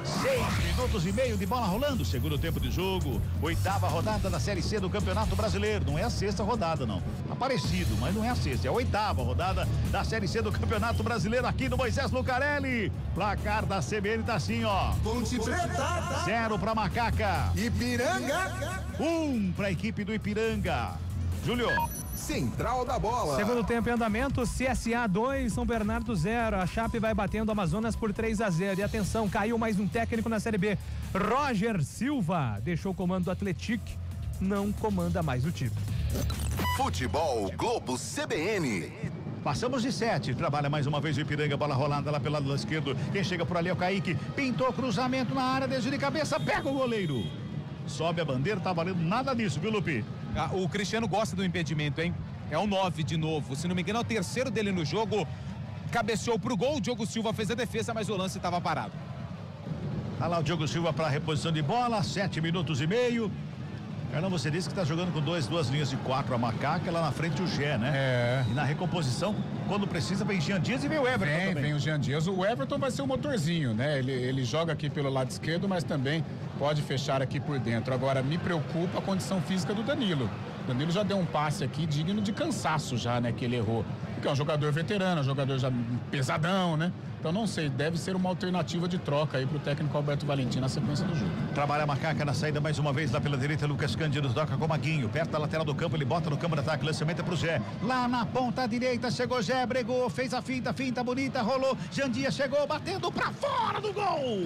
6 minutos e meio de bola rolando, segundo tempo de jogo, 8ª rodada da Série C do Campeonato Brasileiro. Não é a 6ª rodada, não. Tá parecido, mas não é a 6ª, é a 8ª rodada da Série C do Campeonato Brasileiro aqui no Moisés Lucarelli. Placar da CBN tá assim, ó. Ponte Preta. 0 pra Macaca. Ipiranga. 1 pra equipe do Ipiranga. Júlio. Central da bola. Segundo tempo em andamento, CSA 2, São Bernardo 0. A Chape vai batendo Amazonas por 3-0. E atenção, caiu mais um técnico na Série B. Roger Silva deixou o comando do Atlético, não comanda mais o time. Futebol Globo CBN. Passamos de 7, trabalha mais uma vez o Ipiranga, bola rolada lá pelo lado esquerdo. Quem chega por ali é o Kaique, pintou cruzamento na área, desde de cabeça, pega o goleiro. Sobe a bandeira, tá valendo nada disso, viu, Lupi? O Cristiano gosta do impedimento, hein? É um 9 de novo. Se não me engano, é o terceiro dele no jogo. Cabeceou pro gol, o Diogo Silva fez a defesa, mas o lance estava parado. Olha lá o Diogo Silva para reposição de bola, 7 minutos e meio. Carlão, você disse que tá jogando com duas linhas de 4, a Macaca, lá na frente o Gé, né? E na recomposição, quando precisa, vem Jean Dias e vem o Everton também. Vem o Jean Dias. O Everton vai ser o motorzinho, né? Ele joga aqui pelo lado esquerdo, mas também pode fechar aqui por dentro. Agora, me preocupa a condição física do Danilo. O Danilo já deu um passe aqui digno de cansaço já, né? Que ele errou. Porque é um jogador veterano, um jogador já pesadão, né? Então não sei, deve ser uma alternativa de troca aí pro técnico Alberto Valentim na sequência do jogo. Trabalha a Macaca na saída mais uma vez lá pela direita, Lucas Cândido toca com o Maguinho, perto da lateral do campo, ele bota no campo de ataque, lançamento é pro Zé. Lá na ponta direita, chegou Zé, bregou, fez a finta bonita, rolou, Jean Dias chegou, batendo pra fora do gol!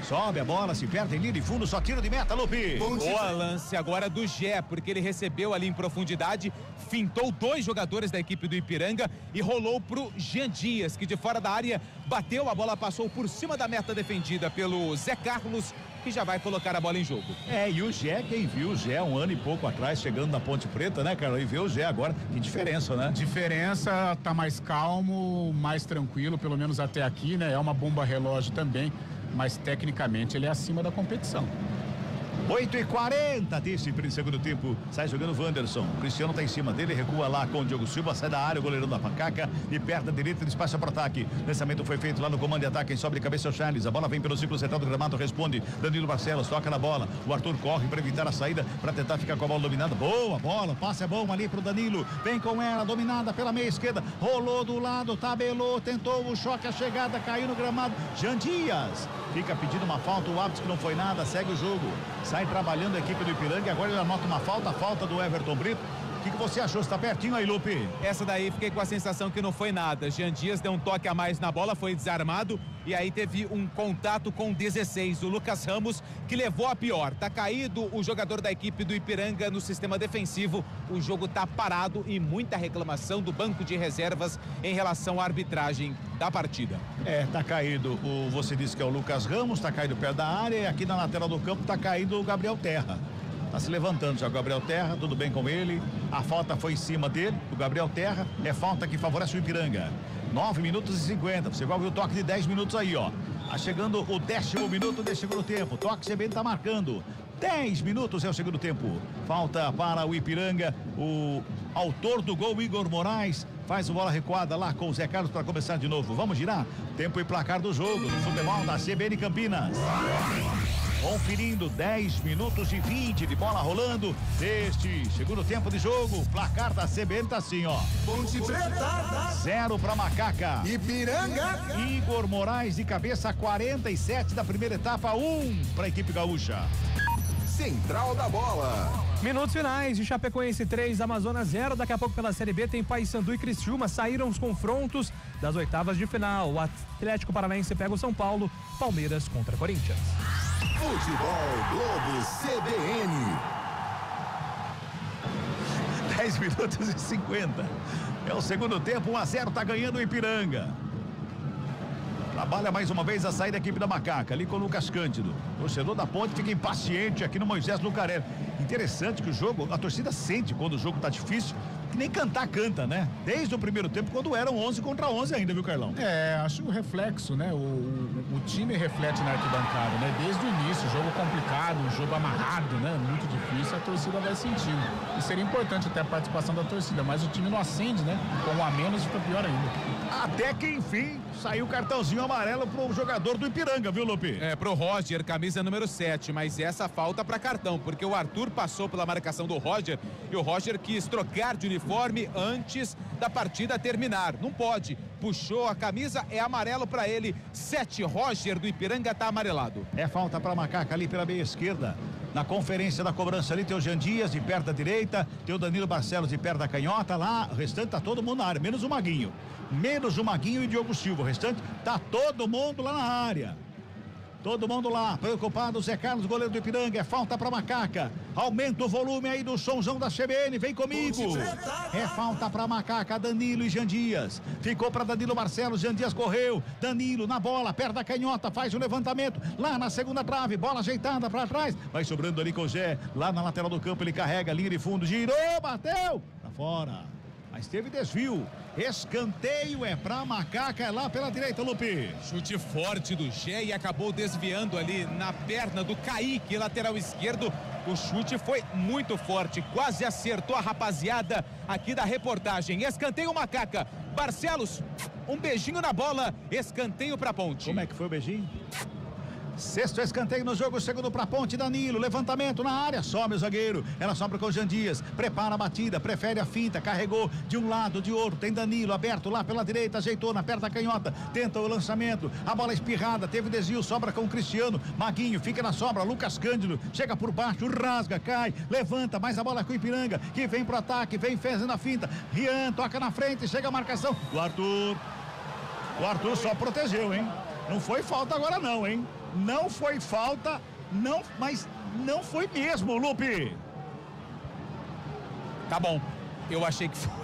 Sobe a bola, se perde em linha de fundo, só tiro de meta, Lupi. Boa lance agora do Gé, porque ele recebeu ali em profundidade, fintou 2 jogadores da equipe do Ipiranga e rolou pro Jean Dias, que de fora da área bateu, a bola passou por cima da meta defendida pelo Zé Carlos, que já vai colocar a bola em jogo. E o Gé, quem viu o Gé um ano e pouco atrás, chegando na Ponte Preta, né, cara? E vê o Gé agora, que diferença, né? Diferença, tá mais calmo, mais tranquilo, pelo menos até aqui, né? É uma bomba relógio também, mas tecnicamente ele é acima da competição. 8h40 desse segundo tempo, sai jogando o Wanderson, o Cristiano tá em cima dele, recua lá com o Diogo Silva, sai da área, o goleirão da Macaca, e perto da direita, ele espaça para ataque, lançamento foi feito lá no comando de ataque, quem sobe de cabeça é o Charles, a bola vem pelo círculo central do gramado, responde Danilo Barcelos, toca na bola, o Arthur corre para evitar a saída, para tentar ficar com a bola dominada, boa bola, passe é bom ali pro Danilo, vem com ela, dominada pela meia esquerda, rolou do lado, tabelou, tentou o choque, a chegada, caiu no gramado, Jean Dias, fica pedindo uma falta, o árbitro que não foi nada, segue o jogo, sai trabalhando a equipe do Ipiranga e agora ele anota uma falta, a falta do Everton Brito. O que você achou? Está pertinho aí, Lupe? Essa daí fiquei com a sensação que não foi nada. Jean Dias deu um toque a mais na bola, foi desarmado e aí teve um contato com 16, o Lucas Ramos, que levou a pior. Tá caído o jogador da equipe do Ipiranga no sistema defensivo. O jogo tá parado e muita reclamação do banco de reservas em relação à arbitragem da partida. Tá caído você disse que é o Lucas Ramos, tá caído perto da área e aqui na lateral do campo tá caído o Gabriel Terra. Tá se levantando já o Gabriel Terra, tudo bem com ele. A falta foi em cima dele, o Gabriel Terra. É falta que favorece o Ipiranga. 9 minutos e 50. Você vai ouvir o toque de 10 minutos aí, ó. Tá chegando o 10º minuto desse segundo tempo. Toque CBN tá marcando. 10 minutos é o segundo tempo. Falta para o Ipiranga. O autor do gol, Igor Moraes, faz o bola recuada lá com o Zé Carlos para começar de novo. Vamos girar. Tempo e placar do jogo do futebol da CBN Campinas. Conferindo 10 minutos e 20 de bola rolando deste segundo tempo de jogo. Placar da CBN tá assim, ó. Ponte Preta. 0 para Macaca. Ipiranga. Igor Moraes de cabeça, 47 da primeira etapa, 1 para a equipe gaúcha. Central da Bola. Minutos finais de Chapecoense 3, Amazonas 0. Daqui a pouco pela Série B tem Paysandu e Criciúma. Saíram os confrontos das oitavas de final. O Atlético Paranaense pega o São Paulo. Palmeiras contra Corinthians. Futebol Globo CBN. 10 minutos e 50. É o segundo tempo, 1-0, tá ganhando o Ipiranga. Trabalha mais uma vez a saída da equipe da Macaca, ali com o Lucas Cândido. O torcedor da Ponte fica impaciente aqui no Moisés Lucarelli. Interessante que o jogo, a torcida sente quando o jogo tá difícil, que nem cantar canta, né? Desde o primeiro tempo, quando eram 11 contra 11 ainda, viu, Carlão? Acho o reflexo, né? O time reflete na arquibancada, né? Desde o início, jogo complicado, jogo amarrado, né? Muito difícil, a torcida vai sentindo. E seria importante até a participação da torcida, mas o time não acende, né? Com um a menos fica pior ainda. Até que, enfim, saiu o cartãozinho amarelo pro jogador do Ipiranga, viu, Lupe? Pro Roger, camisa número 7, mas essa falta pra cartão, porque o Arthur passou pela marcação do Roger e o Roger quis trocar de uniforme antes da partida terminar. Não pode. Puxou a camisa, é amarelo pra ele. 7, Roger do Ipiranga tá amarelado. É falta pra Macaca ali pela meia esquerda. Na conferência da cobrança ali tem o Jean Dias de perto da direita, tem o Danilo Barcelos de perto da canhota, lá o restante tá todo mundo na área, menos o Maguinho. Menos o Maguinho e o Diogo Silva, o restante tá todo mundo lá na área. Todo mundo lá, preocupado, Zé Carlos, goleiro do Ipiranga, é falta pra Macaca. Aumenta o volume aí do somzão da CBN, vem comigo. É falta pra Macaca, Danilo e Jean Dias. Ficou pra Danilo Barcelos, Jean Dias correu. Danilo na bola, perto da canhota, faz o levantamento. Lá na segunda trave, bola ajeitada pra trás. Vai sobrando ali com o Zé, lá na lateral do campo, ele carrega a linha de fundo, girou, bateu. Pra fora. Mas teve desvio. Escanteio é pra Macaca, é lá pela direita, Lupe. Chute forte do Gé e acabou desviando ali na perna do Kaique, lateral esquerdo. O chute foi muito forte, quase acertou a rapaziada aqui da reportagem. Escanteio Macaca. Barcelos, um beijinho na bola, escanteio pra Ponte. Como é que foi o beijinho? Sexto escanteio no jogo, segundo pra Ponte, Danilo, levantamento na área, some o zagueiro, ela sobra com o Jean Dias, prepara a batida, prefere a finta, carregou de um lado, de outro, tem Danilo aberto lá pela direita, ajeitou na perna da canhota, tenta o lançamento, a bola espirrada, teve desvio, sobra com o Cristiano, Maguinho, fica na sobra, Lucas Cândido, chega por baixo, rasga, cai, levanta, mais a bola com o Ipiranga, que vem pro ataque, vem fazendo a finta, Rian, toca na frente, chega a marcação, o Arthur só protegeu, hein? Não foi falta agora não, hein? Não foi falta, não, mas não foi mesmo, Lupe. Tá bom, eu achei que foi.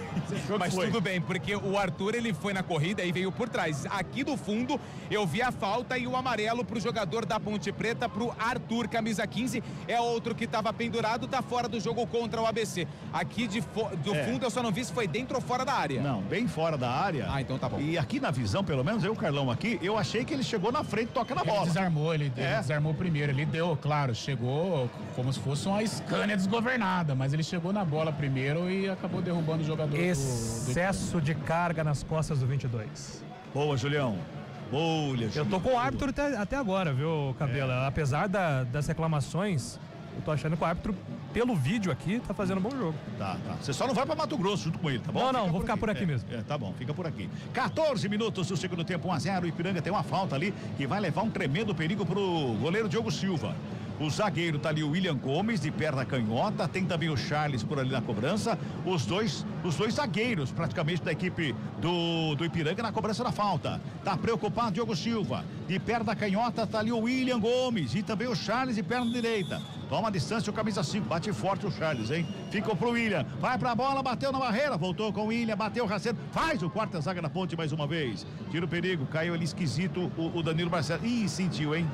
Mas tudo bem, porque o Arthur ele foi na corrida e veio por trás. Aqui do fundo eu vi a falta e o amarelo pro jogador da Ponte Preta, pro Arthur, camisa 15, é outro que estava pendurado, tá fora do jogo contra o ABC. Aqui do fundo eu só não vi se foi dentro ou fora da área. Não, bem fora da área. Ah, então tá bom. E aqui na visão, pelo menos eu, Carlão, aqui, eu achei que ele chegou na frente, toca na bola. Ele desarmou primeiro, ele deu, claro, chegou como se fosse uma Scania desgovernada, mas ele chegou na bola primeiro e acabou derrubando o jogador. Excesso de carga nas costas do 22. Boa, Julião. Olha, eu tô com o árbitro até agora, viu, Cabela? Apesar das reclamações, eu tô achando que o árbitro, pelo vídeo aqui, tá fazendo um bom jogo. Tá. Você só não vai pra Mato Grosso junto com ele, tá bom? Não, vou ficar por aqui mesmo. Tá bom, fica por aqui. 14 minutos do segundo tempo, 1-0. O Ipiranga tem uma falta ali que vai levar um tremendo perigo pro goleiro Diogo Silva. O zagueiro tá ali, o William Gomes, de perna canhota, tem também o Charles por ali na cobrança, os dois zagueiros praticamente da equipe do Ipiranga na cobrança da falta. Tá preocupado Diogo Silva, de perna canhota tá ali o William Gomes e também o Charles de perna direita. Toma a distância o camisa 5, bate forte o Charles, hein? Ficou pro William, vai pra bola, bateu na barreira, voltou com o William, bateu o Racedo, faz o quarta zaga da Ponte mais uma vez. Tira o perigo, caiu ali esquisito o Danilo Barcelos. Ih, sentiu, hein?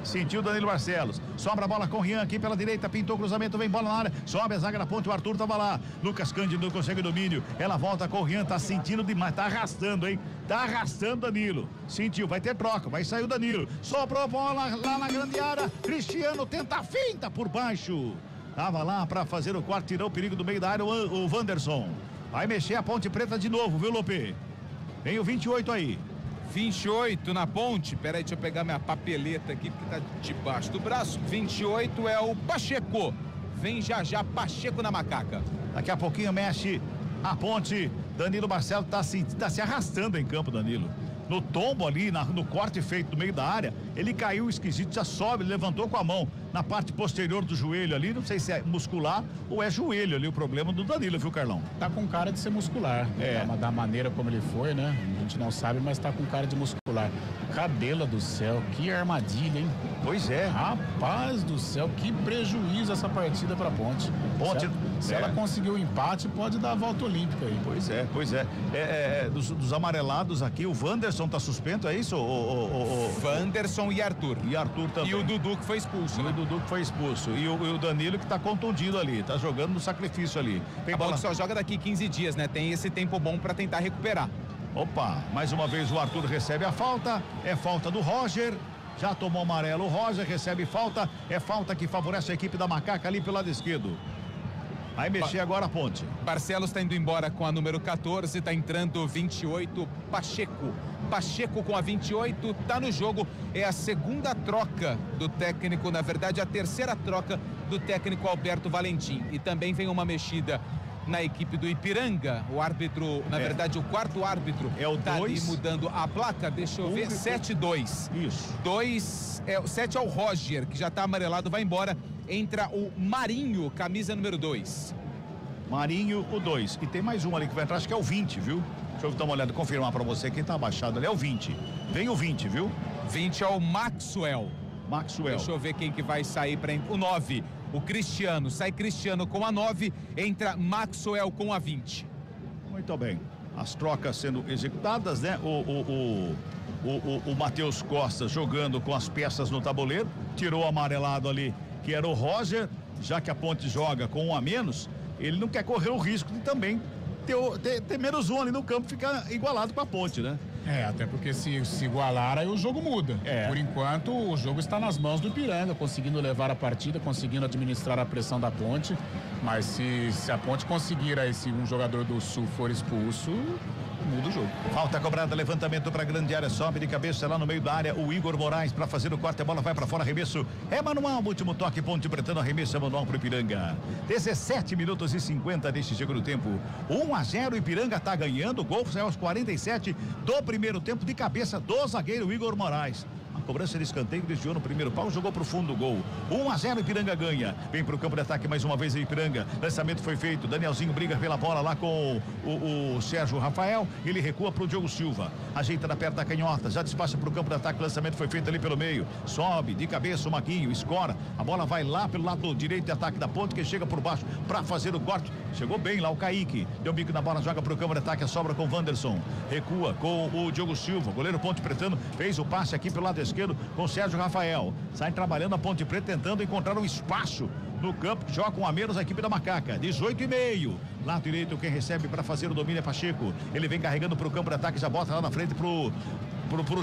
sentiu Danilo Barcelos. Sobra a bola com o Rian aqui pela direita, pintou o cruzamento, vem bola na área, sobe a zaga da ponte, o Arthur tava lá. Lucas Cândido consegue o domínio, ela volta com o Rian, tá sentindo demais, tá arrastando, hein? Tá arrastando Danilo. Sentiu, vai ter troca, vai sair o Danilo. Sobrou a bola lá na grande área. Cristiano tenta a finta por baixo. Tava lá pra fazer o quarto, tirou o perigo do meio da área o Wanderson. Vai mexer a Ponte Preta de novo, viu, Lopê? Vem o 28 aí. 28 na ponte. Peraí, deixa eu pegar minha papeleta aqui, porque tá debaixo do braço. 28 é o Pacheco. Vem já Pacheco na macaca. Daqui a pouquinho mexe a ponte. Danilo Barcelos tá se arrastando em campo, Danilo. No tombo ali, no corte feito do meio da área, ele caiu esquisito, já sobe, levantou com a mão na parte posterior do joelho ali, não sei se é muscular ou é joelho ali o problema do Danilo, viu, Carlão? Tá com cara de ser muscular, da maneira como ele foi, né? A gente não sabe, mas tá com cara de muscular. Cabelo do céu, que armadilha, hein? Pois é. Rapaz do céu, que prejuízo essa partida pra Ponte. Se ela conseguir o empate, pode dar a volta olímpica aí. Pois é. Dos amarelados aqui, o Wanderson tá suspenso, é isso? Wanderson e Arthur. E Arthur também. E o Dudu que foi expulso. O Dudu que foi expulso. E o Danilo que tá contundido ali, tá jogando no sacrifício ali. A bola que só joga daqui 15 dias, né? Tem esse tempo bom pra tentar recuperar. Opa, mais uma vez o Arthur recebe a falta, é falta do Roger. Já tomou amarelo o Roger, recebe falta, é falta que favorece a equipe da Macaca ali pelo lado esquerdo. Vai mexer agora a ponte. Barcelos está indo embora com a número 14, tá entrando 28, Pacheco. Pacheco com a 28, tá no jogo. É a segunda troca do técnico, na verdade a terceira troca do técnico Alberto Valentim. E também vem uma mexida na equipe do Ipiranga. O árbitro, na verdade o quarto árbitro, é o 2. Tá ali mudando a placa, deixa eu ver, 7-2. Isso. 7 é o Roger, que já tá amarelado, vai embora. Entra o Marinho, camisa número 2. Marinho, o 2. E tem mais um ali que vai entrar, acho que é o 20, viu? Deixa eu dar uma olhada, confirmar pra você, quem tá abaixado ali é o 20. Vem o 20, viu? 20 é o Maxwell. Deixa eu ver quem que vai sair para o 9. O Cristiano, sai Cristiano com a 9, entra Maxwell com a 20. Muito bem. As trocas sendo executadas, né? O Matheus Costa jogando com as peças no tabuleiro, tirou o amarelado ali, que era o Roger, já que a Ponte joga com um a menos, ele não quer correr o risco de também ter menos um ali no campo, ficar igualado com a Ponte, né? Até porque se igualar, aí o jogo muda. Por enquanto, o jogo está nas mãos do Ipiranga, conseguindo levar a partida, conseguindo administrar a pressão da Ponte. Mas se a Ponte conseguir aí, se um jogador do Sul for expulso, muda o jogo. Falta cobrada, levantamento para a grande área, sobe de cabeça lá no meio da área, o Igor Moraes para fazer o corte, a bola vai para fora, arremesso é manual, último toque, Ponte Pretano, arremesso é manual para o Ipiranga. 17 minutos e 50 deste segundo tempo, 1-0, Ipiranga tá ganhando, o gol saiu aos 47 do primeiro tempo, de cabeça do zagueiro Igor Moraes. A cobrança de escanteio, desviou no primeiro pau, jogou pro fundo do gol. 1-0, Ipiranga ganha. Vem pro campo de ataque mais uma vez a Ipiranga. Lançamento foi feito. Danielzinho briga pela bola lá com o Sérgio Rafael. Ele recua pro Diogo Silva. Ajeita na perna da canhota. Já despacha pro campo de ataque. Lançamento foi feito ali pelo meio. Sobe de cabeça o Maguinho. Escora. A bola vai lá pelo lado direito de ataque da Ponte, que chega por baixo para fazer o corte. Chegou bem lá o Kaique. Deu bico na bola, joga pro campo de ataque. A sobra com o Wanderson. Recua com o Diogo Silva. Goleiro Ponte Pretano fez o passe aqui pelo lado esquerdo com o Sérgio Rafael. Sai trabalhando a Ponte Preta, tentando encontrar um espaço no campo, que joga com a menos a equipe da Macaca. 18,5. Lado direito, quem recebe para fazer o domínio é Pacheco. Ele vem carregando pro campo de ataque, já bota lá na frente pro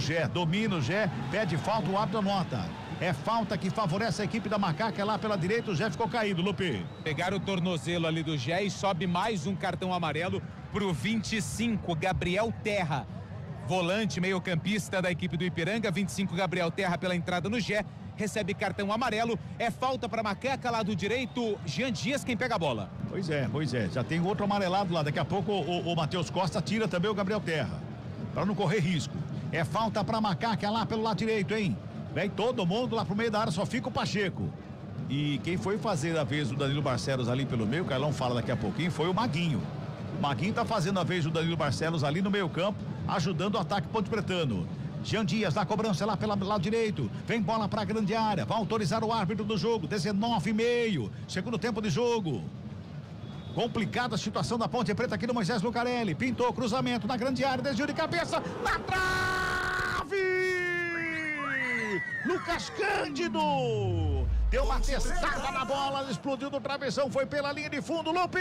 Gé. Domina o Gé, pede falta, o árbitro anota. É falta que favorece a equipe da Macaca lá pela direita, o Gé ficou caído, Lupe. Pegaram o tornozelo ali do Gé e sobe mais um cartão amarelo pro 25, Gabriel Terra. Volante, meio-campista da equipe do Ipiranga, 25, Gabriel Terra pela entrada no Gé, recebe cartão amarelo, é falta para Macaca, lado direito, Jean Dias quem pega a bola. Pois é, já tem outro amarelado lá, daqui a pouco o Matheus Costa tira também o Gabriel Terra, para não correr risco. É falta para Macaca lá pelo lado direito, hein? Vem todo mundo lá pro meio da área, só fica o Pacheco. E quem foi fazer a vez do Danilo Barcelos ali pelo meio, o Carlão fala daqui a pouquinho, foi o Maguinho. O Maguinho tá fazendo a vez do Danilo Barcelos ali no meio campo, ajudando o ataque Ponte Pretano. Jean Dias na cobrança lá pelo lado direito, vem bola para a grande área, vai autorizar o árbitro do jogo, 19,5, segundo tempo de jogo. Complicada a situação da Ponte Preta aqui no Moisés Lucarelli, pintou cruzamento na grande área, desviou de cabeça, na trave! Lucas Cândido deu uma testada na bola, explodiu no travessão, foi pela linha de fundo, Lupe.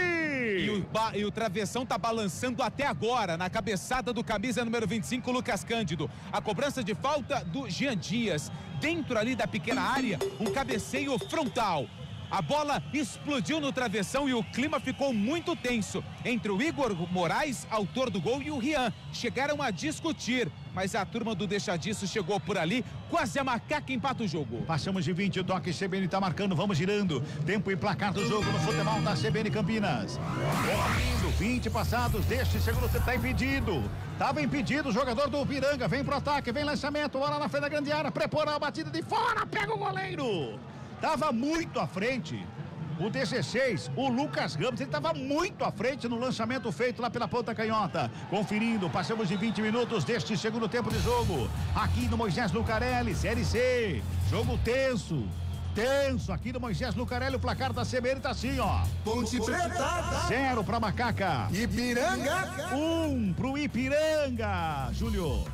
E o travessão tá balançando até agora, na cabeçada do camisa número 25, Lucas Cândido. A cobrança de falta do Jean Dias, dentro ali da pequena área, um cabeceio frontal. A bola explodiu no travessão e o clima ficou muito tenso entre o Igor Moraes, autor do gol, e o Rian. Chegaram a discutir, mas a turma do Deixa Disso chegou por ali, quase a macaca empata o jogo. Passamos de 20, o toque CBN tá marcando, vamos girando. Tempo e placar do jogo no futebol da CBN Campinas. Correndo, 20 passados deste segundo tempo, tá impedido. Tava impedido o jogador do Ipiranga, vem pro ataque, vem lançamento, bola na frente da grande área, preparou a batida de fora, pega o goleiro. Tava muito à frente o 16, o Lucas Ramos, ele estava muito à frente no lançamento feito lá pela ponta canhota. Conferindo, passamos de 20 minutos deste segundo tempo de jogo, aqui no Moisés Lucarelli, Série C, jogo tenso aqui no Moisés Lucarelli, o placar da CBN tá assim, ó. Ponte Preta 0 pra Macaca. Ipiranga 1 pro Ipiranga, Júlio.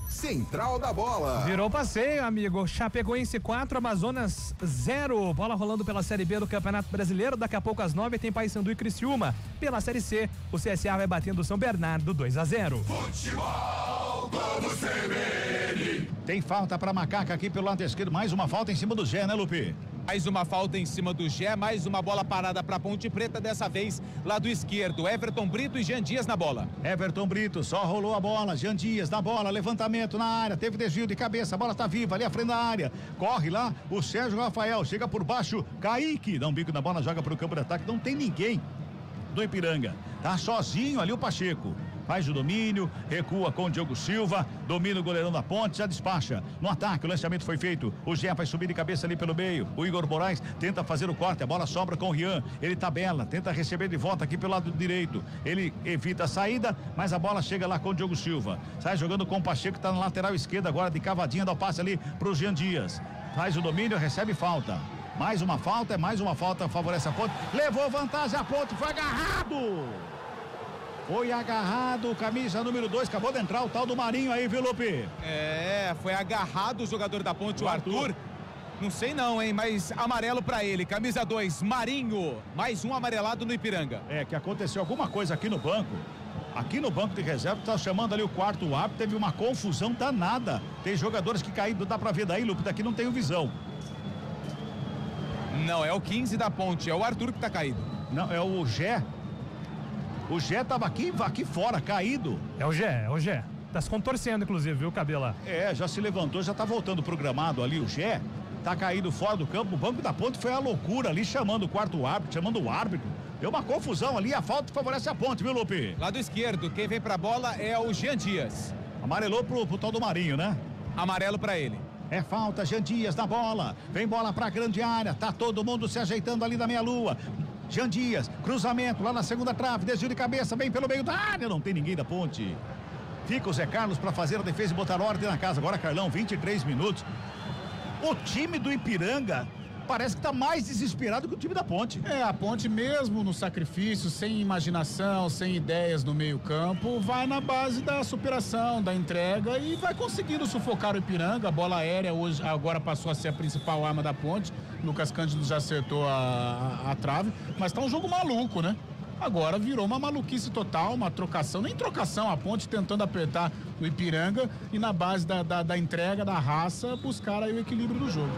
Central da Bola. Virou passeio, amigo. Chapecoense 4, Amazonas 0. Bola rolando pela Série B do Campeonato Brasileiro. Daqui a pouco às 9 tem Paysandu e Criciúma. Pela Série C, o CSA vai batendo o São Bernardo 2-0. Futebol Globo CBN. Tem falta pra Macaca aqui pelo lado esquerdo. Mais uma falta em cima do Gé, né, Lupe? Mais uma falta em cima do Gé, mais uma bola parada para Ponte Preta, dessa vez lado esquerdo. Everton Brito e Jean Dias na bola. Everton Brito só rolou a bola, Jean Dias na bola, levantamento na área, teve desvio de cabeça, a bola tá viva ali à frente da área. Corre lá o Sérgio Rafael, chega por baixo, Kaique, dá um bico na bola, joga pro campo de ataque, não tem ninguém do Ipiranga. Tá sozinho ali o Pacheco. Faz o domínio, recua com o Diogo Silva, domina o goleirão da Ponte, já despacha. No ataque, o lançamento foi feito. O Gé vai subir de cabeça ali pelo meio. O Igor Moraes tenta fazer o corte, a bola sobra com o Rian. Ele tabela, tenta receber de volta aqui pelo lado direito. Ele evita a saída, mas a bola chega lá com o Diogo Silva. Sai jogando com o Pacheco, que tá na lateral esquerda agora, de cavadinha, dá o passe ali pro Jean Dias. Faz o domínio, recebe falta. Mais uma falta, favorece a Ponte. Levou vantagem a Ponte, foi agarrado. Foi agarrado, camisa número 2, acabou de entrar o tal do Marinho aí, viu, Lupe? Foi agarrado o jogador da Ponte, o Arthur. Não sei não, hein, mas amarelo pra ele, camisa 2, Marinho, mais um amarelado no Ipiranga. Que aconteceu alguma coisa aqui no banco. Aqui no banco de reserva, tá chamando ali o quarto árbitro, teve uma confusão danada. Tem jogadores que caíram, dá pra ver daí, Lupe, daqui não tenho visão. Não, é o 15 da Ponte, é o Arthur que tá caído. Não, é o Gé. O Gé tava aqui fora, caído. É o Gé. Tá se contorcendo, inclusive, viu, Cabela? Já se levantou, já tá voltando pro gramado ali, o Gé. Tá caído fora do campo, o banco da Ponte foi a loucura ali, chamando o quarto árbitro, chamando o árbitro. Deu uma confusão ali, a falta favorece a Ponte, viu, Lupe? Lado esquerdo, quem vem pra bola é o Jean Dias. Amarelou pro tal do Marinho, né? Amarelo pra ele. É falta, Jean Dias na bola. Vem bola pra grande área, tá todo mundo se ajeitando ali da meia-lua. Jean Dias, cruzamento lá na segunda trave, desvio de cabeça, vem pelo meio da área, não tem ninguém da Ponte. Fica o Zé Carlos para fazer a defesa e botar ordem na casa. Agora, Carlão, 23 minutos. O time do Ipiranga parece que tá mais desesperado que o time da Ponte. A Ponte mesmo no sacrifício, sem imaginação, sem ideias no meio-campo, vai na base da superação, da entrega e vai conseguindo sufocar o Ipiranga. A bola aérea hoje agora passou a ser a principal arma da Ponte. Lucas Cândido já acertou a trave, mas tá um jogo maluco, né? Agora virou uma maluquice total, uma trocação, nem trocação, a Ponte tentando apertar o Ipiranga e na base da entrega, da raça, buscar aí o equilíbrio do jogo.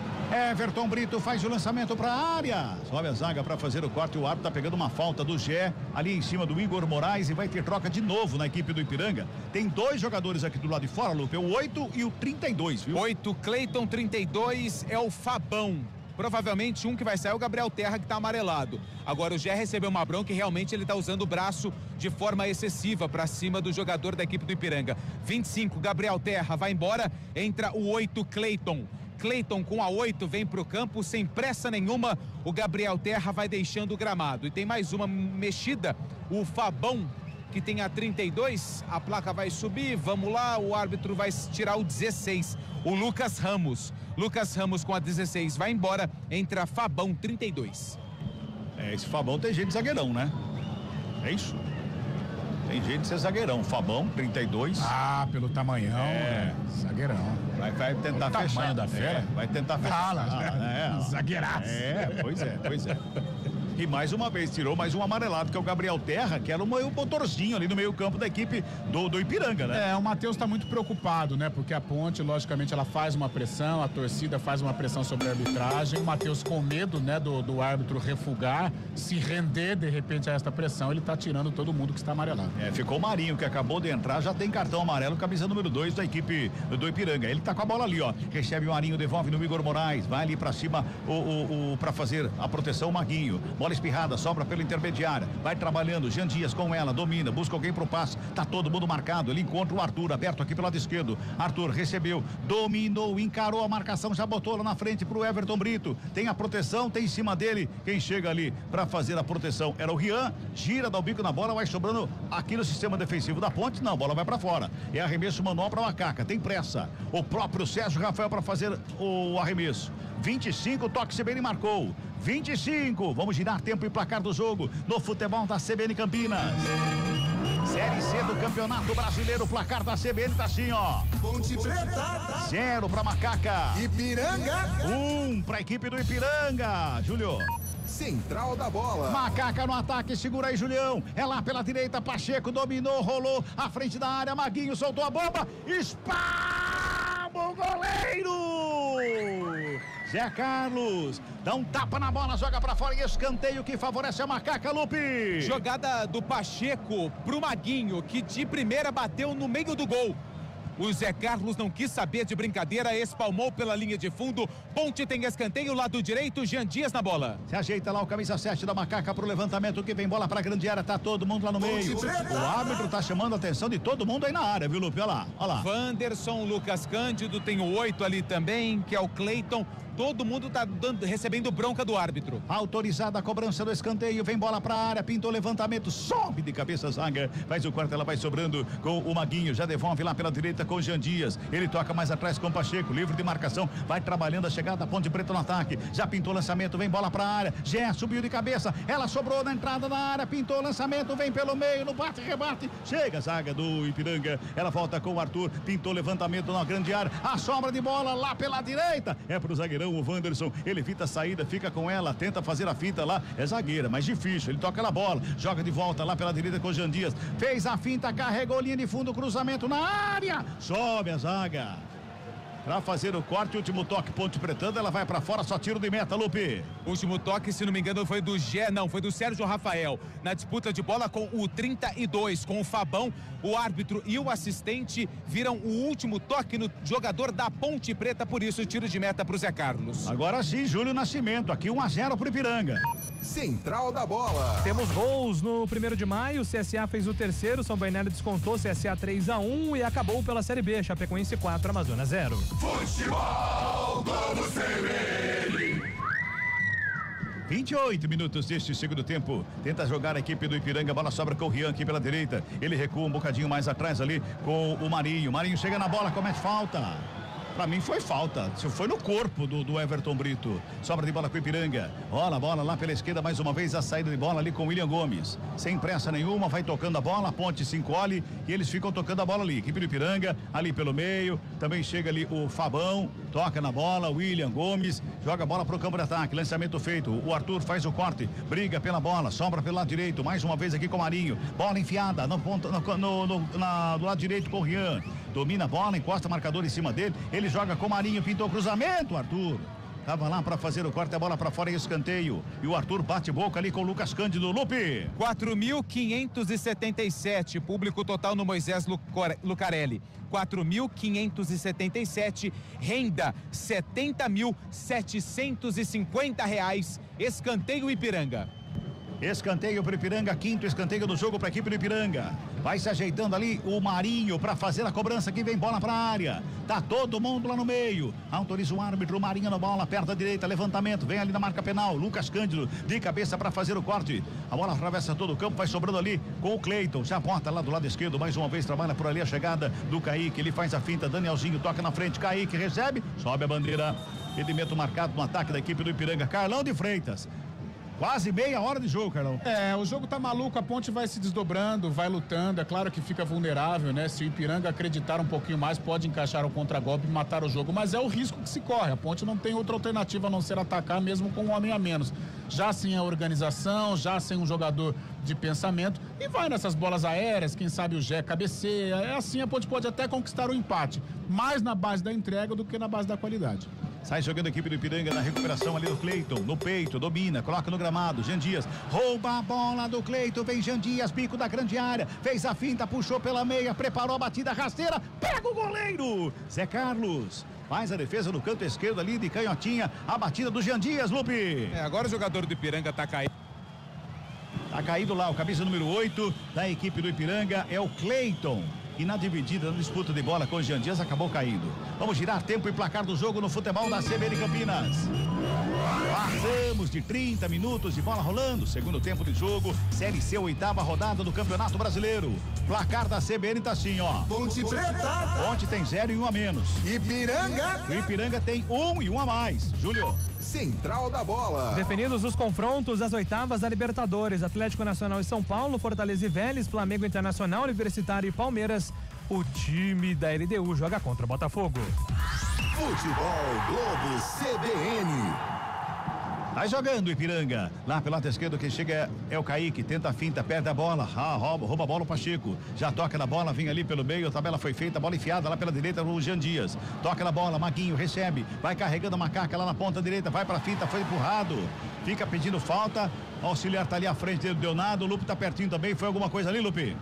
Everton Brito faz o lançamento para a área, sobe a zaga para fazer o corte, o árbitro tá pegando uma falta do Gé, ali em cima do Igor Moraes e vai ter troca de novo na equipe do Ipiranga. Tem dois jogadores aqui do lado de fora, Lupe, o 8 e o 32, viu? 8, Cleiton, 32 é o Fabão. Provavelmente um que vai sair é o Gabriel Terra, que tá amarelado. Agora o Gé recebeu uma bronca e realmente ele tá usando o braço de forma excessiva para cima do jogador da equipe do Ipiranga. 25, Gabriel Terra vai embora, entra o 8, Cleiton. Cleiton com a 8 vem pro campo sem pressa nenhuma. O Gabriel Terra vai deixando o gramado. E tem mais uma mexida, o Fabão, que tem a 32, a placa vai subir, vamos lá, o árbitro vai tirar o 16, o Lucas Ramos. Lucas Ramos com a 16 vai embora, entra Fabão, 32. Esse Fabão tem jeito de zagueirão, né? É isso? Tem jeito de ser zagueirão. Fabão, 32. Ah, pelo tamanhão. Zagueirão. Vai tentar o fechar. Tamanho da fera. Vai tentar fechar. Zagueiraço. Pois é. E mais uma vez tirou mais um amarelado, que é o Gabriel Terra, que era o motorzinho ali no meio campo da equipe do Ipiranga, né? O Matheus tá muito preocupado, né? Porque a Ponte, logicamente, ela faz uma pressão, a torcida faz uma pressão sobre a arbitragem. O Matheus, com medo, né, do árbitro refugar, se render de repente a esta pressão, ele tá tirando todo mundo que está amarelado. Ficou o Marinho, que acabou de entrar, já tem cartão amarelo, camisa número 2 da equipe do Ipiranga. Ele tá com a bola ali, ó. Recebe o Marinho, devolve no Igor Moraes, vai ali pra cima pra fazer a proteção, o Maguinho. Bola espirrada, sobra pela intermediária, vai trabalhando, Jean Dias com ela, domina, busca alguém pro passe, tá todo mundo marcado, ele encontra o Arthur, aberto aqui pelo lado esquerdo, Arthur recebeu, dominou, encarou a marcação, já botou lá na frente pro Everton Brito, tem a proteção, tem em cima dele, quem chega ali pra fazer a proteção era o Rian, gira, dá o bico na bola, vai sobrando aqui no sistema defensivo da Ponte, não, a bola vai pra fora, é arremesso manual pra Macaca, tem pressa, o próprio Sérgio Rafael pra fazer o arremesso, 25, toque CBN marcou, 25, vamos girar tempo e placar do jogo no futebol da CBN Campinas. Série C do Campeonato Brasileiro, placar da CBN tá assim, ó. Ponte Preta. 0 pra Macaca. Ipiranga. 1 pra equipe do Ipiranga. Júlio. Central da bola. Macaca no ataque, segura aí, Julião. É lá pela direita, Pacheco dominou, rolou à frente da área, Maguinho soltou a bomba, espalma o goleiro. Zé Carlos dá um tapa na bola, joga pra fora e escanteio que favorece a Macaca, Lupe. Jogada do Pacheco pro Maguinho, que de primeira bateu no meio do gol. O Zé Carlos não quis saber de brincadeira, espalmou pela linha de fundo. Ponte tem escanteio, lado direito, Jean Dias na bola. Se ajeita lá o camisa 7 da Macaca pro levantamento, que vem bola pra grande área, tá todo mundo lá no meio. O árbitro tá chamando a atenção de todo mundo aí na área, viu, Lupe? Olha lá. Wanderson, Lucas Cândido, tem o 8 ali também, que é o Cleiton. Todo mundo tá recebendo bronca do árbitro. Autorizada a cobrança do escanteio, vem bola pra área, pintou levantamento, sobe de cabeça zaga, faz o corte, ela vai sobrando com o Maguinho, já devolve lá pela direita com o Jean Dias, ele toca mais atrás com o Pacheco, livre de marcação, vai trabalhando a chegada, Ponte Preta no ataque, já pintou lançamento, vem bola pra área, Gé subiu de cabeça, ela sobrou na entrada da área, pintou lançamento, vem pelo meio, no bate, rebate, chega a zaga do Ipiranga, ela volta com o Arthur, pintou levantamento na grande área, a sobra de bola lá pela direita, é pro zagueirão, o Wanderson, ele evita a saída, fica com ela, tenta fazer a finta lá, é zagueira, mas difícil, ele toca na bola, joga de volta lá pela direita com o Jean Dias, fez a finta, carregou linha de fundo, cruzamento na área, sobe a zaga, pra fazer o corte, último toque, Ponte Pretana, ela vai pra fora, só tiro de meta, Lupe. Último toque, se não me engano, foi do foi do Sérgio Rafael, na disputa de bola com o 32, com o Fabão, o árbitro e o assistente viram o último toque no jogador da Ponte Preta, por isso tiro de meta pro Zé Carlos. Agora sim, Júlio Nascimento, aqui 1-0 pro Ipiranga. Central da bola. Temos gols no 1º de maio, o CSA fez o terceiro, São Bernardo descontou, CSA 3-1 e acabou pela Série B, Chapecoense 4, Amazonas 0. Futebol Globo CBN. 28 minutos deste segundo tempo. Tenta jogar a equipe do Ipiranga. Bola sobra com o Rian aqui pela direita. Ele recua um bocadinho mais atrás ali com o Marinho. Marinho chega na bola, comete falta. Pra mim foi falta, foi no corpo do Everton Brito. Sobra de bola com o Ipiranga. Olha a bola lá pela esquerda, mais uma vez a saída de bola ali com o William Gomes. Sem pressa nenhuma, vai tocando a bola, a Ponte se encolhe e eles ficam tocando a bola ali. Equipe do Ipiranga, ali pelo meio, também chega ali o Fabão, toca na bola, o William Gomes, joga a bola pro campo de ataque, lançamento feito. O Arthur faz o corte, briga pela bola, sobra pelo lado direito, mais uma vez aqui com o Marinho. Bola enfiada do lado direito com o Rian. Domina a bola, encosta o marcador em cima dele. Ele joga com o Marinho, pintou o cruzamento, Arthur. Tava lá para fazer o corte, a bola para fora e escanteio. E o Arthur bate boca ali com o Lucas Cândido. Lupe. 4.577, público total no Moisés Lucarelli. 4.577, renda R$70.750, escanteio Ipiranga. Escanteio para o Ipiranga, quinto escanteio do jogo para a equipe do Ipiranga. Vai se ajeitando ali o Marinho para fazer a cobrança, que vem bola para a área. Tá todo mundo lá no meio. Autoriza o árbitro, o Marinho na bola, perto da direita, levantamento, vem ali na marca penal. Lucas Cândido de cabeça para fazer o corte. A bola atravessa todo o campo, vai sobrando ali com o Cleiton. Já bota lá do lado esquerdo, mais uma vez trabalha por ali a chegada do Kaique. Ele faz a finta, Danielzinho toca na frente, Kaique recebe, sobe a bandeira. Impedimento marcado no ataque da equipe do Ipiranga. Carlão de Freitas. Quase meia hora de jogo, Carlão. O jogo tá maluco, a Ponte vai se desdobrando, vai lutando, é claro que fica vulnerável, né? Se o Ipiranga acreditar um pouquinho mais, pode encaixar o contragolpe e matar o jogo, mas é o risco que se corre, a Ponte não tem outra alternativa a não ser atacar mesmo com um homem a menos. Já sem a organização, já sem um jogador de pensamento, e vai nessas bolas aéreas, quem sabe o Gé cabeceia, assim a Ponte pode até conquistar o empate, mais na base da entrega do que na base da qualidade. Sai jogando a equipe do Ipiranga na recuperação ali do Cleiton, no peito, domina, coloca no gramado, Jean Dias, rouba a bola do Cleiton, vem Jean Dias, bico da grande área, fez a finta, puxou pela meia, preparou a batida rasteira, pega o goleiro, Zé Carlos. Faz a defesa no canto esquerdo ali de canhotinha, a batida do Jean Dias, Lupe. Agora o jogador do Ipiranga tá caído. Tá caído lá, o camisa número 8 da equipe do Ipiranga é o Cleiton. E na dividida, na disputa de bola com o Jean Dias, acabou caindo. Vamos girar tempo e placar do jogo no futebol da CBN Campinas. Passamos de 30 minutos de bola rolando. Segundo tempo de jogo, Série C, 8ª rodada do Campeonato Brasileiro. Placar da CBN tá assim, ó. Ponte Preta. Ponte tem 0 e 1 a menos. Ipiranga. O Ipiranga tem 1 e 1 a mais. Júlio. Central da Bola. Definidos os confrontos das 8ª da Libertadores, Atlético Nacional e São Paulo, Fortaleza e Vélez, Flamengo Internacional, Universitário e Palmeiras. O time da LDU joga contra o Botafogo. Futebol Globo CBN. Vai jogando o Ipiranga. Lá pelo lado esquerdo quem chega é o Kaique. Tenta a finta, perde a bola. Rouba a bola o Pacheco. Já toca na bola, vem ali pelo meio. A tabela foi feita, bola enfiada lá pela direita no Jean Dias. Toca na bola, Maguinho recebe. Vai carregando a macaca lá na ponta direita. Vai pra finta, foi empurrado. Fica pedindo falta. O auxiliar tá ali à frente dele, deu nada. O Lupe tá pertinho também. Foi alguma coisa ali, Lupe?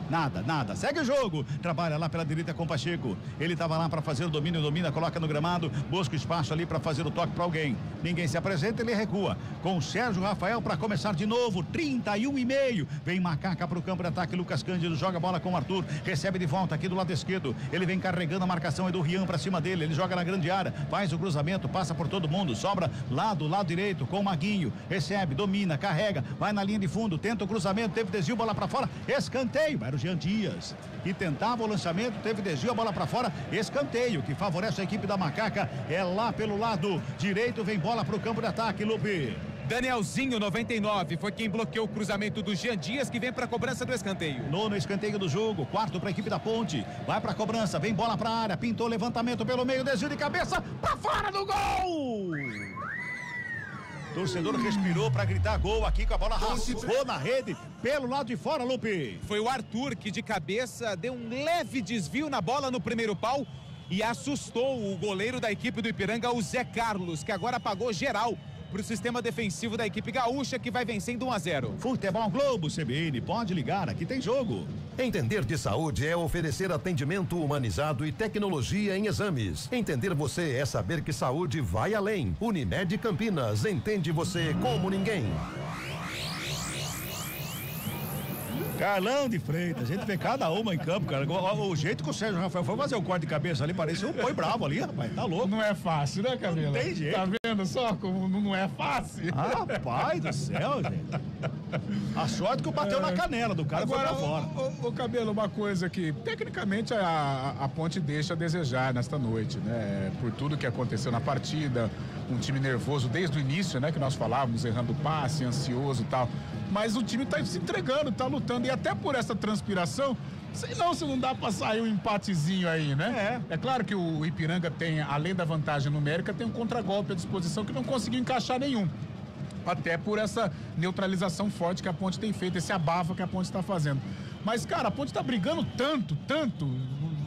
Nada. Segue o jogo. Trabalha lá pela direita com o Pacheco. Ele estava lá para fazer o domínio, domina, coloca no gramado, busca espaço ali para fazer o toque para alguém. Ninguém se apresenta, ele recua. Com o Sérgio Rafael para começar de novo. 31,5. Vem Macaca para o campo de ataque. Lucas Cândido joga a bola com o Arthur. Recebe de volta aqui do lado esquerdo. Ele vem carregando a marcação é do Rian para cima dele. Ele joga na grande área. Faz o cruzamento, passa por todo mundo. Sobra lá do lado direito com o Maguinho. Recebe, domina, carrega. Vai na linha de fundo. Tenta o cruzamento. Teve desvio, bola para fora. Escanteio. Vai o Jean Dias, que tentava o lançamento, teve desvio, a bola para fora, escanteio, que favorece a equipe da Macaca, é lá pelo lado direito, vem bola para o campo de ataque, Lupe. Danielzinho, 99, foi quem bloqueou o cruzamento do Jean Dias, que vem para a cobrança do escanteio. Nono escanteio do jogo, quarto para a equipe da Ponte, vai para a cobrança, vem bola para a área, pintou levantamento pelo meio, desvio de cabeça, para fora do gol! Torcedor respirou para gritar gol aqui com a bola raspou na rede pelo lado de fora, Lupe. Foi o Arthur que de cabeça deu um leve desvio na bola no primeiro pau e assustou o goleiro da equipe do Ipiranga, o Zé Carlos, que agora apagou geral para o sistema defensivo da equipe gaúcha, que vai vencendo 1-0. Futebol Globo CBN, pode ligar, aqui tem jogo. Entender de saúde é oferecer atendimento humanizado e tecnologia em exames. Entender você é saber que saúde vai além. Unimed Campinas, entende você como ninguém. Carlão de Freitas, a gente vê cada uma em campo, cara. O jeito que o Sérgio Rafael foi fazer o corte de cabeça ali, parece um boi bravo ali, rapaz, tá louco. Não é fácil, né, Camila? Não tem jeito. Tá vendo só como não é fácil? Rapaz do céu, gente. A sorte que bateu na canela do cara. Agora, foi pra fora. Ô, Cabelo, uma coisa que tecnicamente a Ponte deixa a desejar nesta noite, né? Por tudo que aconteceu na partida, um time nervoso desde o início, né? Que nós falávamos, errando passe, ansioso e tal. Mas o time tá se entregando, tá lutando. E até por essa transpiração, sei não se não dá pra sair um empatezinho aí, né? É claro que o Ipiranga tem, além da vantagem numérica, tem um contragolpe à disposição que não conseguiu encaixar nenhum. Até por essa neutralização forte que a Ponte tem feito, esse abafa que a Ponte está fazendo. Mas, cara, a Ponte tá brigando tanto,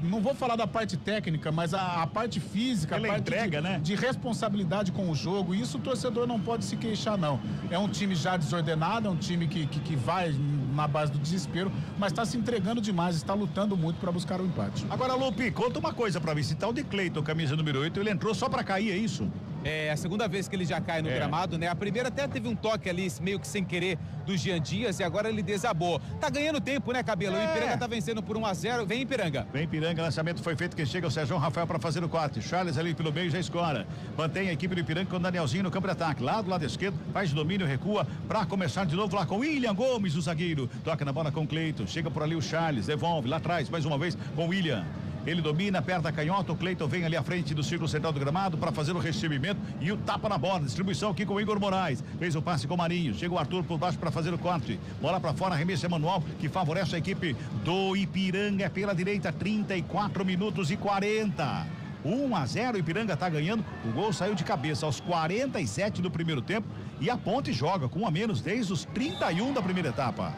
não vou falar da parte técnica, mas a parte física, ela a parte entrega, né? de responsabilidade com o jogo, e isso o torcedor não pode se queixar, não. É um time já desordenado, é um time que vai na base do desespero, mas está se entregando demais, está lutando muito para buscar o empate. Agora, Lupe, conta uma coisa pra mim, se tal de Cleiton, camisa número 8, ele entrou só pra cair, é isso? É a segunda vez que ele já cai no gramado, né? A primeira até teve um toque ali, meio que sem querer, do Jean Dias, e agora ele desabou. Tá ganhando tempo, né, Cabelo? O Ipiranga tá vencendo por 1-0. Vem Ipiranga. Vem Ipiranga, lançamento foi feito, quem chega é o Sérgio Rafael para fazer o corte. Charles ali pelo meio já escora. Mantém a equipe do Ipiranga com o Danielzinho no campo de ataque. Lá do lado esquerdo, faz domínio, recua para começar de novo lá com William Gomes, o zagueiro. Toca na bola com o Cleiton. Chega por ali o Charles, devolve lá atrás, mais uma vez com o William. ele domina, aperta a canhota, o Cleiton vem ali à frente do círculo central do gramado para fazer o recebimento e o tapa na bola, distribuição aqui com o Igor Moraes, fez o passe com o Marinho, chega o Arthur por baixo para fazer o corte, bola para fora, arremesso manual que favorece a equipe do Ipiranga pela direita, 34 minutos e 40. 1-0, o Ipiranga tá ganhando, o gol saiu de cabeça aos 47 do primeiro tempo e a Ponte joga com 1 a menos desde os 31 da primeira etapa.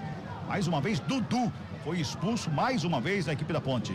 Mais uma vez, Dudu foi expulso mais uma vez na equipe da Ponte.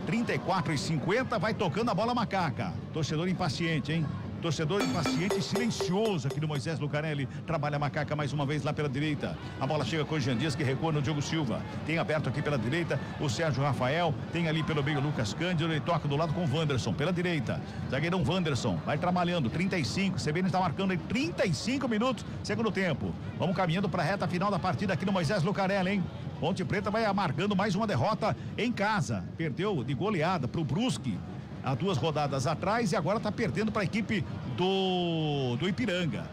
34 e 50, vai tocando a bola Macaca. Torcedor impaciente, hein? Torcedor impaciente e silencioso aqui do Moisés Lucarelli. Trabalha a Macaca mais uma vez lá pela direita. A bola chega com o Jean Dias, que recua no Diogo Silva. Tem aberto aqui pela direita o Sérgio Rafael. Tem ali pelo meio o Lucas Cândido. Ele toca do lado com o Wanderson pela direita. Zagueirão Wanderson vai trabalhando. 35. CBN está marcando em 35 minutos. Segundo tempo. Vamos caminhando para a reta final da partida aqui no Moisés Lucarelli, hein? Ponte Preta vai amargando mais uma derrota em casa. Perdeu de goleada para o Brusque há 2 rodadas atrás e agora está perdendo para a equipe do Ipiranga.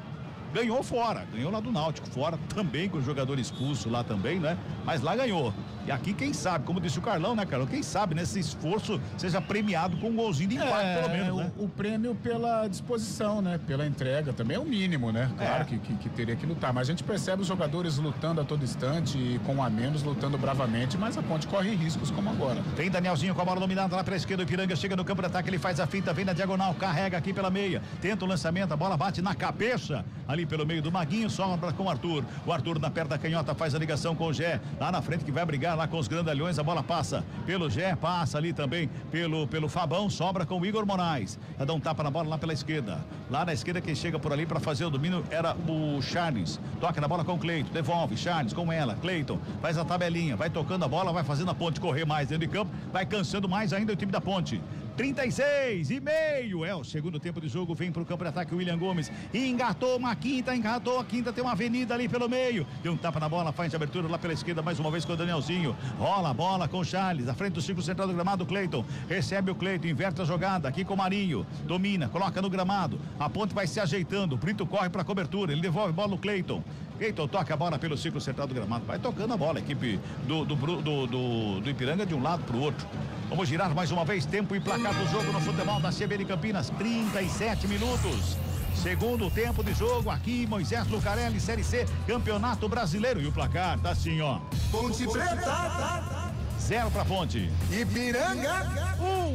Ganhou fora, ganhou lá do Náutico, fora também com o jogador expulso lá também, né? Mas lá ganhou. E aqui, quem sabe, como disse o Carlão, né, Carlão? Quem sabe nesse esforço seja premiado com um golzinho de empate, pelo menos, né? O prêmio pela disposição, né? Pela entrega também é o mínimo, né? Claro que teria que lutar. Mas a gente percebe os jogadores lutando a todo instante e com a menos, lutando bravamente, mas a Ponte corre riscos como agora. Tem Danielzinho com a bola dominada lá pela esquerda, o Ipiranga chega no campo de ataque, ele faz a finta, vem na diagonal, carrega aqui pela meia, tenta o lançamento, a bola bate na cabeça, ali pelo meio do Maguinho, sobra com o Arthur. O Arthur na perna da canhota faz a ligação com o Gé, lá na frente que vai brigar lá com os grandalhões, a bola passa pelo Gé, passa ali também pelo Fabão, sobra com o Igor Moraes. Vai dar um tapa na bola lá pela esquerda. Lá na esquerda quem chega por ali para fazer o domínio era o Charles. Toca na bola com o Cleiton, devolve, Charles com ela, Cleiton faz a tabelinha, vai tocando a bola, vai fazendo a Ponte correr mais dentro de campo, vai cansando mais ainda o time da Ponte. 36,5 é o segundo tempo de jogo, vem pro campo de ataque o William Gomes, engatou a quinta, tem uma avenida ali pelo meio, deu um tapa na bola, faz a abertura lá pela esquerda, mais uma vez com o Danielzinho, rola a bola com o Charles, à frente do círculo central do gramado, o Cleiton, recebe o Cleiton, inverte a jogada aqui com o Marinho, domina, coloca no gramado, a Ponte vai se ajeitando, o Brito corre pra cobertura, ele devolve a bola no Cleiton. Cleiton toca a bola pelo círculo central do gramado, vai tocando a bola, a equipe do Ipiranga de um lado pro outro. Vamos girar mais uma vez, tempo e placar do jogo no futebol da CBN Campinas, 37 minutos. Segundo tempo de jogo aqui, Moisés Lucarelli, Série C, Campeonato Brasileiro. E o placar tá assim, ó. Ponte Preta. 0 pra Ponte. Ipiranga.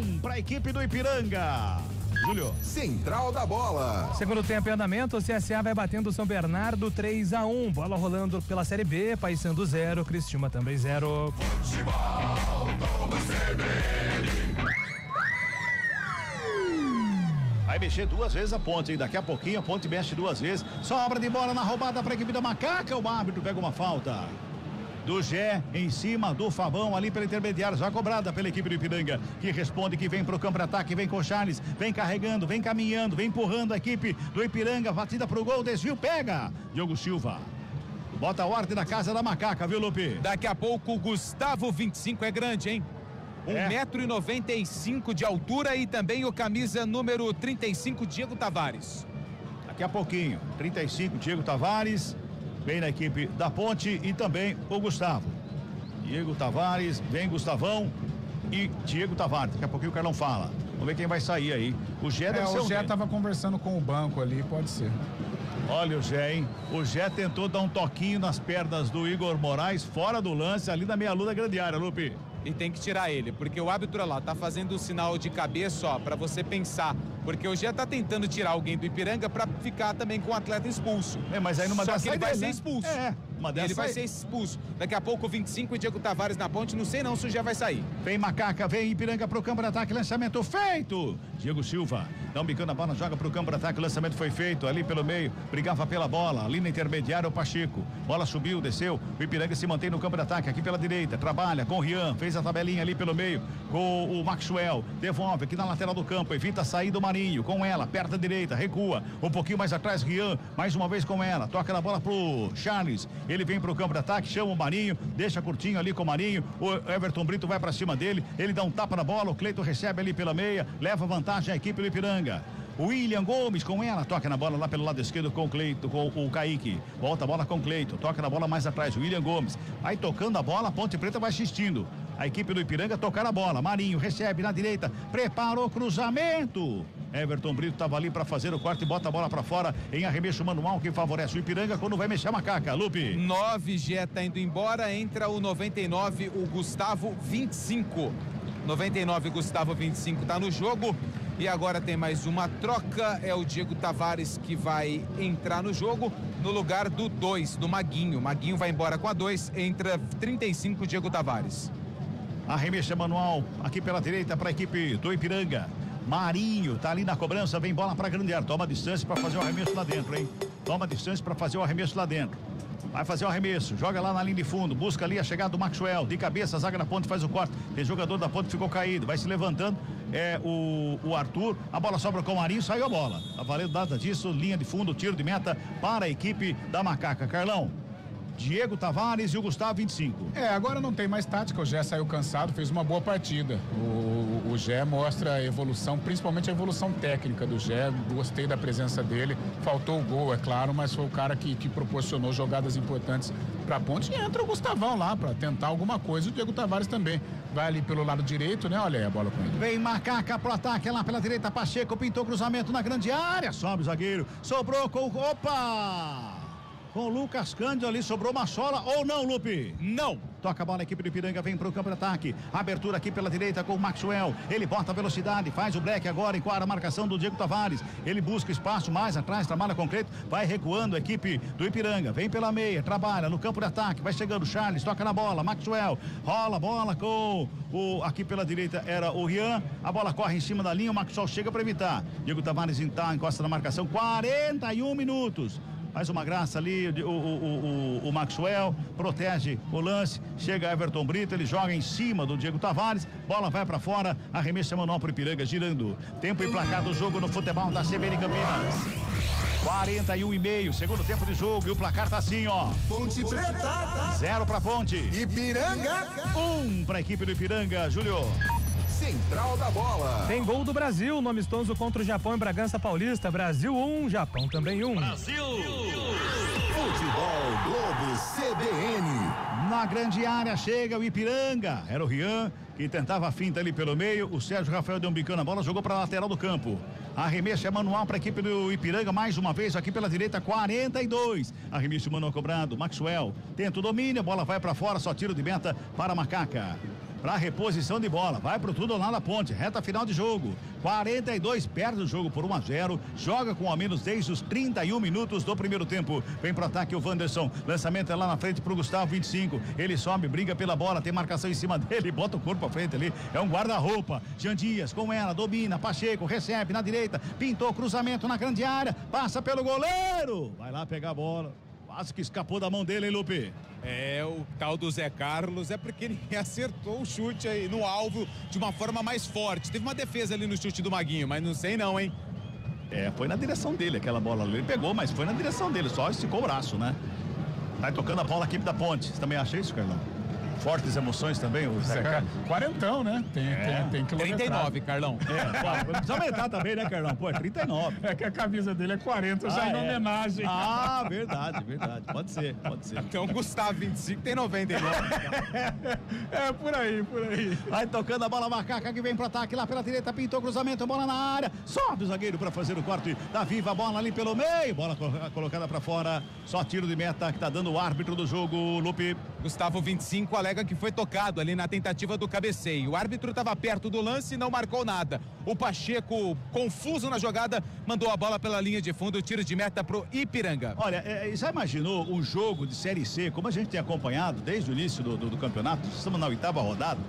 1 pra equipe do Ipiranga. Júlio. Central da bola. Segundo tempo em andamento, o CSA vai batendo o São Bernardo 3-1. Bola rolando pela Série B, Paysandu 0, Criciúma também 0. Vai mexer 2 vezes a Ponte, hein? Daqui a pouquinho a Ponte mexe 2 vezes. Sobra de bola na roubada para a equipe da Macaca. O árbitro pega uma falta do Gé em cima do Fabão ali pela intermediária, já cobrada pela equipe do Ipiranga, que responde, que vem pro campo de ataque, vem com o Charles, vem carregando, vem caminhando, vem empurrando a equipe do Ipiranga, batida pro gol, desvio, pega Diogo Silva. Bota a ordem da casa da Macaca, viu, Lupe? Daqui a pouco o Gustavo 25 é grande, hein? 1,95 m de altura e também o camisa número 35, Diego Tavares. Daqui a pouquinho, 35, Diego Tavares, vem na equipe da Ponte e também o Gustavo. Diego Tavares, vem Gustavão e Diego Tavares. Daqui a pouquinho o Carlão fala. Vamos ver quem vai sair aí. O Gé deve ser o Gé tava conversando com o banco ali, pode ser. Olha o Gé, hein? O Gé tentou dar um toquinho nas pernas do Igor Moraes, fora do lance, ali na meia-lua da grande área, Lupe. E tem que tirar ele, porque o árbitro lá tá fazendo o sinal de cabeça, ó, pra você pensar. Porque o Gé tá tentando tirar alguém do Ipiranga pra ficar também com o atleta expulso. Mas aí numa dessas ele vai ser expulso. Ele vai ser expulso. Daqui a pouco o 25 e Diego Tavares na Ponte, não sei não se o Gé vai sair. Vem Macaca, vem Ipiranga pro campo de ataque, lançamento feito. Diego Silva, dá um bicão na bola, joga pro campo de ataque, o lançamento foi feito ali pelo meio, brigava pela bola, ali na intermediária o Pacheco. Bola subiu, desceu, o Ipiranga se mantém no campo de ataque, aqui pela direita, trabalha com o Rian, fez a tabelinha ali pelo meio, com o Maxwell, devolve aqui na lateral do campo, evita a saída do Marinho, com ela, perto da direita, recua, um pouquinho mais atrás, Rian, mais uma vez com ela, toca na bola pro Charles, ele vem pro campo de ataque, chama o Marinho, deixa curtinho ali com o Marinho, o Everton Brito vai pra cima dele, ele dá um tapa na bola, o Cleiton recebe ali pela meia, leva vantagem a equipe do Ipiranga. O William Gomes com ela, toca na bola lá pelo lado esquerdo com o Cleiton, com o Kaique, volta a bola com o Cleiton, toca na bola mais atrás, o William Gomes, vai tocando a bola, a Ponte Preta vai assistindo. a equipe do Ipiranga tocar a bola. Marinho recebe na direita, preparou o cruzamento. Everton Brito estava ali para fazer o corte e bota a bola para fora em arremesso manual que favorece o Ipiranga quando vai mexer a macaca. Lupe. 9, Gé tá indo embora, entra o 99, o Gustavo 25. 99, Gustavo 25 tá no jogo. E agora tem mais uma troca, é o Diego Tavares que vai entrar no jogo no lugar do 2, do Maguinho. Maguinho vai embora com a 2, entra 35, Diego Tavares. Arremesso manual aqui pela direita para a equipe do Ipiranga. Marinho tá ali na cobrança, vem bola para grande área, toma distância para fazer o arremesso lá dentro, hein? Toma distância para fazer o arremesso lá dentro. Vai fazer o arremesso, joga lá na linha de fundo, busca ali a chegada do Maxwell, de cabeça, a zaga na ponte faz o corte, tem jogador da ponte ficou caído, vai se levantando, o Arthur, a bola sobra com o Marinho, saiu a bola, tá valendo nada disso, linha de fundo, tiro de meta para a equipe da Macaca. Carlão, Diego Tavares e o Gustavo 25. Agora não tem mais tática, o Gé saiu cansado, fez uma boa partida. O Gé mostra a evolução, principalmente a evolução técnica do Gé, gostei da presença dele, faltou o gol, é claro, mas foi o cara que proporcionou jogadas importantes pra ponte e entra o Gustavão lá pra tentar alguma coisa, o Diego Tavares também vai ali pelo lado direito, né, olha aí a bola com ele. Vem Macaca pro ataque lá pela direita, Pacheco pintou cruzamento na grande área, sobe o zagueiro, sobrou com o... Opa! Com o Lucas Cândido ali, sobrou uma sola ou não, Lupe? Não. Toca a bola, a equipe do Ipiranga vem pro campo de ataque. Abertura aqui pela direita com o Maxwell. Ele bota a velocidade, faz o break agora, enquadra a marcação do Diego Tavares. Ele busca espaço mais atrás, trabalha concreto, vai recuando a equipe do Ipiranga. Vem pela meia, trabalha no campo de ataque, vai chegando o Charles, toca na bola, Maxwell. Rola a bola com aqui pela direita era o Rian. A bola corre em cima da linha, o Maxwell chega para evitar. Diego Tavares encosta na marcação, 41 minutos. Faz uma graça ali, o Maxwell protege o lance, chega Everton Brito, ele joga em cima do Diego Tavares, bola vai pra fora, arremesso manual pro Ipiranga, girando. Tempo e placar do jogo no futebol da CBN Campinas. 41,5, segundo tempo de jogo, e o placar tá assim, ó. Ponte Preta. 0 pra Ponte. Ipiranga. 1 pra equipe do Ipiranga, Júlio. Central da bola. Tem gol do Brasil no amistoso contra o Japão em Bragança Paulista. Brasil 1, Japão também 1. Brasil. Futebol Globo CBN. Na grande área chega o Ipiranga. Era o Rian que tentava a finta ali pelo meio. O Sérgio Rafael deu um bicão na bola, jogou para a lateral do campo. Arremesso é manual para a equipe do Ipiranga, mais uma vez aqui pela direita, 42. Arremesso manual cobrado. Maxwell tenta o domínio, a bola vai para fora, só tiro de meta para a Macaca. Para reposição de bola, vai pro tudo lá na ponte, reta final de jogo, 42, perde o jogo por 1-0, joga com ao menos desde os 31 minutos do primeiro tempo, vem pro ataque o Wanderson, lançamento é lá na frente pro Gustavo 25, ele sobe, briga pela bola, tem marcação em cima dele, bota o corpo à frente ali, é um guarda-roupa, Jean Dias com ela, domina, Pacheco, recebe na direita, pintou cruzamento na grande área, passa pelo goleiro, vai lá pegar a bola. Quase que escapou da mão dele, hein, Lupe? O tal do Zé Carlos é porque ele acertou o chute aí no alvo de uma forma mais forte. Teve uma defesa ali no chute do Maguinho, mas não sei não, hein? Foi na direção dele aquela bola ali. Ele pegou, mas foi na direção dele, só esticou o braço, né? Vai tocando a bola a equipe da Ponte. Você também acha isso, Carlão? Fortes emoções também, o Zé Carlos. Quarentão, né? Tem que 39, Carlão. Precisa aumentar também, né, Carlão? Pô, é 39. É que a camisa dele é 40, já em homenagem. Verdade. Pode ser. Então, Gustavo 25 tem 99. Por aí. Vai tocando a bola, Macaca que vem pro ataque lá pela direita, pintou cruzamento, bola na área, sobe o zagueiro para fazer o corte da Viva, bola ali pelo meio, bola colocada para fora, só tiro de meta que tá dando o árbitro do jogo, Lupe. Gustavo 25 alega que foi tocado ali na tentativa do cabeceio. O árbitro estava perto do lance e não marcou nada. O Pacheco, confuso na jogada, mandou a bola pela linha de fundo, tiro de meta pro Ipiranga. Olha, já imaginou um jogo de Série C, como a gente tem acompanhado desde o início do campeonato, estamos na 8ª rodada,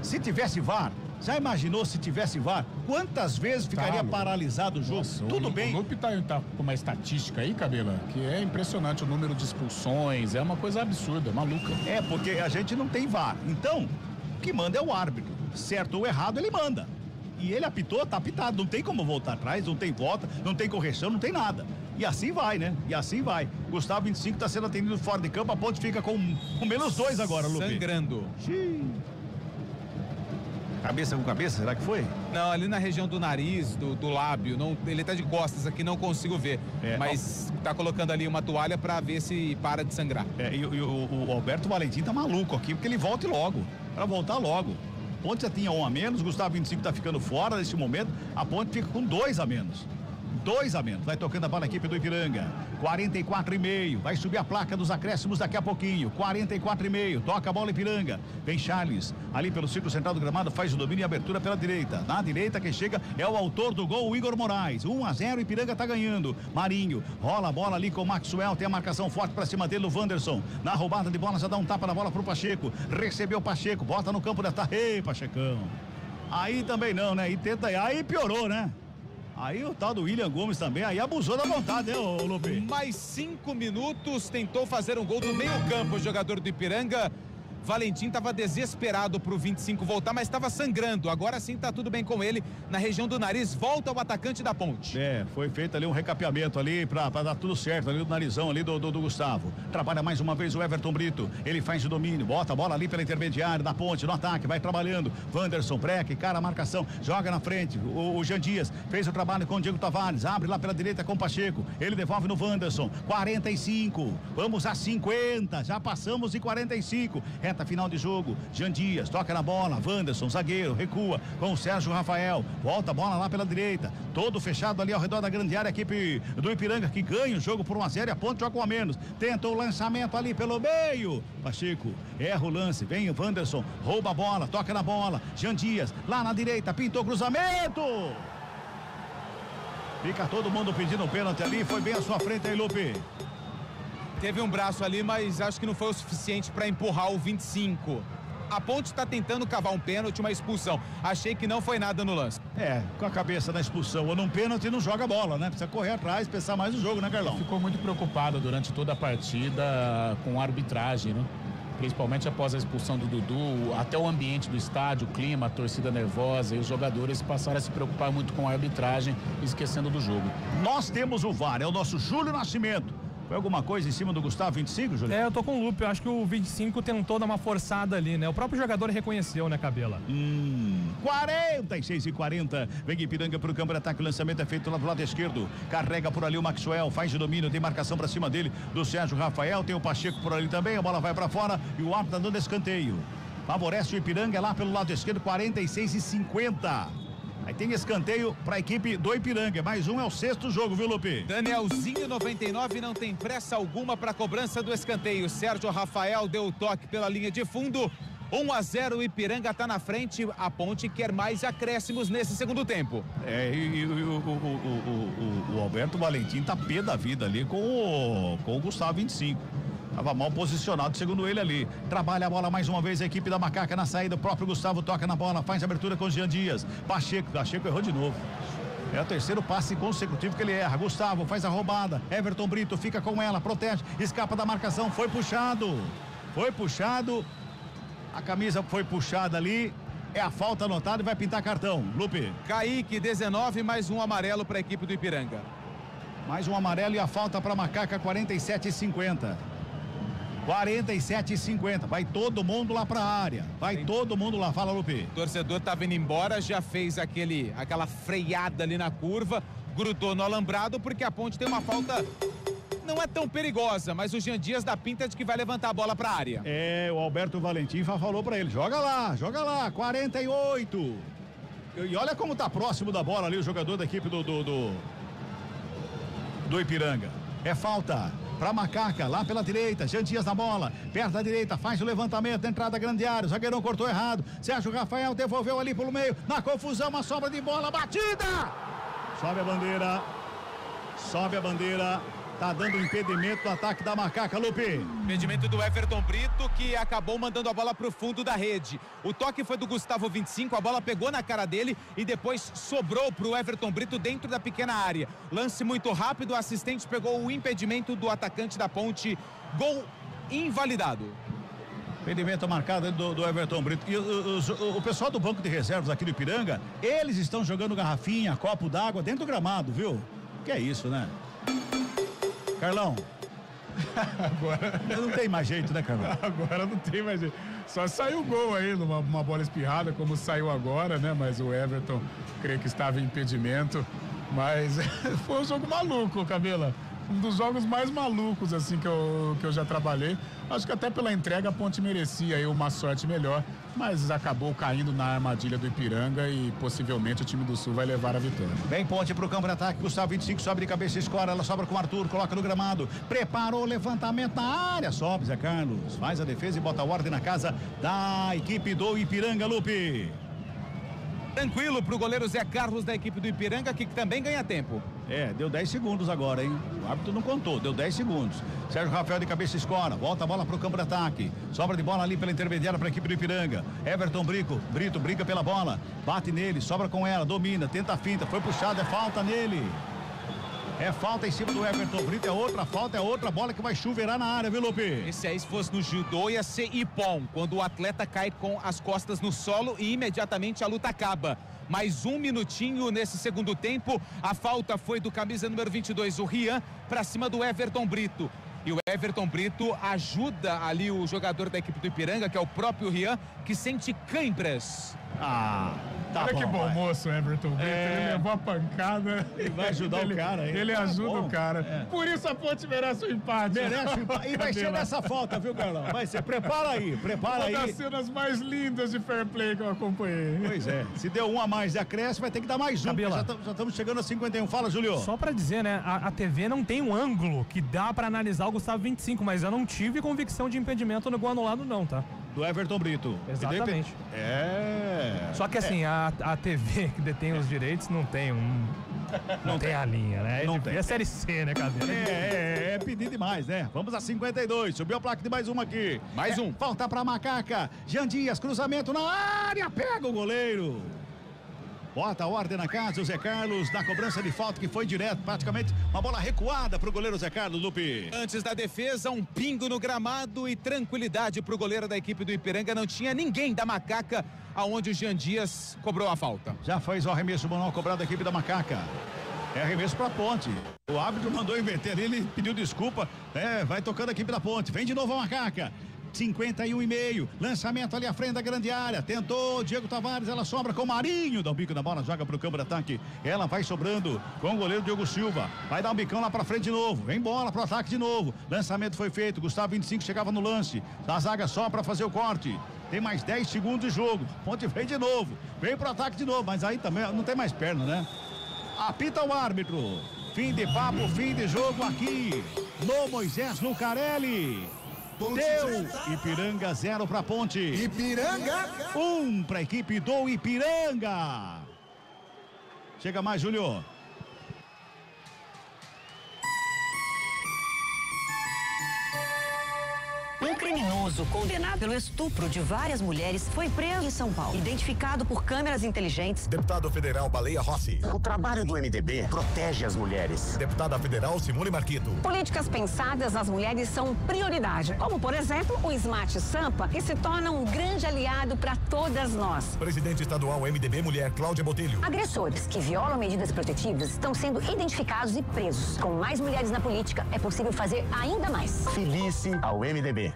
se tivesse VAR, já imaginou se tivesse VAR? Quantas vezes ficaria paralisado o jogo? Nossa, Tudo bem. O Lupe tá com uma estatística aí, Cabela, que é impressionante o número de expulsões, é uma coisa absurda, maluca. Porque a gente não tem VAR. Então, o que manda é o árbitro. Certo ou errado, ele manda. E ele apitou, tá apitado. Não tem como voltar atrás, não tem volta, não tem correção, não tem nada. E assim vai, né? Gustavo 25 tá sendo atendido fora de campo, a Ponte fica com menos 2 agora, Lupe. Sangrando. Cabeça com cabeça, será que foi? Não, ali na região do nariz, do lábio, não, ele tá de costas aqui, não consigo ver. Mas tá colocando ali uma toalha pra ver se para de sangrar. E o Alberto Valentim tá maluco aqui, porque ele volte logo, pra voltar logo. Ponte já tinha 1 a menos, Gustavo 25 tá ficando fora nesse momento, a Ponte fica com 2 a menos. 2 a menos, vai tocando a bola a equipe do Ipiranga, 44,5, vai subir a placa dos acréscimos daqui a pouquinho, 44,5, toca a bola Ipiranga, vem Charles, ali pelo círculo central do gramado, faz o domínio e abertura pela direita, na direita quem chega é o autor do gol, o Igor Moraes, 1-0, Ipiranga tá ganhando, Marinho, rola a bola ali com o Maxwell, tem a marcação forte pra cima dele, o Wanderson, na roubada de bola, já dá um tapa na bola pro Pacheco, recebeu o Pacheco, bota no campo desta, ei Pachecão, aí também não, né, e tenta, aí piorou, né? Aí o tal do William Gomes também, aí abusou da vontade, né, ô Lupe? Mais 5 minutos, tentou fazer um gol do meio campo, o jogador do Ipiranga. Valentim estava desesperado pro 25 voltar, mas estava sangrando. Agora sim tá tudo bem com ele. Na região do nariz, volta o atacante da Ponte. Foi feito ali um recapeamento ali pra dar tudo certo ali do narizão ali do Gustavo. Trabalha mais uma vez o Everton Brito. Ele faz o domínio, bota a bola ali pela intermediária da Ponte, no ataque, vai trabalhando. Wanderson, breque, cara a marcação, joga na frente. O Jean Dias fez o trabalho com o Diego Tavares, abre lá pela direita com o Pacheco. Ele devolve no Wanderson, 45. Vamos a 50, já passamos de 45. Reta final de jogo, Jean Dias toca na bola, Wanderson, zagueiro, recua com o Sérgio Rafael, volta a bola lá pela direita, todo fechado ali ao redor da grande área, a equipe do Ipiranga que ganha o jogo por 1-0 e a Ponte joga 1 a menos, tenta o lançamento ali pelo meio, Pacheco erra o lance, vem o Wanderson, rouba a bola, toca na bola, Jean Dias lá na direita, pintou cruzamento, fica todo mundo pedindo um pênalti ali, foi bem à sua frente aí, Lupe. Teve um braço ali, mas acho que não foi o suficiente para empurrar o 25. A Ponte está tentando cavar um pênalti, uma expulsão. Achei que não foi nada no lance. Com a cabeça na expulsão ou num pênalti não joga bola, né? Precisa correr atrás, pensar mais no jogo, né, Carlão? Ficou muito preocupado durante toda a partida com a arbitragem, né? Principalmente após a expulsão do Dudu, até o ambiente do estádio, o clima, a torcida nervosa e os jogadores passaram a se preocupar muito com a arbitragem, esquecendo do jogo. Nós temos o VAR, é o nosso Júlio Nascimento. Foi alguma coisa em cima do Gustavo 25, Júlio? Eu tô com o Lupe, eu acho que o 25 tentou dar uma forçada ali, né? O próprio jogador reconheceu, né, Cabela? 46:40, vem Ipiranga pro campo de ataque, o lançamento é feito lá do lado esquerdo, carrega por ali o Maxwell, faz o domínio, tem marcação pra cima dele, do Sérgio Rafael, tem o Pacheco por ali também, a bola vai pra fora e o árbitro tá dando escanteio. Favorece o Ipiranga lá pelo lado esquerdo, 46:50. Aí tem escanteio para a equipe do Ipiranga. Mais um, é o 6º jogo, viu, Lupe? Danielzinho, 99, não tem pressa alguma para a cobrança do escanteio. Sérgio Rafael deu o toque pela linha de fundo. 1-0, o Ipiranga está na frente. A Ponte quer mais acréscimos nesse segundo tempo. O Alberto Valentim tá pé da vida ali com o Gustavo 25. Tava mal posicionado, segundo ele ali. Trabalha a bola mais uma vez a equipe da Macaca na saída. O próprio Gustavo toca na bola, faz a abertura com o Jean Dias. Pacheco errou de novo. É o terceiro passe consecutivo que ele erra. Gustavo faz a roubada. Everton Brito fica com ela, protege, escapa da marcação. Foi puxado. A camisa foi puxada ali. É a falta anotada e vai pintar cartão. Lupe. Kaique, 19, mais um amarelo para a equipe do Ipiranga. Mais um amarelo e a falta para Macaca, 47:50. 47:50. Vai todo mundo lá pra área. Todo mundo lá. Fala, Lupe. O torcedor tá vindo embora, já fez aquela freada ali na curva, grudou no alambrado, porque a Ponte tem uma falta. Não é tão perigosa, mas o Jean Dias dá pinta de que vai levantar a bola pra área. O Alberto Valentim falou pra ele: joga lá, 48. E olha como tá próximo da bola ali o jogador da equipe do Ipiranga. É falta pra Macaca, lá pela direita, Jean Dias na bola, perto da direita, faz o levantamento, entrada grande área, o zagueirão cortou errado, Sérgio Rafael devolveu ali pelo meio, na confusão, uma sobra de bola, batida! Sobe a bandeira, tá dando impedimento no ataque da Macaca, Lupe. Impedimento do Everton Brito, que acabou mandando a bola pro fundo da rede. O toque foi do Gustavo 25, a bola pegou na cara dele e depois sobrou pro Everton Brito dentro da pequena área. Lance muito rápido, o assistente pegou o impedimento do atacante da Ponte. Gol invalidado. Impedimento marcado do Everton Brito. E o pessoal do banco de reservas aqui do Ipiranga, eles estão jogando garrafinha, copo d'água dentro do gramado, viu? Que é isso, né? Carlão. Agora... Não tem mais jeito, né, Carlos? Agora não tem mais jeito. Só saiu o gol aí, uma bola espirrada, como saiu agora, né? Mas o Everton, creio que estava em impedimento. Mas foi um jogo maluco, Cabela. Um dos jogos mais malucos, assim, que eu já trabalhei. Acho que até pela entrega a Ponte merecia aí uma sorte melhor, mas acabou caindo na armadilha do Ipiranga e possivelmente o time do Sul vai levar a vitória. Vem Ponte pro campo de ataque, Gustavo 25 sobe de cabeça e escora, ela sobra com o Arthur, coloca no gramado, preparou o levantamento na área, sobe Zé Carlos, faz a defesa e bota a ordem na casa da equipe do Ipiranga, Lupe. Tranquilo pro goleiro Zé Carlos da equipe do Ipiranga, que também ganha tempo. Deu 10 segundos agora, hein? O árbitro não contou, deu 10 segundos. Sérgio Rafael de cabeça escora, volta a bola pro campo de ataque. Sobra de bola ali pela intermediária para a equipe do Ipiranga. Everton Brito briga pela bola, bate nele, sobra com ela, domina, tenta a finta, foi puxado, é falta nele. É falta em cima do Everton Brito, é outra falta, é outra bola que vai chuveirar na área, viu, Lupe? Esse aí, se fosse no judô, ia ser ipom, quando o atleta cai com as costas no solo e imediatamente a luta acaba. Mais um minutinho nesse segundo tempo, a falta foi do camisa número 22, o Rian, pra cima do Everton Brito. E o Everton Brito ajuda ali o jogador da equipe do Ipiranga, que é o próprio Rian, que sente câimbras. Tá olha bom, que bom moço, Everton Brito. Ele levou a pancada. Ele vai ajudar o cara aí. Ele ajuda o cara. Por isso a Ponte merece o empate. Merece o empate. E vai ser nessa falta, viu, Carlão? Vai ser. Prepara aí. Uma das cenas mais lindas de fair play que eu acompanhei. Pois é. Se deu um a mais de acréscimo, vai ter que dar mais um. Já estamos chegando a 51. Fala, Julio. Só pra dizer, né? A TV não tem um ângulo que dá pra analisar o Gustavo 25, mas eu não tive convicção de impedimento no gol anulado, não, tá? Do Everton Brito. Exatamente. Só que assim, a TV que detém os direitos não tem não tem a linha, né? Não tem. É Série C, né, Cadeira? É pedir demais, né? Vamos a 52. Subiu a placa de mais uma aqui. Mais um. Falta pra Macaca. Jean Dias, cruzamento na área. Pega o goleiro. Bota a ordem na casa, o Zé Carlos, na cobrança de falta que foi direto, praticamente uma bola recuada pro goleiro Zé Carlos, Lupe. Antes da defesa, um pingo no gramado e tranquilidade pro goleiro da equipe do Ipiranga. Não tinha ninguém da Macaca aonde o Jean Dias cobrou a falta. Já fez o arremesso manual cobrado da equipe da Macaca. É arremesso pra Ponte. O árbitro mandou inverter ali, ele pediu desculpa. Vai tocando a equipe da Ponte. Vem de novo a Macaca. 51,5, lançamento ali à frente da grande área, tentou Diego Tavares, ela sobra com o Marinho, dá um bico na bola, joga pro campo de ataque, ela vai sobrando com o goleiro Diogo Silva, vai dar um bicão lá pra frente de novo, vem bola pro ataque de novo, lançamento foi feito, Gustavo 25 chegava no lance, a zaga só pra fazer o corte, tem mais 10 segundos de jogo, Ponte vem de novo, vem pro ataque de novo, mas aí também não tem mais perna, né? Apita o árbitro, fim de papo, fim de jogo aqui no Moisés Lucarelli. Deu Ipiranga 0 pra Ponte. Ipiranga 1 pra equipe do Ipiranga. Chega mais, Júlio. Um criminoso condenado pelo estupro de várias mulheres foi preso em São Paulo, identificado por câmeras inteligentes. Deputado federal Baleia Rossi. O trabalho do MDB protege as mulheres. Deputada federal Simone Marquito. Políticas pensadas nas mulheres são prioridade, como por exemplo o Smart Sampa, que se torna um grande aliado para todas nós. Presidente estadual MDB Mulher Cláudia Botelho. Agressores que violam medidas protetivas estão sendo identificados e presos. Com mais mulheres na política, é possível fazer ainda mais. Felice ao MDB.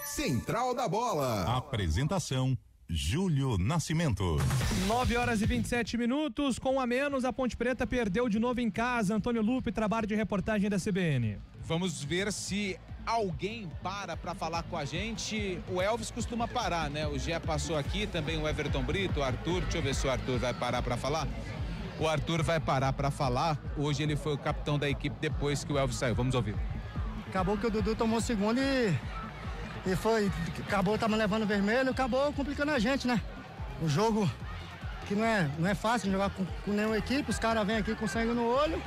Central da Bola. Apresentação: Júlio Nascimento. 9h27, com a menos, a Ponte Preta perdeu de novo em casa. Antônio Lupe, trabalho de reportagem da CBN. Vamos ver se alguém para falar com a gente. O Elvis costuma parar, né? O Gé passou aqui, também o Everton Brito, o Arthur. Deixa eu ver se o Arthur vai parar para falar. O Arthur vai parar para falar. Hoje ele foi o capitão da equipe depois que o Elvis saiu. Vamos ouvir. Acabou que o Dudu tomou o segundo e acabou, tava levando vermelho, acabou complicando a gente, né? O jogo que não é fácil jogar com nenhuma equipe, os caras vêm aqui com sangue no olho.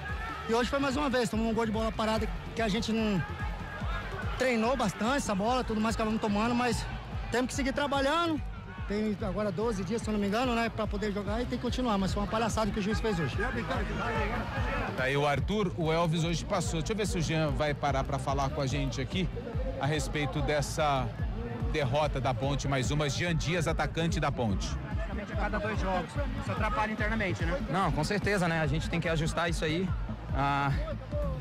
E hoje foi mais uma vez, tomamos um gol de bola parada que a gente não treinou bastante essa bola, tudo mais que vamos tomando, mas temos que seguir trabalhando. Tem agora 12 dias, se eu não me engano, né, pra poder jogar e tem que continuar, mas foi uma palhaçada que o juiz fez hoje. Aí o Arthur, o Elvis hoje passou. Deixa eu ver se o Jean vai parar para falar com a gente aqui a respeito dessa derrota da Ponte, mais uma. Jean Dias, atacante da Ponte. A cada 2 jogos, isso atrapalha internamente, né? Não, com certeza, né? A gente tem que ajustar isso aí.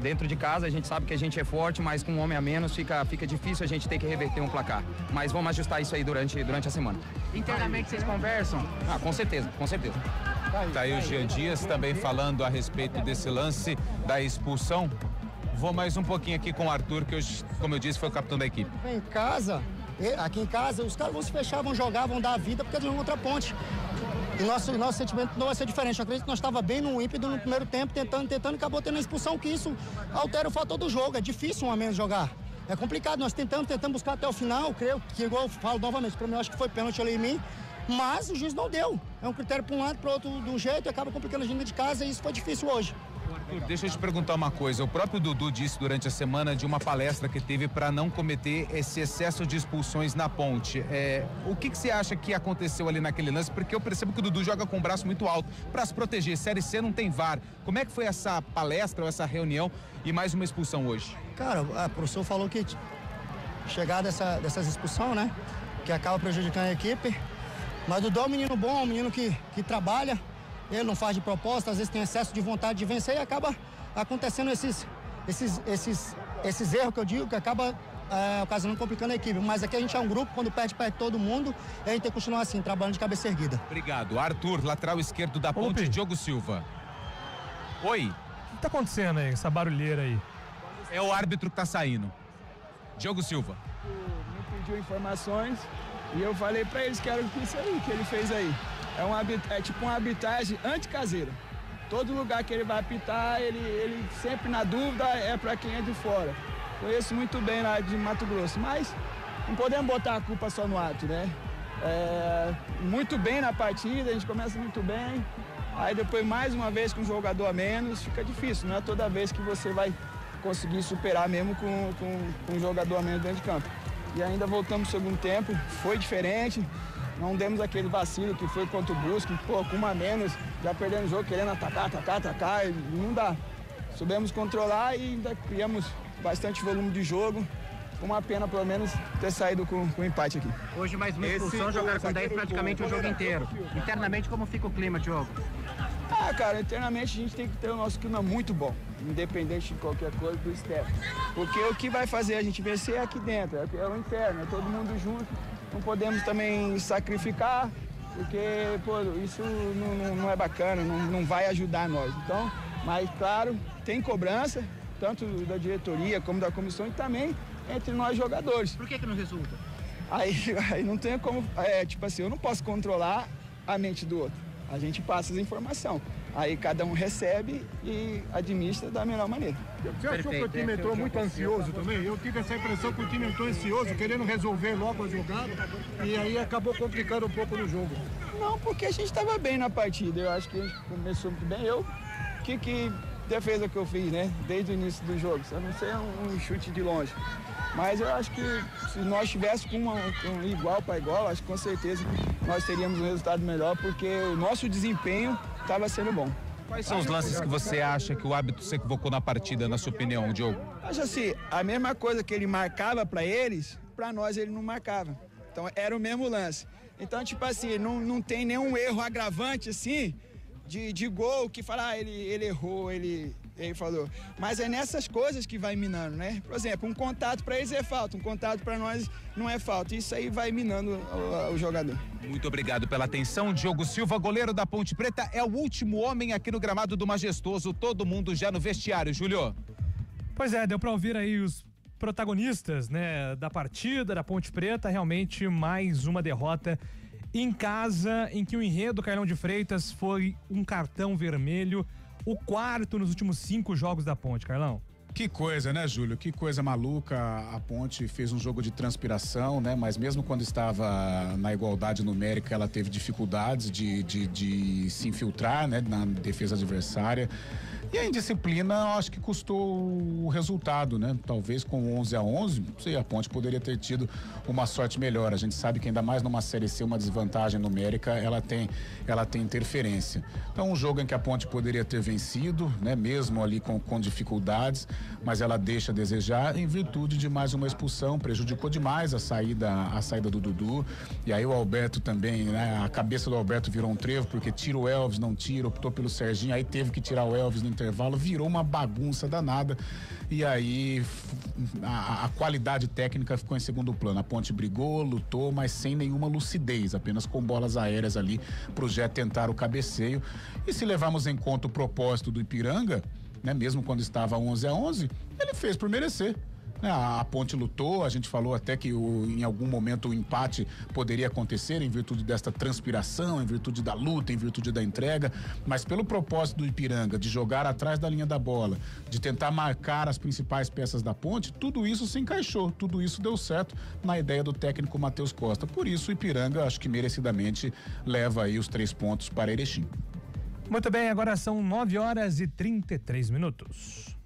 Dentro de casa a gente sabe que a gente é forte, mas com um homem a menos fica difícil a gente ter que reverter um placar. Mas vamos ajustar isso aí durante a semana. Internamente vocês conversam? Com certeza, com certeza. Tá aí o Jean Dias também falando a respeito desse lance da expulsão. Vou mais um pouquinho aqui com o Arthur, que hoje, como eu disse, foi o capitão da equipe. Aqui em casa, os caras vão se fechar, vão jogar, vão dar a vida, porque eles vão contra a ponte. E nosso sentimento não vai ser diferente. Eu acredito que nós estávamos bem no ímpeto no primeiro tempo, tentando, e acabou tendo a expulsão, que isso altera o fator do jogo. É difícil um a menos jogar. É complicado, nós tentamos buscar até o final, creio que, igual eu falo novamente, para mim eu acho que foi pênalti ali em mim, mas o juiz não deu. É um critério para um lado, para o outro de um jeito, e acaba complicando a gente de casa, e isso foi difícil hoje. Arthur, deixa eu te perguntar uma coisa. O próprio Dudu disse durante a semana de uma palestra que teve para não cometer esse excesso de expulsões na ponte. O que você acha que aconteceu ali naquele lance? Porque eu percebo que o Dudu joga com o braço muito alto para se proteger. Série C não tem VAR. Como é que foi essa palestra ou essa reunião e mais uma expulsão hoje? Cara, o professor falou que chegar dessas expulsões, né? Que acaba prejudicando a equipe. Mas o Dudu é um menino bom, um menino que trabalha. Ele não faz de propósito, às vezes tem excesso de vontade de vencer e acaba acontecendo esses erros que eu digo, que acaba ocasionando, complicando a equipe. Mas aqui a gente é um grupo, quando perde todo mundo, e a gente tem que continuar assim, trabalhando de cabeça erguida. Obrigado. Arthur, lateral esquerdo da ponte, Diogo Silva. Oi. O que tá acontecendo aí, essa barulheira aí? É o árbitro que tá saindo. Diogo Silva. Me pediu informações e eu falei pra eles que era isso aí que ele fez aí. É tipo uma arbitragem anticaseira. Todo lugar que ele vai apitar, ele sempre na dúvida é para quem é de fora. Conheço muito bem lá de Mato Grosso, mas não podemos botar a culpa só no ato, né? Muito bem na partida, a gente começa muito bem, aí depois mais uma vez com um jogador a menos, fica difícil, não é toda vez que você vai conseguir superar mesmo com um jogador a menos dentro de campo. E ainda voltamos no segundo tempo, foi diferente. Não demos aquele vacilo que foi contra o Brusque, com uma a menos, já perdendo o jogo, querendo atacar, e não dá. Soubemos controlar e ainda criamos bastante volume de jogo. Uma pena, pelo menos, ter saído com o empate aqui. Hoje mais uma expulsão, jogaram com 10 praticamente o jogo inteiro. Internamente, como fica o clima, Diogo? Cara, internamente a gente tem que ter o nosso clima muito bom, independente de qualquer coisa do externo. Porque o que vai fazer a gente vencer é aqui dentro, é o interno, é todo mundo junto. Não podemos também sacrificar, porque isso não é bacana, não vai ajudar nós. Então, mas claro, tem cobrança, tanto da diretoria como da comissão e também entre nós jogadores. Por que não resulta? Aí não tem como, tipo assim, eu não posso controlar a mente do outro. A gente passa essa informação. Aí cada um recebe e administra da melhor maneira. Você achou que o time entrou muito ansioso também? Eu tive essa impressão que o time entrou ansioso, querendo resolver logo a jogada, e aí acabou complicando um pouco no jogo. Não, porque a gente estava bem na partida. Eu acho que a gente começou muito bem. Que defesa que eu fiz, né? Desde o início do jogo. Só não sei um chute de longe. Mas eu acho que se nós estivéssemos com igual para igual, acho que com certeza nós teríamos um resultado melhor, porque o nosso desempenho estava sendo bom. Quais são os lances que você acha que o árbitro se equivocou na partida, na sua opinião, Diogo? Acho assim, a mesma coisa que ele marcava para eles, para nós ele não marcava. Então era o mesmo lance. Então, tipo assim, não tem nenhum erro agravante assim de gol que fala, ele errou, ele falou. Mas é nessas coisas que vai minando, né? Por exemplo, um contato para eles é falta, um contato para nós não é falta. Isso aí vai minando o jogador. Muito obrigado pela atenção. Diogo Silva, goleiro da Ponte Preta, é o último homem aqui no gramado do Majestoso. Todo mundo já no vestiário, Júlio. Pois é, deu para ouvir aí os protagonistas, né, da partida da Ponte Preta. Realmente mais uma derrota em casa, em que o enredo Carlão de Freitas foi um cartão vermelho, o quarto nos últimos 5 jogos da Ponte, Carlão. Que coisa, né, Júlio? Que coisa maluca. A Ponte fez um jogo de transpiração, né? Mas mesmo quando estava na igualdade numérica, ela teve dificuldades de se infiltrar, né? Na defesa adversária. E a indisciplina, acho que custou o resultado, né? Talvez com 11-11, não sei, a Ponte poderia ter tido uma sorte melhor. A gente sabe que ainda mais numa Série C, uma desvantagem numérica, ela tem interferência. Então, um jogo em que a Ponte poderia ter vencido, né? Mesmo ali com dificuldades, mas ela deixa a desejar em virtude de mais uma expulsão, prejudicou demais a saída do Dudu. E aí o Alberto também, né? A cabeça do Alberto virou um trevo, porque tira o Elvis, não tira, optou pelo Serginho, aí teve que tirar o Elvis no intervalo, virou uma bagunça danada. E aí a qualidade técnica ficou em segundo plano. A Ponte brigou, lutou, mas sem nenhuma lucidez, apenas com bolas aéreas ali pro Jé tentar o cabeceio. E se levarmos em conta o propósito do Ipiranga, né, mesmo quando estava 11-11, ele fez por merecer. A Ponte lutou, a gente falou até que em algum momento o empate poderia acontecer em virtude desta transpiração, em virtude da luta, em virtude da entrega, mas pelo propósito do Ipiranga de jogar atrás da linha da bola, de tentar marcar as principais peças da Ponte, tudo isso se encaixou, tudo isso deu certo na ideia do técnico Matheus Costa. Por isso o Ipiranga, acho que merecidamente, leva aí os 3 pontos para Erechim. Muito bem, agora são 9h33.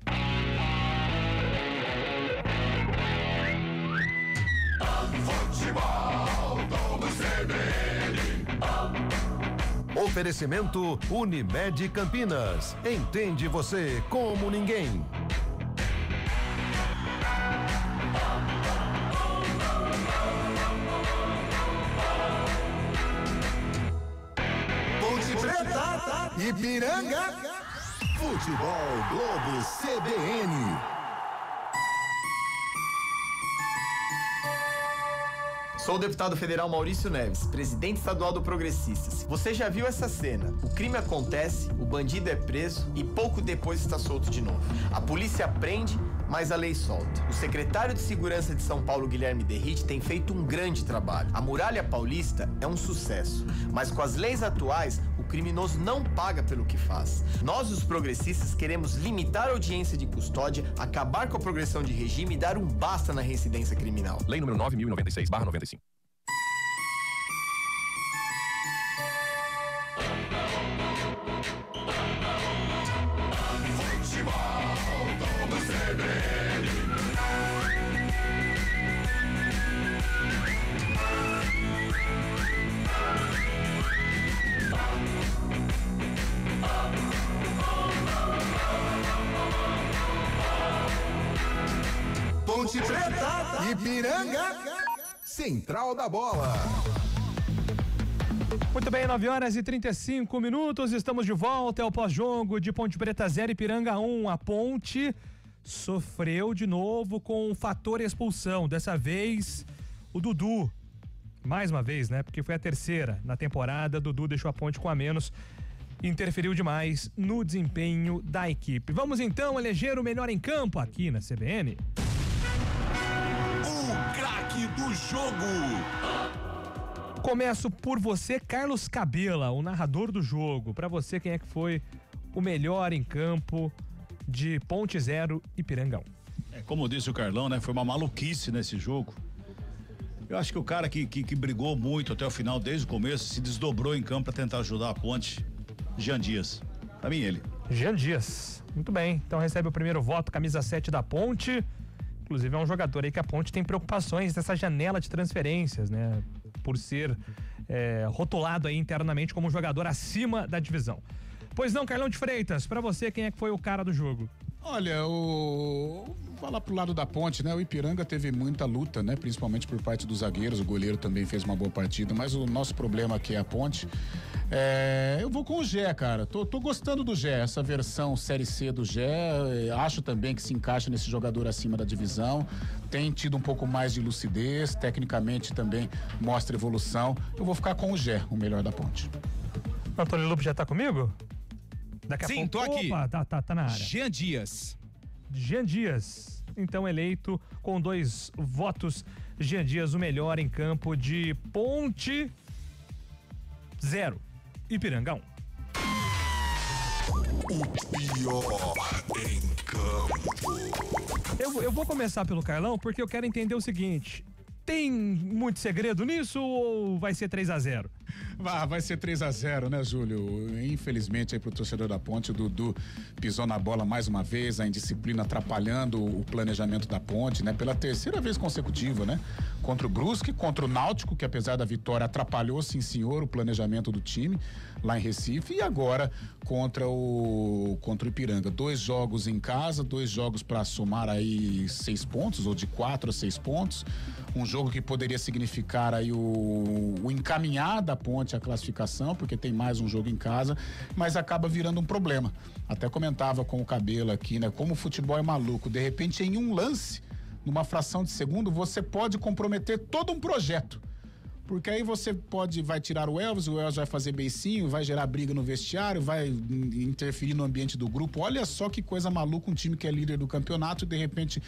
Oferecimento Unimed Campinas. Entende você como ninguém. Ponte Preta, Ipiranga, Futebol Globo CBN. Sou o deputado federal Maurício Neves, presidente estadual do Progressistas. Você já viu essa cena? O crime acontece, o bandido é preso e pouco depois está solto de novo. A polícia prende, mas a lei solta. O secretário de Segurança de São Paulo, Guilherme Derrite, tem feito um grande trabalho. A Muralha Paulista é um sucesso, mas com as leis atuais, o criminoso não paga pelo que faz. Nós, os progressistas, queremos limitar a audiência de custódia, acabar com a progressão de regime e dar um basta na reincidência criminal. Lei número 9.096/95. Ponte Preta, Ipiranga, Central da Bola. Muito bem, 9h35, estamos de volta, é o pós-jogo de Ponte Preta 0, Ipiranga 1. A Ponte sofreu de novo com o fator expulsão, dessa vez o Dudu, mais uma vez, né, porque foi a terceira na temporada. Dudu deixou a Ponte com a menos, interferiu demais no desempenho da equipe. Vamos então eleger o melhor em campo aqui na CBN. O craque do jogo. Começo por você, Carlos Cabela, o narrador do jogo. Pra você, quem é que foi o melhor em campo de Ponte 0, Ipiranga 1? Como disse o Carlão, né? Foi uma maluquice nesse jogo. Eu acho que o cara que brigou muito até o final, desde o começo, se desdobrou em campo pra tentar ajudar a Ponte, Jean Dias. Pra mim, ele. Jean Dias. Muito bem. Então recebe o primeiro voto, camisa 7 da Ponte. Inclusive é um jogador aí que a Ponte tem preocupações nessa janela de transferências, né? Por ser rotulado aí internamente como um jogador acima da divisão. Pois não, Carlão de Freitas, pra você, quem é que foi o cara do jogo? Olha, vou falar pro lado da Ponte, né? O Ipiranga teve muita luta, né? Principalmente por parte dos zagueiros, o goleiro também fez uma boa partida, mas o nosso problema aqui é a Ponte. Eu vou com o Gé, cara. Tô gostando do Gé, essa versão Série C do Gé. Acho também que se encaixa nesse jogador acima da divisão. Tem tido um pouco mais de lucidez, tecnicamente também mostra evolução. Eu vou ficar com o Gé, o melhor da Ponte. Antônio Lupo já tá comigo? Daqui a Sim, pouco. tô aqui. Opa, tá na área. Jean Dias. Jean Dias, então eleito com 2 votos. Jean Dias, o melhor em campo de Ponte 0, Ipiranga 1. O pior em campo. Eu vou começar pelo Carlão porque eu quero entender o seguinte: tem muito segredo nisso ou vai ser 3-0? Vai ser 3-0, né, Júlio? Infelizmente aí pro torcedor da Ponte, o Dudu pisou na bola mais uma vez, a indisciplina atrapalhando o planejamento da Ponte, né? Pela terceira vez consecutiva, né? Contra o Brusque, contra o Náutico, que apesar da vitória atrapalhou, sim senhor, o planejamento do time lá em Recife, e agora contra o Ipiranga. 2 jogos em casa, 2 jogos para somar aí 6 pontos, ou de 4 a 6 pontos. Um jogo que poderia significar aí o encaminhar da Ponte garante a classificação, porque tem mais um jogo em casa, mas acaba virando um problema. Até comentava com o Cabelo aqui, né? Como o futebol é maluco, de repente em um lance, numa fração de segundo, você pode comprometer todo um projeto. Porque aí você vai tirar o Elvis vai fazer beicinho, vai gerar briga no vestiário, vai interferir no ambiente do grupo. Olha só que coisa maluca, um time que é líder do campeonato, de repente,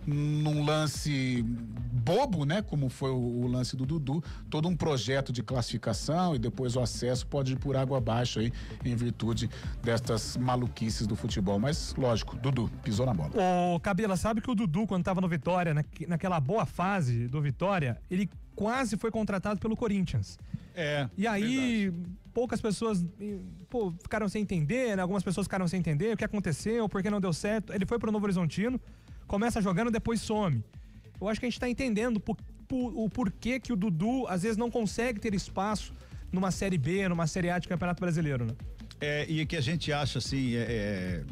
num lance bobo, né? Como foi o lance do Dudu, todo um projeto de classificação e depois o acesso pode ir por água abaixo aí, em virtude destas maluquices do futebol. Mas, lógico, Dudu pisou na bola. Ô, Cabela, sabe que o Dudu, quando tava no Vitória, naquela boa fase do Vitória, ele quase foi contratado pelo Corinthians. E aí, poucas pessoas ficaram sem entender, né? Algumas pessoas ficaram sem entender o que aconteceu, por que não deu certo. Ele foi pro Novo Horizontino, começa jogando, depois some. Eu acho que a gente tá entendendo o porquê que o Dudu, às vezes, não consegue ter espaço numa Série B, numa Série A de Campeonato Brasileiro, né? E que a gente acha, assim, é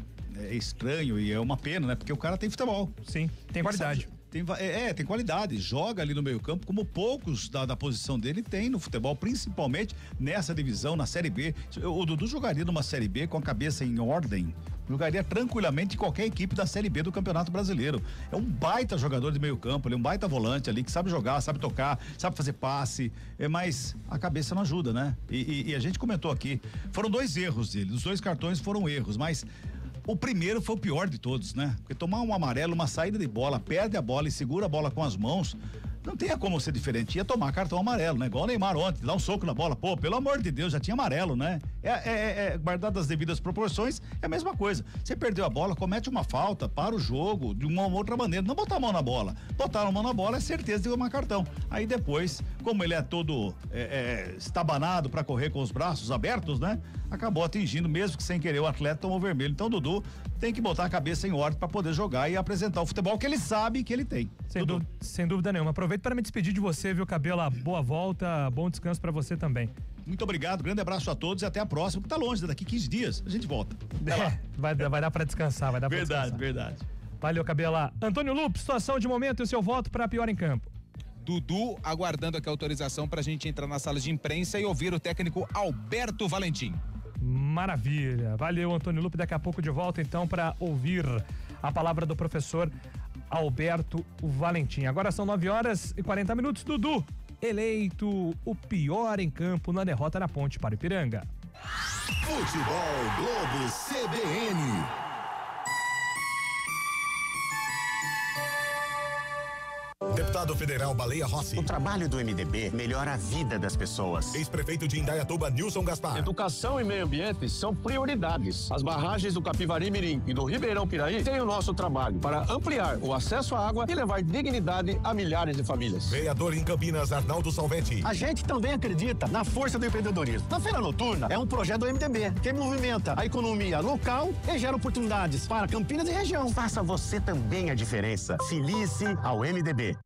estranho e é uma pena, né? Porque o cara tem futebol. Sim, tem qualidade. Tem qualidade, joga ali no meio campo como poucos da posição dele tem no futebol, principalmente nessa divisão, na Série B. O Dudu jogaria numa Série B com a cabeça em ordem, jogaria tranquilamente em qualquer equipe da Série B do Campeonato Brasileiro. É um baita jogador de meio campo, ele é um baita volante ali, que sabe jogar, sabe tocar, sabe fazer passe, mas a cabeça não ajuda, né? E a gente comentou aqui, foram 2 erros dele, os 2 cartões foram erros, mas o primeiro foi o pior de todos, né? Porque tomar um amarelo, uma saída de bola, perde a bola e segura a bola com as mãos, não tinha como ser diferente, ia tomar cartão amarelo, né? Igual o Neymar ontem, dá um soco na bola, pelo amor de Deus, já tinha amarelo, né? Guardado as devidas proporções, é a mesma coisa. Você perdeu a bola, comete uma falta, para o jogo de uma outra maneira, não botar a mão na bola. Botar a mão na bola é certeza de tomar cartão. Aí depois, como ele é todo estabanado para correr com os braços abertos, né? Acabou atingindo, mesmo que sem querer, o atleta tomou vermelho. Então, Dudu tem que botar a cabeça em ordem para poder jogar e apresentar o futebol que ele sabe que ele tem. Sem dúvida nenhuma. Aproveito para me despedir de você, viu, Cabela? Boa volta, bom descanso para você também. Muito obrigado, grande abraço a todos e até a próxima, que tá longe, daqui 15 dias a gente volta. Vai dar para descansar, vai dar pra descansar. Verdade. Valeu, Cabela. Antônio Lupe, situação de momento e o seu voto para pior em campo. Dudu aguardando aqui a autorização pra gente entrar na sala de imprensa e ouvir o técnico Alberto Valentim. Maravilha. Valeu, Antônio Lupe. Daqui a pouco de volta, então, para ouvir a palavra do professor Alberto Valentim. Agora são 9h40. Dudu, eleito o pior em campo na derrota na Ponte para Ipiranga. Futebol Globo CBN. Deputado federal Baleia Rossi. O trabalho do MDB melhora a vida das pessoas. Ex-prefeito de Indaiatuba, Nilson Gaspar. Educação e meio ambiente são prioridades. As barragens do Capivari Mirim e do Ribeirão Piraí têm o nosso trabalho para ampliar o acesso à água e levar dignidade a milhares de famílias. Vereador em Campinas, Arnaldo Salvetti. A gente também acredita na força do empreendedorismo. Na Feira Noturna é um projeto do MDB que movimenta a economia local e gera oportunidades para Campinas e região. Faça você também a diferença. Filie-se ao MDB.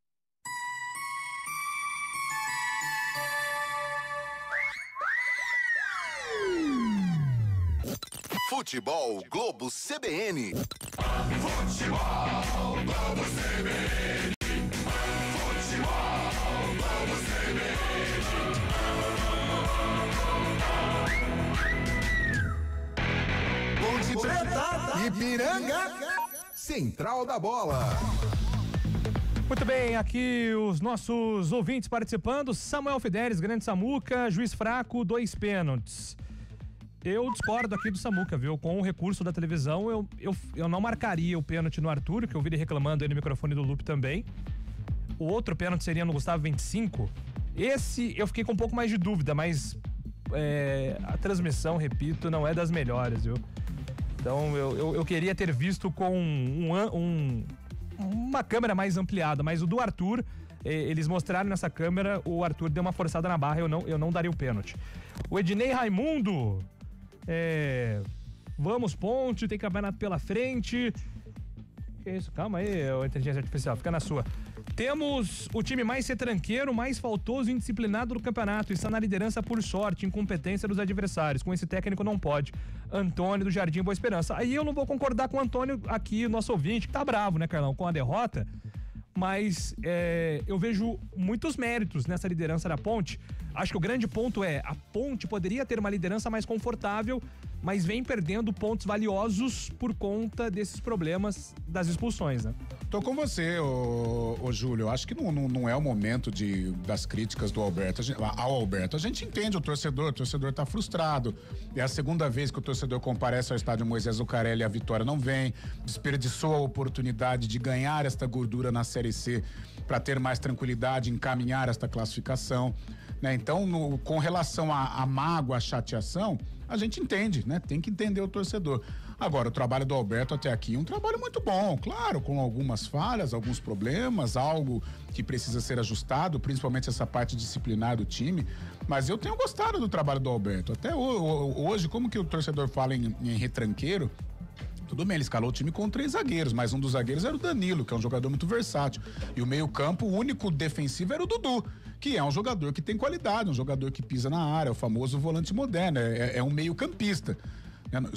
Futebol Globo CBN. Futebol Globo CBN. Futebol Globo CBN. Ponte Preta, Ipiranga, Central da Bola. Muito bem, aqui os nossos ouvintes participando. Samuel Fidelis, grande Samuca, juiz fraco, 2 pênaltis. Eu discordo aqui do Samuca, viu? Com o recurso da televisão, eu não marcaria o pênalti no Arthur, que eu vi ele reclamando aí no microfone do Lupe também. O outro pênalti seria no Gustavo 25. Esse eu fiquei com um pouco mais de dúvida, mas a transmissão, repito, não é das melhores, viu? Então eu queria ter visto com uma câmera mais ampliada, mas o do Arthur, eles mostraram nessa câmera, o Arthur deu uma forçada na barra, eu não daria o pênalti. O Ednei Raimundo, vamos Ponte, tem campeonato pela frente. Que isso? Calma aí, inteligência artificial, fica na sua. Temos o time mais retranqueiro, mais faltoso e indisciplinado do campeonato. Está na liderança por sorte, incompetência dos adversários. Com esse técnico não pode. Antônio do Jardim Boa Esperança. Aí eu não vou concordar com o Antônio aqui, nosso ouvinte, que tá bravo, né, Carlão, com a derrota. Mas eu vejo muitos méritos nessa liderança da Ponte. Acho que o grande ponto é, a Ponte poderia ter uma liderança mais confortável, mas vem perdendo pontos valiosos por conta desses problemas das expulsões, né? Tô com você, ô Júlio. Acho que não é o momento das críticas do Alberto. Ao Alberto, a gente entende o torcedor tá frustrado. É a segunda vez que o torcedor comparece ao estádio Moisés Lucarelli e a vitória não vem. Desperdiçou a oportunidade de ganhar esta gordura na Série C para ter mais tranquilidade, encaminhar esta classificação, né? Então, com relação à mágoa, à chateação, a gente entende, né? Tem que entender o torcedor. Agora, o trabalho do Alberto até aqui é um trabalho muito bom, claro, com algumas falhas, alguns problemas, algo que precisa ser ajustado, principalmente essa parte disciplinar do time, mas eu tenho gostado do trabalho do Alberto. Até hoje, como que o torcedor fala em retranqueiro, tudo bem, ele escalou o time com 3 zagueiros, mas um dos zagueiros era o Danilo, que é um jogador muito versátil. E o meio-campo, o único defensivo era o Dudu, que é um jogador que tem qualidade, um jogador que pisa na área, o famoso volante moderno, é um meio-campista.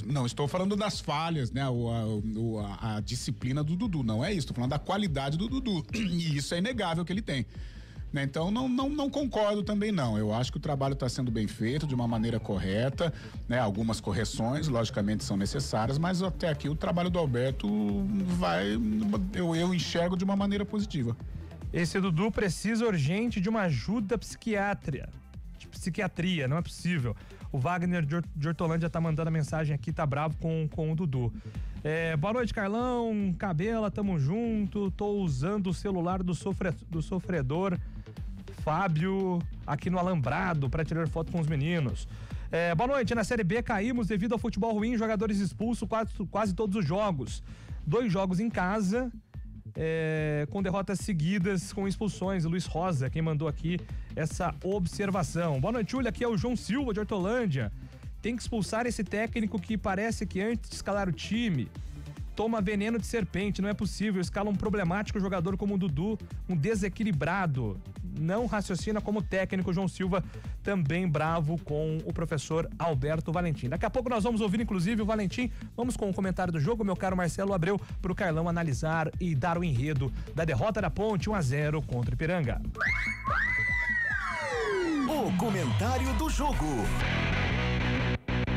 Não estou falando das falhas, né? A disciplina do Dudu, não é isso, estou falando da qualidade do Dudu. E isso é inegável que ele tem. Então não concordo também não. Eu acho que o trabalho está sendo bem feito, de uma maneira correta, né? Algumas correções, logicamente, são necessárias, mas até aqui o trabalho do Alberto eu enxergo de uma maneira positiva. Esse Dudu precisa urgente de uma ajuda psiquiatria, não é possível. O Wagner de Hortolândia tá mandando a mensagem aqui, tá bravo com o Dudu. Boa noite, Carlão, Cabela, tamo junto, tô usando o celular do sofredor Fábio aqui no Alambrado para tirar foto com os meninos. Boa noite, na Série B caímos devido ao futebol ruim, jogadores expulsos quase todos os jogos. 2 jogos em casa, com derrotas seguidas, com expulsões. Luiz Rosa, quem mandou aqui essa observação. Boa noite, Júlia, aqui é o João Silva de Hortolândia. Tem que expulsar esse técnico que parece que antes de escalar o time toma veneno de serpente, não é possível. Escala um problemático jogador como o Dudu, um desequilibrado, não raciocina como técnico. João Silva também bravo com o professor Alberto Valentim. Daqui a pouco nós vamos ouvir inclusive o Valentim. Vamos com o comentário do jogo, meu caro Marcelo Abreu, pro Carlão analisar e dar o enredo da derrota da Ponte 1-0 contra o Ipiranga. O comentário do jogo.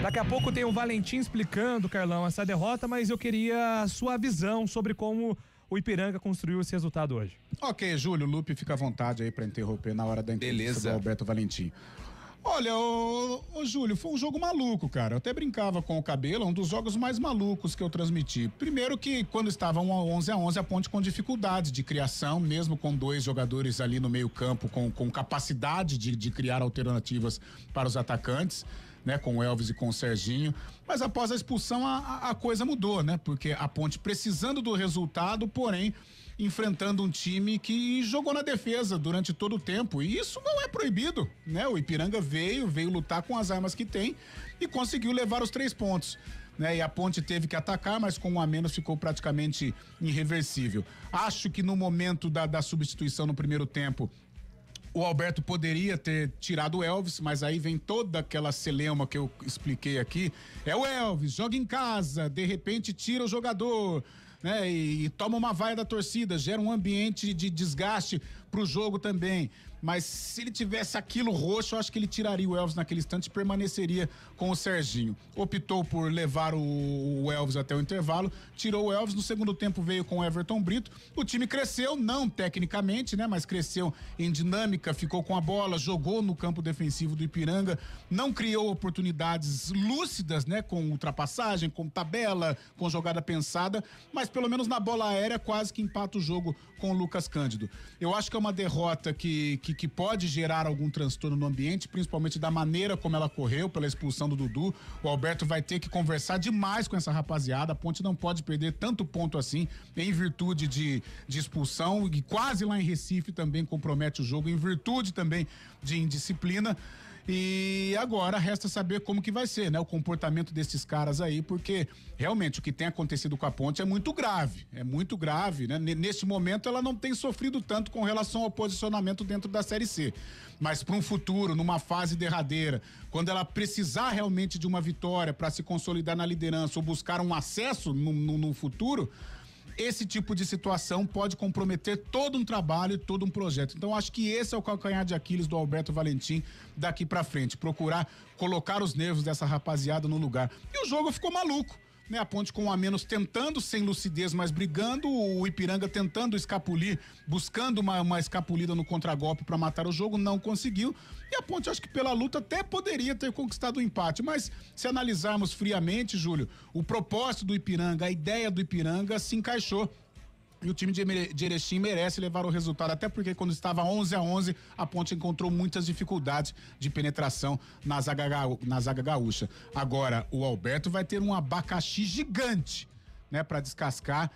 Daqui a pouco tem o Valentim explicando, Carlão, essa derrota, mas eu queria a sua visão sobre como o Ipiranga construiu esse resultado hoje. Ok, Júlio, Lupe, fica à vontade aí pra interromper na hora da entrevista do Alberto Valentim. Olha, ô Júlio, foi um jogo maluco, cara. Eu até brincava com o Cabelo, um dos jogos mais malucos que eu transmiti. Primeiro que quando estava 11-11, a Ponte com dificuldades de criação, mesmo com 2 jogadores ali no meio campo, com capacidade de criar alternativas para os atacantes, né, com o Elvis e com o Serginho, mas após a expulsão a coisa mudou, né, porque a Ponte precisando do resultado, porém enfrentando um time que jogou na defesa durante todo o tempo, e isso não é proibido, né, o Ipiranga veio lutar com as armas que tem e conseguiu levar os 3 pontos, né, e a Ponte teve que atacar, mas com 1 a menos ficou praticamente irreversível. Acho que no momento da substituição no primeiro tempo, o Alberto poderia ter tirado o Elvis, mas aí vem toda aquela celeuma que eu expliquei aqui. É o Elvis, joga em casa, de repente tira o jogador, né? E toma uma vaia da torcida, gera um ambiente de desgaste pro jogo também. Mas se ele tivesse aquilo roxo, eu acho que ele tiraria o Elvis naquele instante e permaneceria com o Serginho. Optou por levar o Elvis até o intervalo, tirou o Elvis, no segundo tempo veio com o Everton Brito. O time cresceu, não tecnicamente, né? Mas cresceu em dinâmica, ficou com a bola, jogou no campo defensivo do Ipiranga, não criou oportunidades lúcidas, né? Com ultrapassagem, com tabela, com jogada pensada, mas pelo menos na bola aérea quase que empata o jogo com o Lucas Cândido. Eu acho que é uma derrota que pode gerar algum transtorno no ambiente, principalmente da maneira como ela correu, pela expulsão do Dudu. O Alberto vai ter que conversar demais com essa rapaziada. A Ponte não pode perder tanto ponto assim, em virtude de expulsão, e quase lá em Recife também compromete o jogo, em virtude também de indisciplina. E agora resta saber como que vai ser, né? O comportamento desses caras aí, porque realmente o que tem acontecido com a Ponte é muito grave, né? Neste momento ela não tem sofrido tanto com relação ao posicionamento dentro da Série C, mas para um futuro, numa fase derradeira, quando ela precisar realmente de uma vitória para se consolidar na liderança ou buscar um acesso no futuro, esse tipo de situação pode comprometer todo um trabalho, todo um projeto. Então acho que esse é o calcanhar de Aquiles do Alberto Valentim daqui pra frente, procurar colocar os nervos dessa rapaziada no lugar. E o jogo ficou maluco, né? A Ponte com um a menos tentando, sem lucidez, mas brigando, o Ipiranga tentando escapulir, buscando uma escapulida no contragolpe para matar o jogo, não conseguiu. E a Ponte, acho que pela luta até poderia ter conquistado o empate, mas se analisarmos friamente, Júlio, o propósito do Ipiranga, a ideia do Ipiranga se encaixou. E o time de Erechim merece levar o resultado, até porque quando estava 11-11, a Ponte encontrou muitas dificuldades de penetração na zaga gaúcha. Agora, o Alberto vai ter um abacaxi gigante, né, para descascar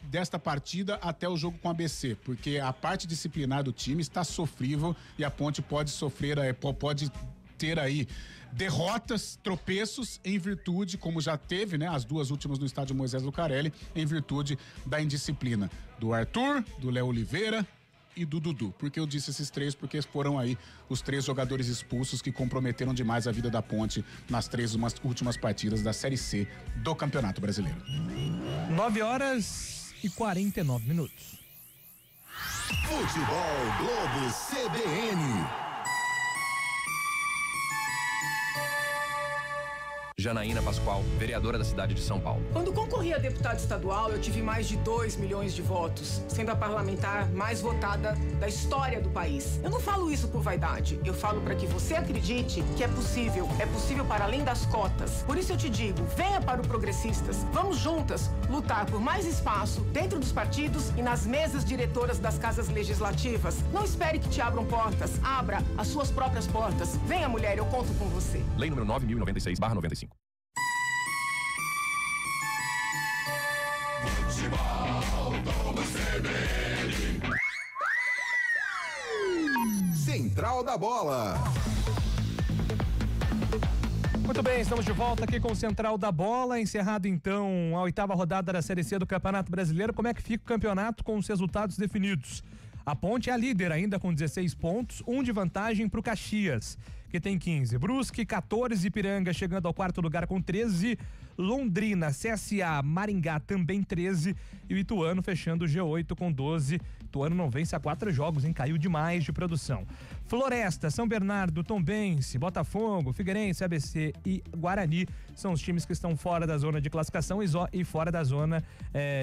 desta partida até o jogo com a ABC, porque a parte disciplinar do time está sofrível e a Ponte pode sofrer, pode ter aí derrotas, tropeços em virtude, como já teve, né, as duas últimas no estádio Moisés Lucarelli, em virtude da indisciplina do Arthur, do Léo Oliveira e do Dudu. Por que eu disse esses três? Porque foram aí os 3 jogadores expulsos que comprometeram demais a vida da Ponte nas 3 últimas partidas da Série C do Campeonato Brasileiro. 9h49. Futebol Globo CBN. Janaína Pascoal, vereadora da cidade de São Paulo. Quando concorri a deputada estadual, eu tive mais de 2 milhões de votos, sendo a parlamentar mais votada da história do país. Eu não falo isso por vaidade, eu falo para que você acredite que é possível para além das cotas. Por isso eu te digo, venha para o Progressistas, vamos juntas lutar por mais espaço dentro dos partidos e nas mesas diretoras das casas legislativas. Não espere que te abram portas, abra as suas próprias portas. Venha, mulher, eu conto com você. Lei número 9.096/95. Central da Bola. Muito bem, estamos de volta aqui com o Central da Bola, encerrado então a 8ª rodada da Série C do Campeonato Brasileiro. Como é que fica o campeonato com os resultados definidos? A Ponte é a líder ainda com 16 pontos, 1 de vantagem para o Caxias, que tem 15. Brusque, 14, Ipiranga chegando ao 4º lugar com 13, Londrina, CSA, Maringá também 13 e o Ituano fechando o G8 com 12. Ituano não vence há 4 jogos, hein? Caiu demais de produção. Floresta, São Bernardo, Tombense, Botafogo, Figueirense, ABC e Guarani são os times que estão fora da zona de classificação e fora da zona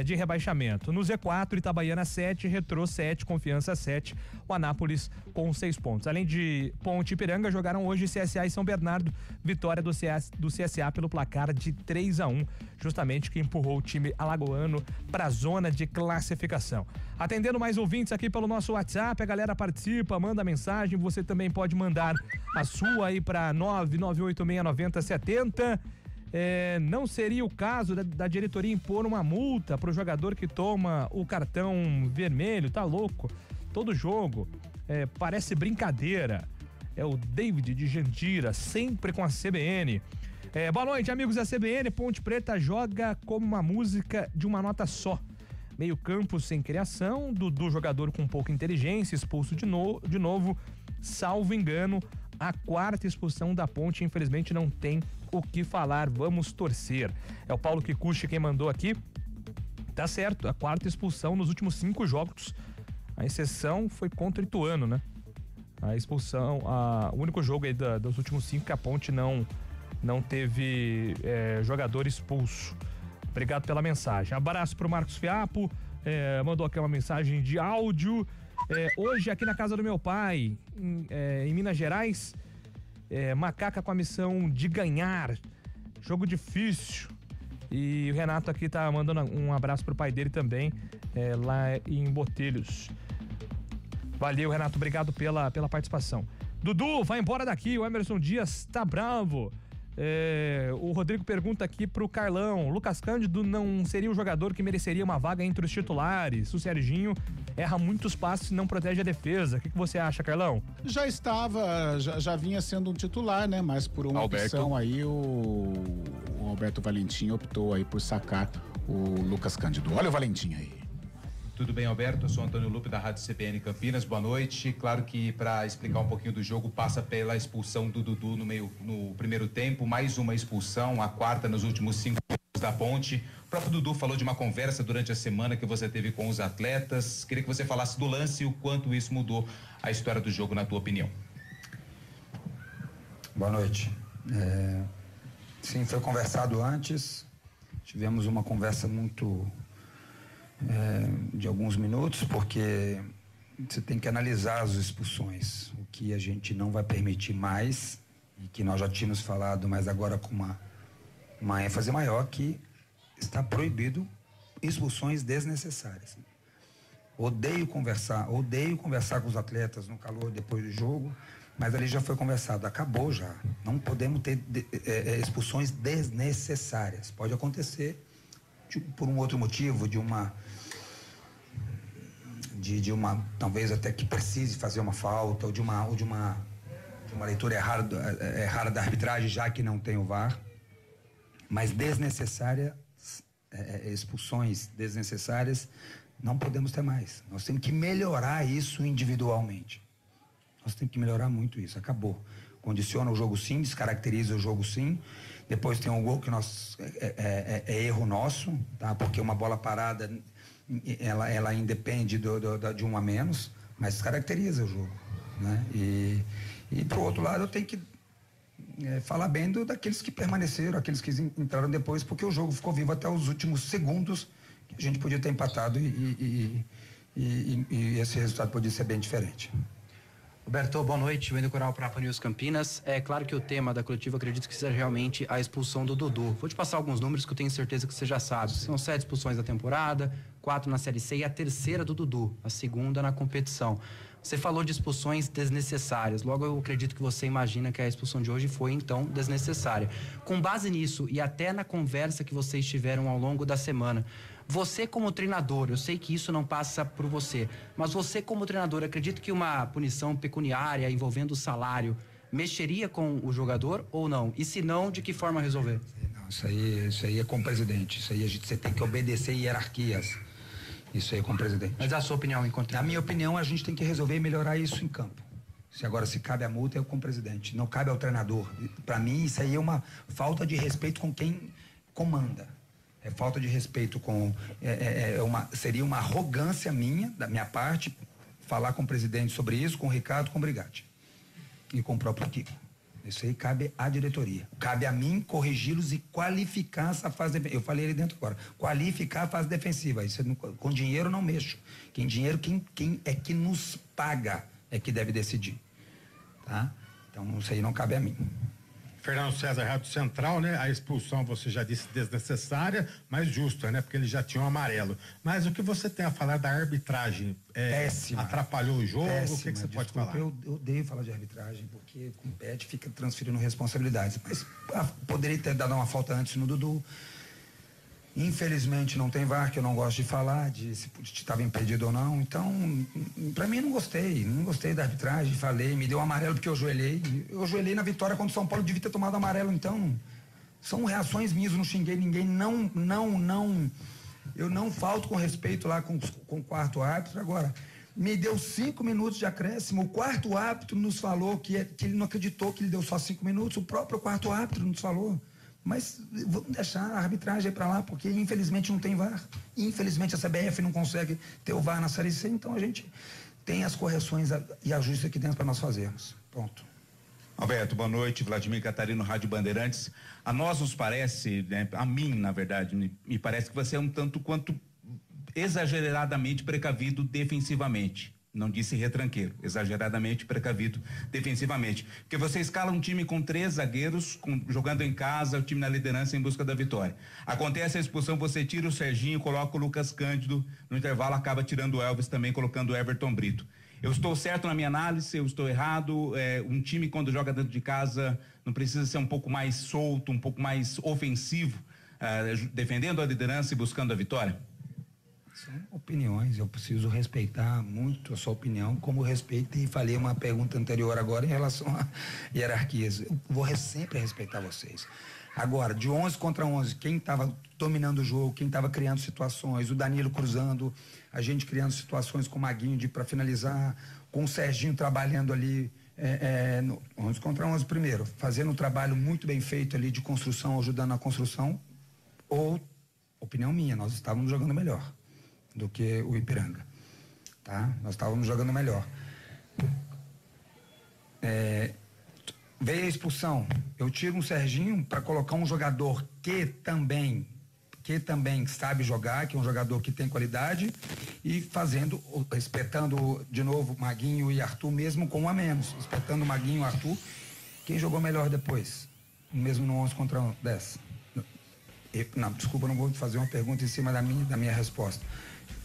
de rebaixamento. No Z4, Itabaiana 7, Retrô 7, Confiança 7, o Anápolis com 6 pontos. Além de Ponte e Ipiranga, jogaram hoje CSA e São Bernardo, vitória do CSA pelo placar de 3-1, justamente que empurrou o time alagoano para a zona de classificação. Atendendo mais ouvintes aqui pelo nosso WhatsApp, a galera participa, manda mensagem, você também pode mandar a sua aí para 998869070. Não seria o caso da diretoria impor uma multa pro jogador que toma o cartão vermelho? Tá louco? Todo jogo parece brincadeira. É o David de Jandira, sempre com a CBN. Boa noite, amigos da CBN. Ponte Preta joga como uma música de uma nota só. Meio campo sem criação, Dudu jogador com pouca inteligência, expulso de novo, salvo engano, a 4ª expulsão da Ponte, infelizmente não tem o que falar, vamos torcer. É o Paulo Kikuchi quem mandou aqui, tá certo, a 4ª expulsão nos últimos 5 jogos, a exceção foi contra o Ituano, né? A expulsão, o único jogo aí dos últimos 5 que a Ponte não teve jogador expulso. Obrigado pela mensagem. Abraço pro Marcos Fiapo, mandou aqui uma mensagem de áudio. Hoje aqui na casa do meu pai, em Minas Gerais, Macaca com a missão de ganhar. Jogo difícil. E o Renato aqui tá mandando um abraço pro pai dele também, lá em Botelhos. Valeu, Renato, obrigado pela participação. Dudu, vai embora daqui, o Emerson Dias tá bravo. O Rodrigo pergunta aqui pro Carlão: Lucas Cândido não seria o jogador que mereceria uma vaga entre os titulares? O Serginho erra muitos passes e não protege a defesa. O que você acha, Carlão? Já estava, já vinha sendo um titular, né? Mas por uma opção aí, o Alberto Valentim optou aí por sacar o Lucas Cândido. Olha o Valentim aí. Tudo bem, Alberto? Eu sou Antônio Lupe, da Rádio CBN Campinas. Boa noite. Claro que para explicar um pouquinho do jogo, passa pela expulsão do Dudu no primeiro tempo, mais uma expulsão, a 4ª nos últimos 5 minutos da Ponte. O próprio Dudu falou de uma conversa durante a semana que você teve com os atletas. Queria que você falasse do lance e o quanto isso mudou a história do jogo, na tua opinião. Boa noite. Sim, foi conversado antes. Tivemos uma conversa muito de alguns minutos, porque você tem que analisar as expulsões, o que a gente não vai permitir mais, e que nós já tínhamos falado, mas agora com uma ênfase maior, que está proibido expulsões desnecessárias. Odeio conversar com os atletas no calor depois do jogo, mas ali já foi conversado, acabou já. Não podemos ter expulsões desnecessárias. Pode acontecer por um outro motivo, de uma talvez até que precise fazer uma falta, ou de uma leitura errada da arbitragem, já que não tem o VAR. Mas desnecessárias, expulsões desnecessárias, não podemos ter mais. Nós temos que melhorar isso individualmente. Nós temos que melhorar muito isso. Acabou. Condiciona o jogo sim, descaracteriza o jogo sim. Depois tem um gol que é erro nosso, tá? Porque uma bola parada, ela independe de um a menos, mas descaracteriza o jogo, né? E pro outro lado eu tenho que falar bem daqueles que permaneceram, aqueles que entraram depois, porque o jogo ficou vivo até os últimos segundos, que a gente podia ter empatado e esse resultado podia ser bem diferente. Roberto, boa noite. Wendel Coral para a News Campinas. É claro que o tema da coletiva, acredito que seja realmente a expulsão do Dudu. Vou te passar alguns números que eu tenho certeza que você já sabe. São 7 expulsões da temporada, 4 na Série C e a terceira do Dudu, a segunda na competição. Você falou de expulsões desnecessárias. Logo, eu acredito que você imagina que a expulsão de hoje foi, então, desnecessária. Com base nisso e até na conversa que vocês tiveram ao longo da semana, você como treinador, eu sei que isso não passa por você, mas você como treinador, acredita que uma punição pecuniária envolvendo o salário mexeria com o jogador ou não? E se não, de que forma resolver? Não, isso aí é com o presidente. Isso aí você tem que obedecer hierarquias. Isso aí é com o presidente. Mas a sua opinião, enquanto... Na minha opinião, a gente tem que resolver e melhorar isso em campo. Se cabe a multa, é com o presidente. Não cabe ao treinador. Para mim, isso aí é uma falta de respeito com quem comanda. É falta de respeito com... seria uma arrogância minha, da minha parte, falar com o presidente sobre isso, com o Ricardo, com o Brigatti. E com o próprio Kiko. Isso aí cabe à diretoria. Cabe a mim corrigi-los e qualificar essa fase defensiva. Eu falei ali dentro agora. Qualificar a fase defensiva. Isso com dinheiro não mexo. Quem é que nos paga é que deve decidir. Tá? Então isso aí não cabe a mim. Fernando César, Rádio Central, né? A expulsão, você já disse, desnecessária, mas justa, né? Porque ele já tinha um amarelo. Mas o que você tem a falar da arbitragem? Péssima. Atrapalhou o jogo? Péssima. O que você pode falar? Eu odeio falar de arbitragem, porque compete, fica transferindo responsabilidades. Mas poderia ter dado uma falta antes no Dudu. Infelizmente não tem VAR, que eu não gosto de falar, de se estava impedido ou não. Então, pra mim, não gostei da arbitragem, falei, me deu amarelo porque eu ajoelhei na vitória contra o São Paulo, devia ter tomado amarelo. Então, são reações minhas, eu não xinguei ninguém, eu não falto com respeito lá com o quarto árbitro. Agora, me deu 5 minutos de acréscimo, o quarto árbitro nos falou que ele não acreditou que ele deu só 5 minutos, o próprio quarto árbitro nos falou. Mas vamos deixar a arbitragem para lá, porque infelizmente não tem VAR. Infelizmente a CBF não consegue ter o VAR na Série C, então a gente tem as correções e ajustes aqui dentro para nós fazermos. Pronto. Alberto, boa noite. Vladimir Catarino, Rádio Bandeirantes. A nós nos parece, né, a mim, na verdade, me parece que você é um tanto quanto exageradamente precavido defensivamente. Não disse retranqueiro, exageradamente precavido defensivamente. Porque você escala um time com 3 zagueiros, jogando em casa, o time na liderança em busca da vitória. Acontece a expulsão, você tira o Serginho, coloca o Lucas Cândido, no intervalo acaba tirando o Elvis também, colocando o Everton Brito. Eu estou certo na minha análise, eu estou errado. Um time quando joga dentro de casa não precisa ser um pouco mais solto, um pouco mais ofensivo, defendendo a liderança e buscando a vitória? São opiniões, eu preciso respeitar muito a sua opinião, como respeito, e falei uma pergunta anterior agora em relação a hierarquias. Eu vou sempre respeitar vocês. Agora, de 11 contra 11, quem estava dominando o jogo, quem estava criando situações, o Danilo cruzando, a gente criando situações com o Maguinho para finalizar, com o Serginho trabalhando ali, no 11 contra 11 primeiro, fazendo um trabalho muito bem feito ali de construção, ajudando na construção. Ou, opinião minha, nós estávamos jogando melhor do que o Ipiranga, tá? Nós estávamos jogando melhor. Veio a expulsão, eu tiro um Serginho para colocar um jogador que também sabe jogar, que é um jogador que tem qualidade, e respeitando de novo Maguinho e Arthur, mesmo com um a menos, respeitando Maguinho e Arthur. Quem jogou melhor depois? Mesmo no 11 contra 10? Não, desculpa, não vou fazer uma pergunta em cima da minha resposta.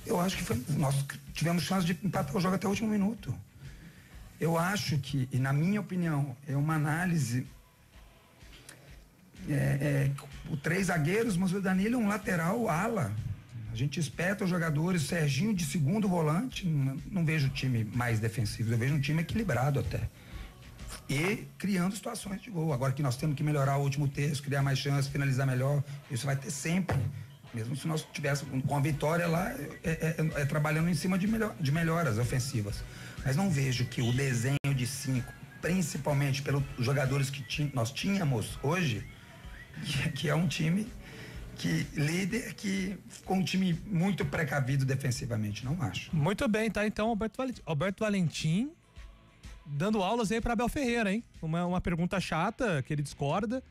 Eu acho que nós tivemos chance de empatar o jogo até o último minuto. Eu acho que, e na minha opinião, é uma análise... o 3 zagueiros, mas o Danilo é um lateral ala. A gente espeta os jogadores, Serginho de segundo volante, não vejo o time mais defensivo, eu vejo um time equilibrado até. E criando situações de gol. Agora que nós temos que melhorar o último terço, criar mais chances, finalizar melhor, isso vai ter sempre. Mesmo se nós tivéssemos com a vitória lá, trabalhando em cima de melhoras ofensivas. Mas não vejo que o desenho de 5, principalmente pelos jogadores que nós tínhamos hoje, que é um time líder, com um time muito precavido defensivamente, não acho. Muito bem, tá? Então, Alberto Valentim dando aulas aí para Abel Ferreira, hein? Uma pergunta chata, que ele discorda,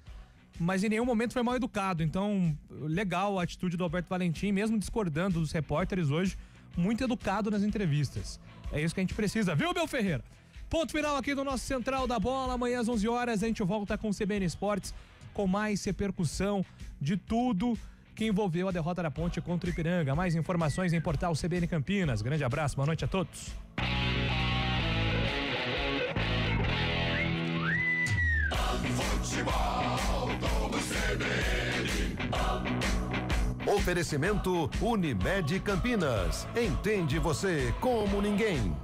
mas em nenhum momento foi mal educado. Então, legal a atitude do Alberto Valentim, mesmo discordando dos repórteres hoje, muito educado nas entrevistas. É isso que a gente precisa, viu, Abel Ferreira? Ponto final aqui do nosso Central da Bola. Amanhã às 11 horas a gente volta com o CBN Esportes, com mais repercussão de tudo que envolveu a derrota da Ponte contra o Ipiranga. Mais informações em portal CBN Campinas. Grande abraço, boa noite a todos. Oferecimento Unimed Campinas. Entende você como ninguém.